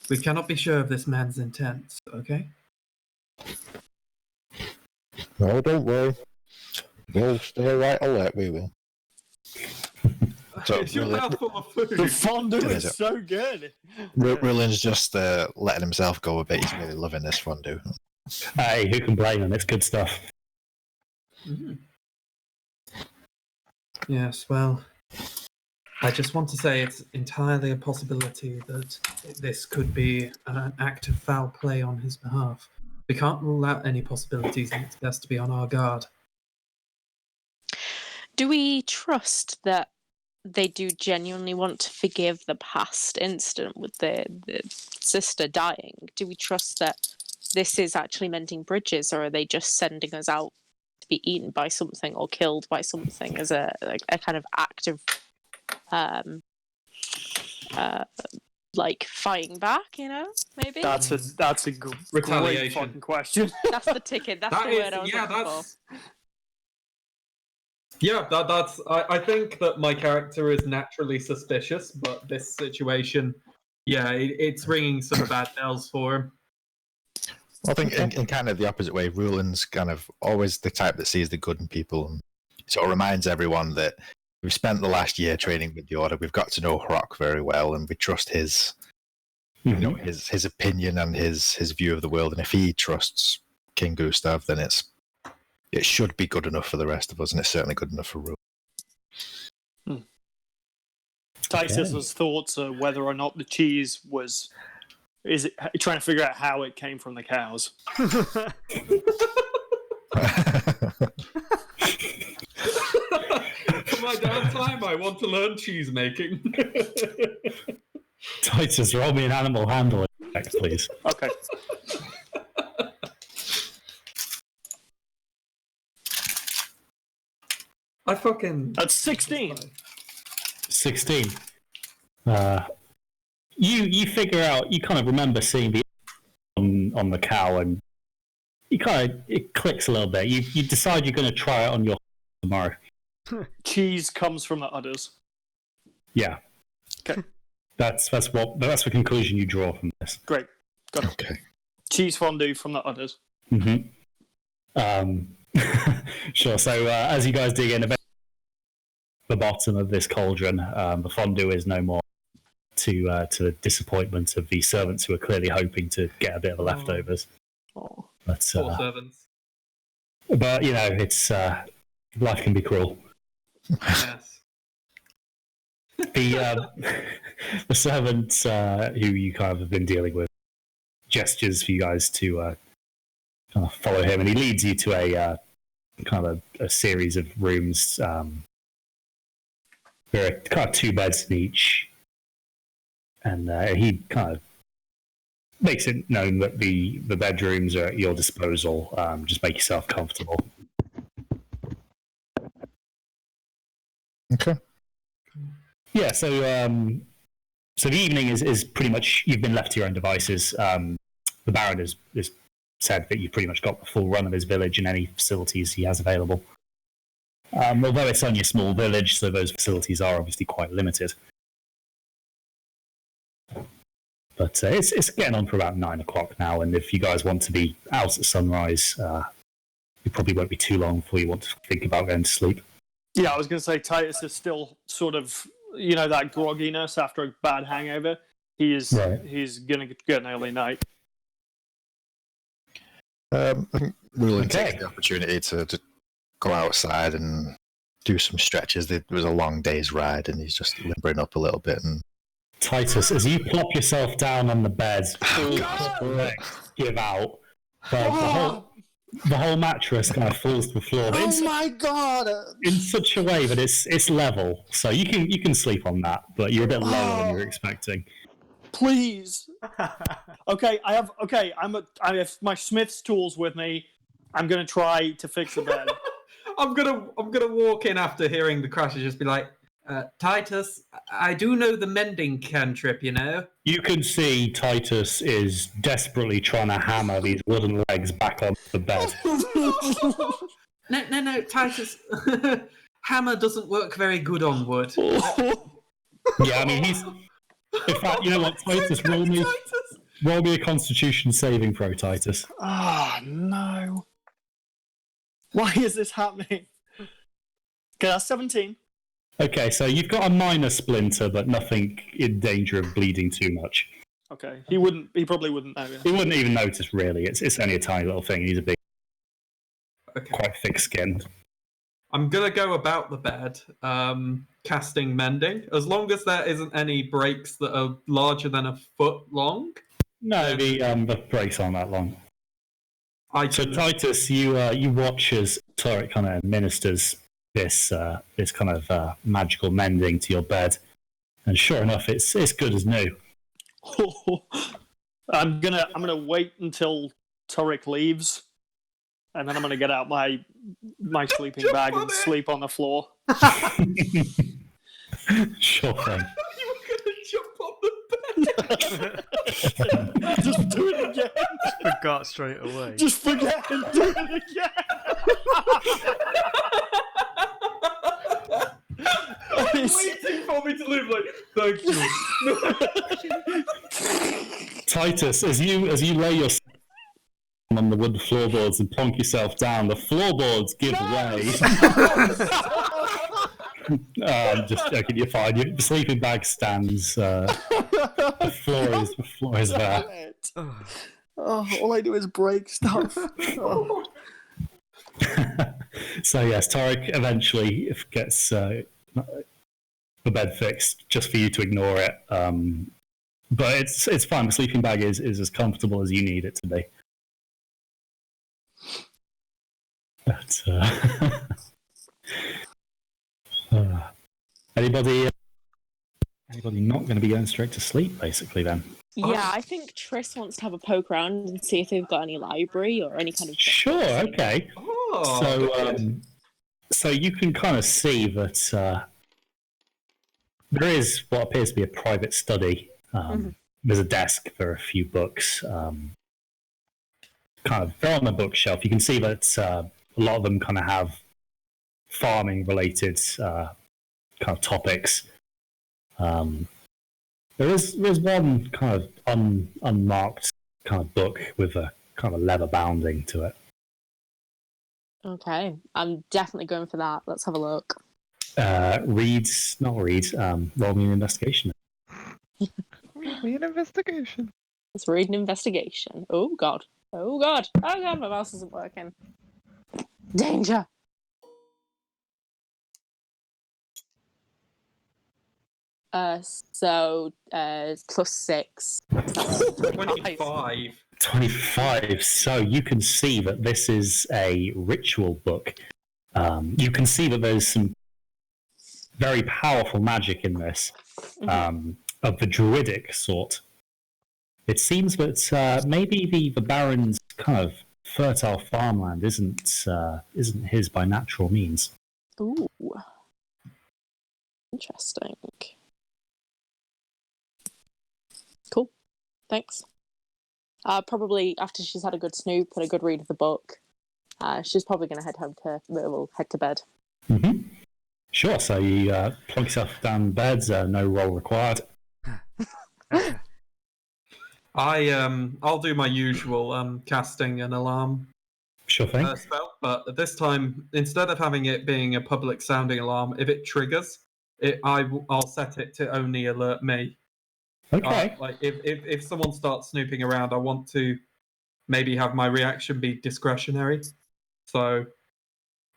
We cannot be sure of this man's intent, okay? No, don't worry. We'll stay right alert, we will. So, It's your mouth full of food. The fondue is so good. Rulin's just letting himself go a bit. He's really loving this fondue. Hey, who can blame him? It's good stuff. Mm-hmm. Yes, well, I just want to say it's entirely a possibility that this could be an act of foul play on his behalf. We can't rule out any possibilities, and it's best to be on our guard. Do we trust that they do genuinely want to forgive the past incident with the sister dying? Do we trust that this is actually mending bridges, or are they just sending us out to be eaten by something or killed by something as a kind of act of like fighting back, maybe? That's a great Retaliation. fucking question. That's the ticket. That's the word I was looking for. Yeah, that's. I think that my character is naturally suspicious, but this situation, it's ringing some bad bells for him. I think in kind of the opposite way, Rulin's kind of always the type that sees the good in people and sort of reminds everyone that we've spent the last year training with the Order. We've got to know Hrok very well, and we trust his, his opinion and his view of the world. And if he trusts King Gustav, then it should be good enough for the rest of us, and it's certainly good enough for Rule. Titus's thoughts are whether or not the cheese is it trying to figure out how it came from the cows. For my downtime, I want to learn cheese making. Titus, roll me an animal handling check, please. Okay. That's 16. 16. You figure out. You kind of remember seeing the on the cow, and it clicks a little bit. You decide you're going to try it on your tomorrow. Cheese comes from the udders. Yeah. Okay. That's the conclusion you draw from this. Great. Got it. Okay. Cheese fondue from the udders. Mm-hmm. Sure. So as you guys dig in the bottom of this cauldron, the fondue is no more, to the disappointment of the servants who are clearly hoping to get a bit of the leftovers. Oh. But Poor servants. But it's life can be cruel. Yes. The servants who you kind of have been dealing with gestures for you guys to kind of follow him, and he leads you to a kind of a series of rooms. There are kind of 2 beds in each, and he kind of makes it known that the bedrooms are at your disposal. Just make yourself comfortable. Okay. Yeah, so the evening is pretty much, you've been left to your own devices. The Baron has said that you've pretty much got the full run of his village and any facilities he has available. Although it's only a small village, so those facilities are obviously quite limited. But it's getting on for about 9 o'clock now, and if you guys want to be out at sunrise, it probably won't be too long before you want to think about going to sleep. Yeah, I was going to say Titus is still sort of, that grogginess after a bad hangover. He's going to get an early night. I think Rulin takes the opportunity to go outside and do some stretches. It was a long day's ride, and he's just limbering up a little bit. And Titus, as you plop yourself down on the bed, give out. The whole mattress kind of falls to the floor. Oh my god! In such a way that it's level, so you can sleep on that, but you're a bit lower than you're expecting. Please. Okay, I have my Smith's tools with me. I'm gonna try to fix the bed. I'm gonna walk in after hearing the crash and just be like, Titus, I do know the mending cantrip, You can see Titus is desperately trying to hammer these wooden legs back onto the bed. No, Titus. Hammer doesn't work very good on wood. Yeah, I mean, in fact, you know what, Titus, roll me a Constitution saving throw, Titus. Oh, no. Why is this happening? Okay, that's 17. Okay, so you've got a minor splinter, but nothing in danger of bleeding too much. Okay, he probably wouldn't know. Yeah. He wouldn't even notice, really. It's only a tiny little thing. He's a big, quite thick-skinned. I'm gonna go about the bed, casting mending. As long as there isn't any breaks that are larger than a foot long. No, the breaks aren't that long. So Titus, you watch as Torek kind of administers this kind of magical mending to your bed, and sure enough, it's good as new. I'm gonna wait until Torek leaves, and then I'm gonna get out my sleeping bag and sleep on the floor. Sure thing. You were gonna jump on the bed. Just do it again. Forgot straight away. Just forget and do it again. Waiting for me to leave, thank you. Titus, as you lay yourself on the wood floorboards and plonk yourself down, the floorboards give way. I'm just joking, you're fine. Your sleeping bag stands. The floor is there. Oh, all I do is break stuff. Oh. So yes, Torek eventually gets the bed fixed just for you to ignore it. But it's fine. The sleeping bag is as comfortable as you need it to be. But, anybody not going to be going straight to sleep, basically, then? Yeah, I think Triss wants to have a poke around and see if they've got any library or any kind of... Sure, okay. So you can kind of see that there is what appears to be a private study. There's a desk for a few books. They're on a bookshelf. You can see that a lot of them kind of have farming-related kind of topics. There's one kind of unmarked kind of book with a kind of leather bounding to it. Okay, I'm definitely going for that. Let's have a look. Roll me an investigation. Roll me an investigation. Let's read an investigation. Oh god, my mouse isn't working. Danger! So +6. 25. 25. So you can see that this is a ritual book. You can see that there's some very powerful magic in this, of the druidic sort. It seems that maybe the Baron's kind of fertile farmland isn't his by natural means. Ooh. Interesting. Cool. Thanks. Probably after she's had a good snoop and a good read of the book, she's probably going to head to bed. Mm-hmm. Sure. So you plunk yourself down in bed. No roll required. I'll do my usual casting an alarm Sure thing. spell, but this time, instead of having it being a public sounding alarm, if it triggers, I'll set it to only alert me. Okay. Like if someone starts snooping around, I want to maybe have my reaction be discretionary. So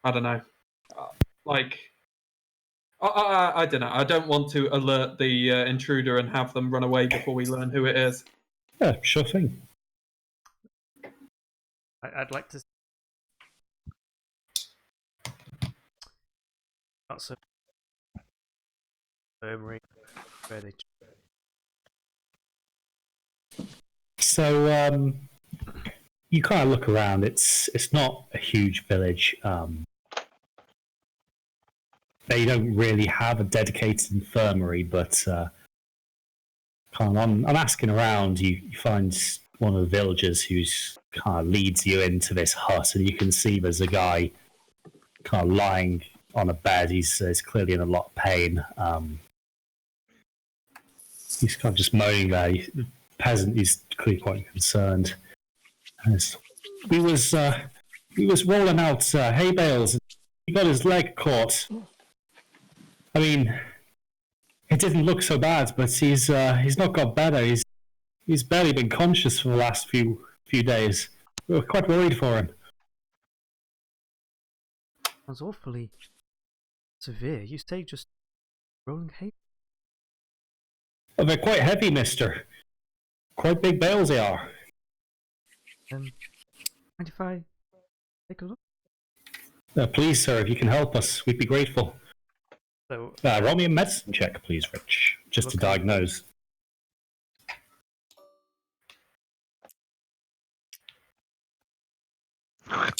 I don't know. I don't know. I don't want to alert the intruder and have them run away before we learn who it is. Yeah, sure thing. I'd like to. Not so. Where they. So you kind of look around. It's not a huge village. They don't really have a dedicated infirmary, but kind of on asking around, you find one of the villagers who's kind of leads you into this hut, and you can see there's a guy kind of lying on a bed. He's clearly in a lot of pain. He's kind of just moaning there. The peasant is clearly quite concerned. He was rolling out hay bales, and he got his leg caught. I mean, it didn't look so bad, but he's not got better. He's barely been conscious for the last few days. We were quite worried for him. Sounds awfully severe. You say just rolling hay? Oh, they're quite heavy, mister. Quite big bales they are. Mind if I take a look? Please, sir, if you can help us, we'd be grateful. So, roll me a medicine check, please, Rich, just to diagnose.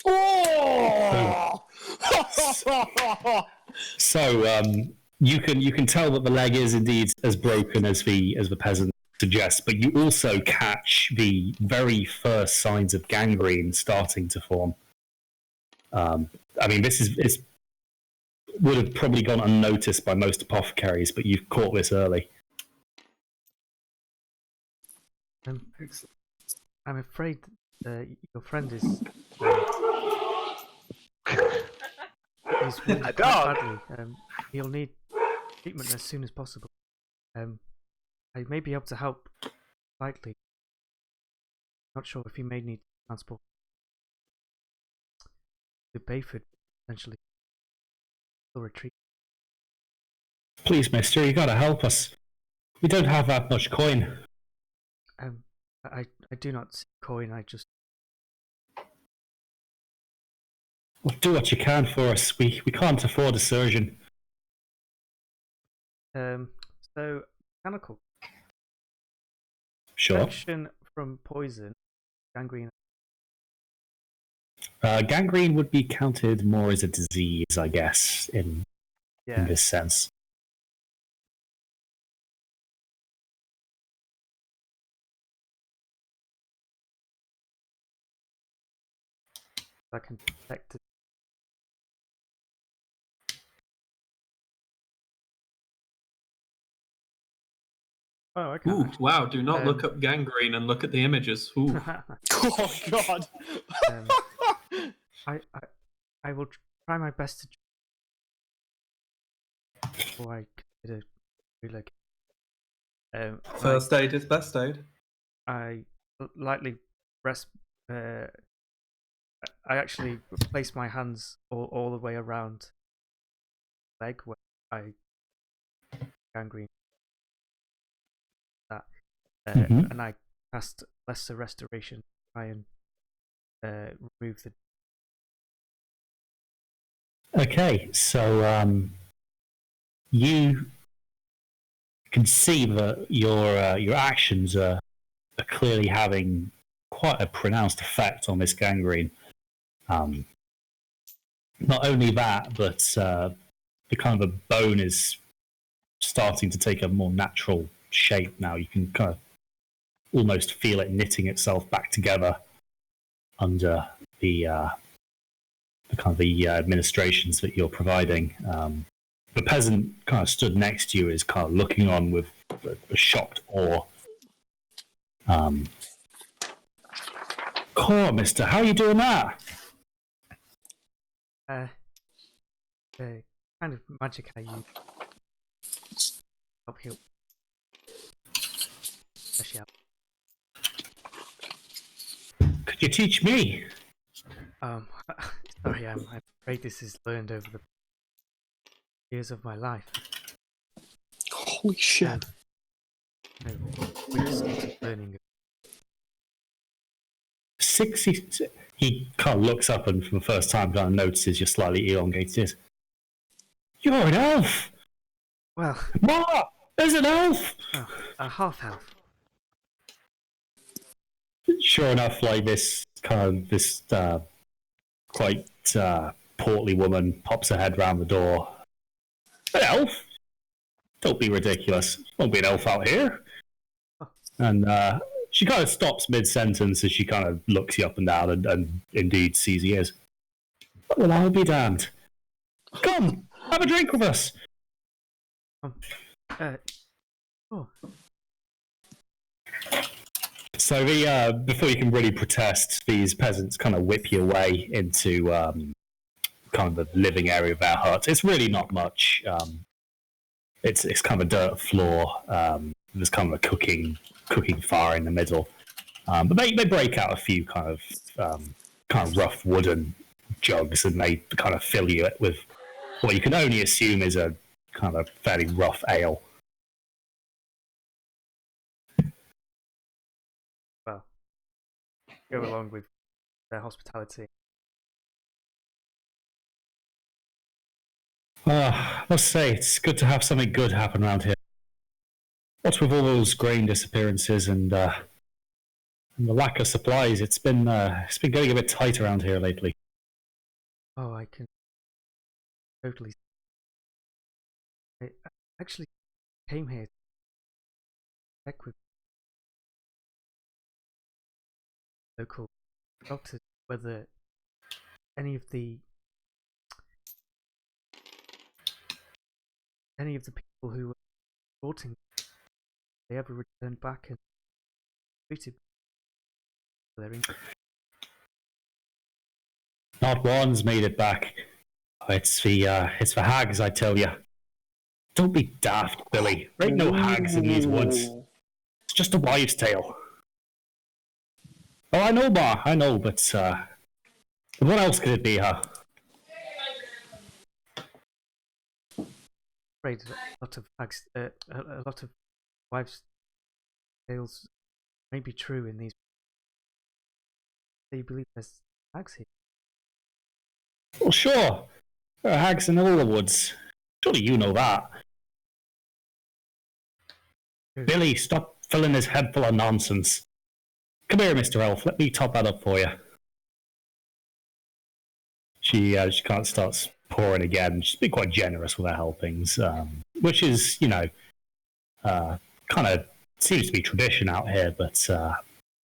Oh! So you can tell that the leg is indeed as broken as the peasant suggests, but you also catch the very first signs of gangrene starting to form. I mean, this would have probably gone unnoticed by most apothecaries, but you've caught this early. I'm afraid your friend is. He's wounded quite badly. He'll need treatment as soon as possible. I may be able to help slightly. Not sure if he may need transport to Beyford, potentially. Or retreat. Please, mister, you gotta help us. We don't have that much coin. I do not see coin, I just... Well, do what you can for us. We can't afford a surgeon. So, mechanical. Sure. Protection from poison, gangrene. Gangrene would be counted more as a disease, I guess, in this sense. I can detect it. Oh, okay. Ooh, wow, do not look up gangrene and look at the images. Ooh. Oh, God. I will try my best to... Before I consider relocate. First aid is best aid. I lightly rest... I actually place my hands all the way around the leg where I gangrene that, and I cast lesser restoration to try and remove the. Okay, so you can see that your actions are are clearly having quite a pronounced effect on this gangrene. Not only that, but the kind of a bone is starting to take a more natural shape now. You can kind of almost feel it knitting itself back together under the kind of the administrations that you're providing. The peasant kind of stood next to you, is kind of looking on with a shocked awe. Cool, mister, how are you doing that? The kind of magic I use help heal. Could you teach me? Sorry, I'm afraid this is learned over the years of my life. Holy shit. We just started learning. 60. He kind of looks up and for the first time kind of notices you're slightly elongated. You're an elf! Well... Ma! There's an elf! Oh, a half-elf. Sure enough, like this quite portly woman pops her head round the door. An elf? Don't be ridiculous. Won't be an elf out here. And she kind of stops mid-sentence as she kind of looks you up and down and indeed sees he is. Well, I'll be damned. Come, have a drink with us. Oh. So before you can really protest, these peasants kind of whip you away into kind of the living area of their hut. It's really not much. It's kind of a dirt floor. There's kind of a cooking fire in the middle. But they break out a few kind of rough wooden jugs, and they kind of fill you with what you can only assume is a kind of fairly rough ale. Well, go along with their hospitality. I must say, it's good to have something good happen around here. What's with all those grain disappearances and the lack of supplies? It's been getting a bit tight around here lately. Oh, I can totally. I actually came here to check with local doctors whether any of the people who were reporting they ever returned back and treated for their injuries. Not one's made it back. It's the hags, I tell you. Don't be daft, Billy. There ain't no hags in these woods. It's just a wives' tale. Oh, I know, Ma. I know, but what else could it be, huh? Afraid a lot of hags, a lot of wives' tales may be true in these. Do you believe there's hags here? Well, sure. There are hags in all the woods. Surely you know that. Billy, stop filling his head full of nonsense. Come here, Mr. Elf. Let me top that up for you. She kind of starts pouring again. She's been quite generous with her helpings, which is, kind of seems to be tradition out here, but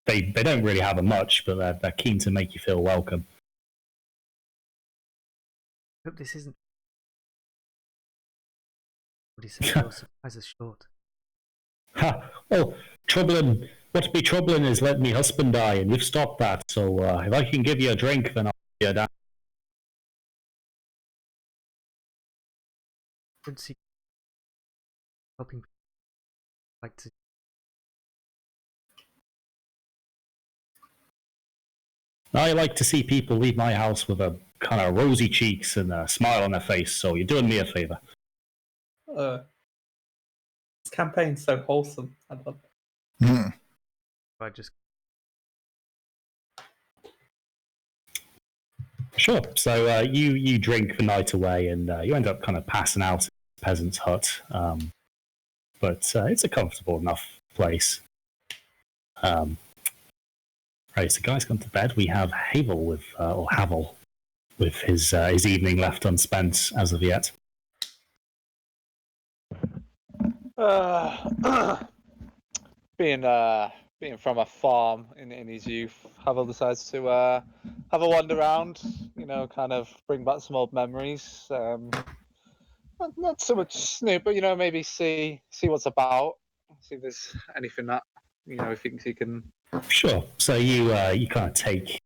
they don't really have a much, but they're keen to make you feel welcome. Hope this isn't. What do you say? Your surprise is short. Ha! Well, what's be troubling is letting me husband die, and you've stopped that. So if I can give you a drink, then I'll give you a dance. Good see. Helping people like to. I like to see people leave my house with a kind of rosy cheeks and a smile on their face. So you're doing me a favor. This campaign's so wholesome. I love it. Mm. I just. Sure. So you drink the night away, and you end up kind of passing out in the peasant's hut. But it's a comfortable enough place. Right, so guys gone to bed. We have Havel or Havel with his evening left unspent as of yet. Being from a farm in his youth, Havel decides to have a wander around. Kind of bring back some old memories. Not so much snoop, but maybe see what's about. See if there's anything that he thinks he can. Sure. So you kind of take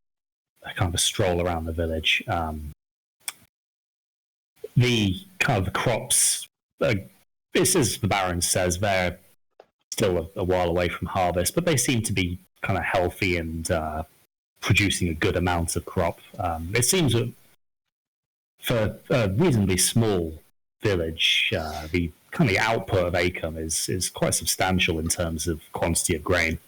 a kind of a stroll around the village. The kind of the crops. This is the Baron says they're still a while away from harvest, but they seem to be kind of healthy and producing a good amount of crop. It seems that for a reasonably small village, the kind of the output of Acom is quite substantial in terms of quantity of grain.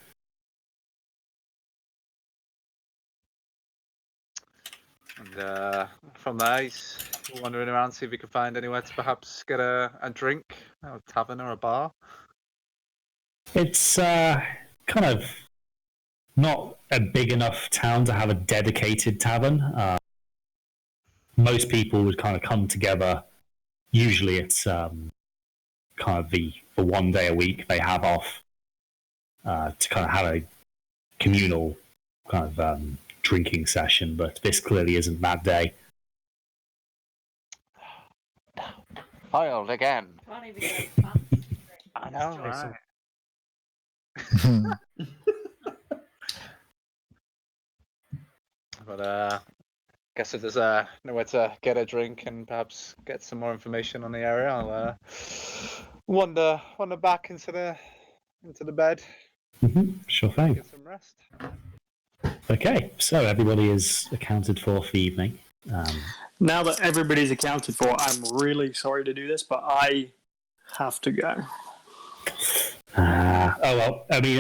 And from there, he's wandering around, see if he can find anywhere to perhaps get a drink, a tavern or a bar. It's kind of not a big enough town to have a dedicated tavern. Most people would kind of come together. Usually it's kind of the one day a week they have off to kind of have a communal kind of drinking session, but this clearly isn't that day. Foiled again. I know, right? But guess if there's nowhere to get a drink and perhaps get some more information on the area, I'll wander back into the bed. Sure thing. Get some rest. Okay, so everybody is accounted for the evening. Now that everybody's accounted for, I'm really sorry to do this, but I have to go. Oh well, I mean,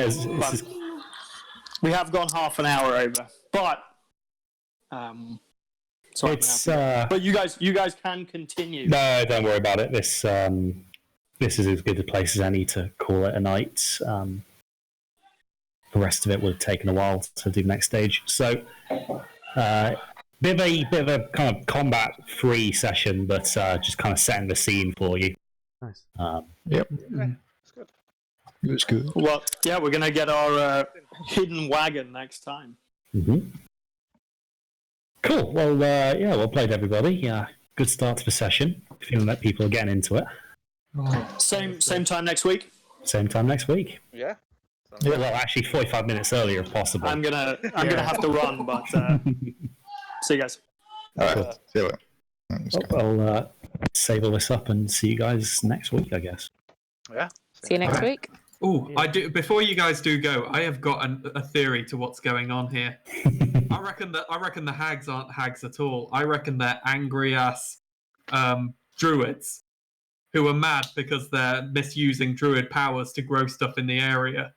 we have gone half an hour over, but sorry, it's but you guys can continue. No, don't worry about it. This is as good a place as any to call it a night. The rest of it would have taken a while to do the next stage. So, bit of a kind of combat-free session, but just kind of setting the scene for you. Nice. Yep. That's good. It was good. Well, yeah, we're gonna get our hidden wagon next time. Cool. Well, yeah, well played, everybody. Yeah, good start to the session. Feeling that people are getting into it. Same time next week. Same time next week. Yeah. Yeah, well, actually, 45 minutes earlier if possible. I'm gonna have to run, but see you guys. All right. See you later. I'll save all this up and see you guys next week, I guess. Yeah. See you next week. Oh, I do. Before you guys do go, I have got a theory to what's going on here. I reckon the hags aren't hags at all. I reckon they're angry ass druids who are mad because they're misusing druid powers to grow stuff in the area.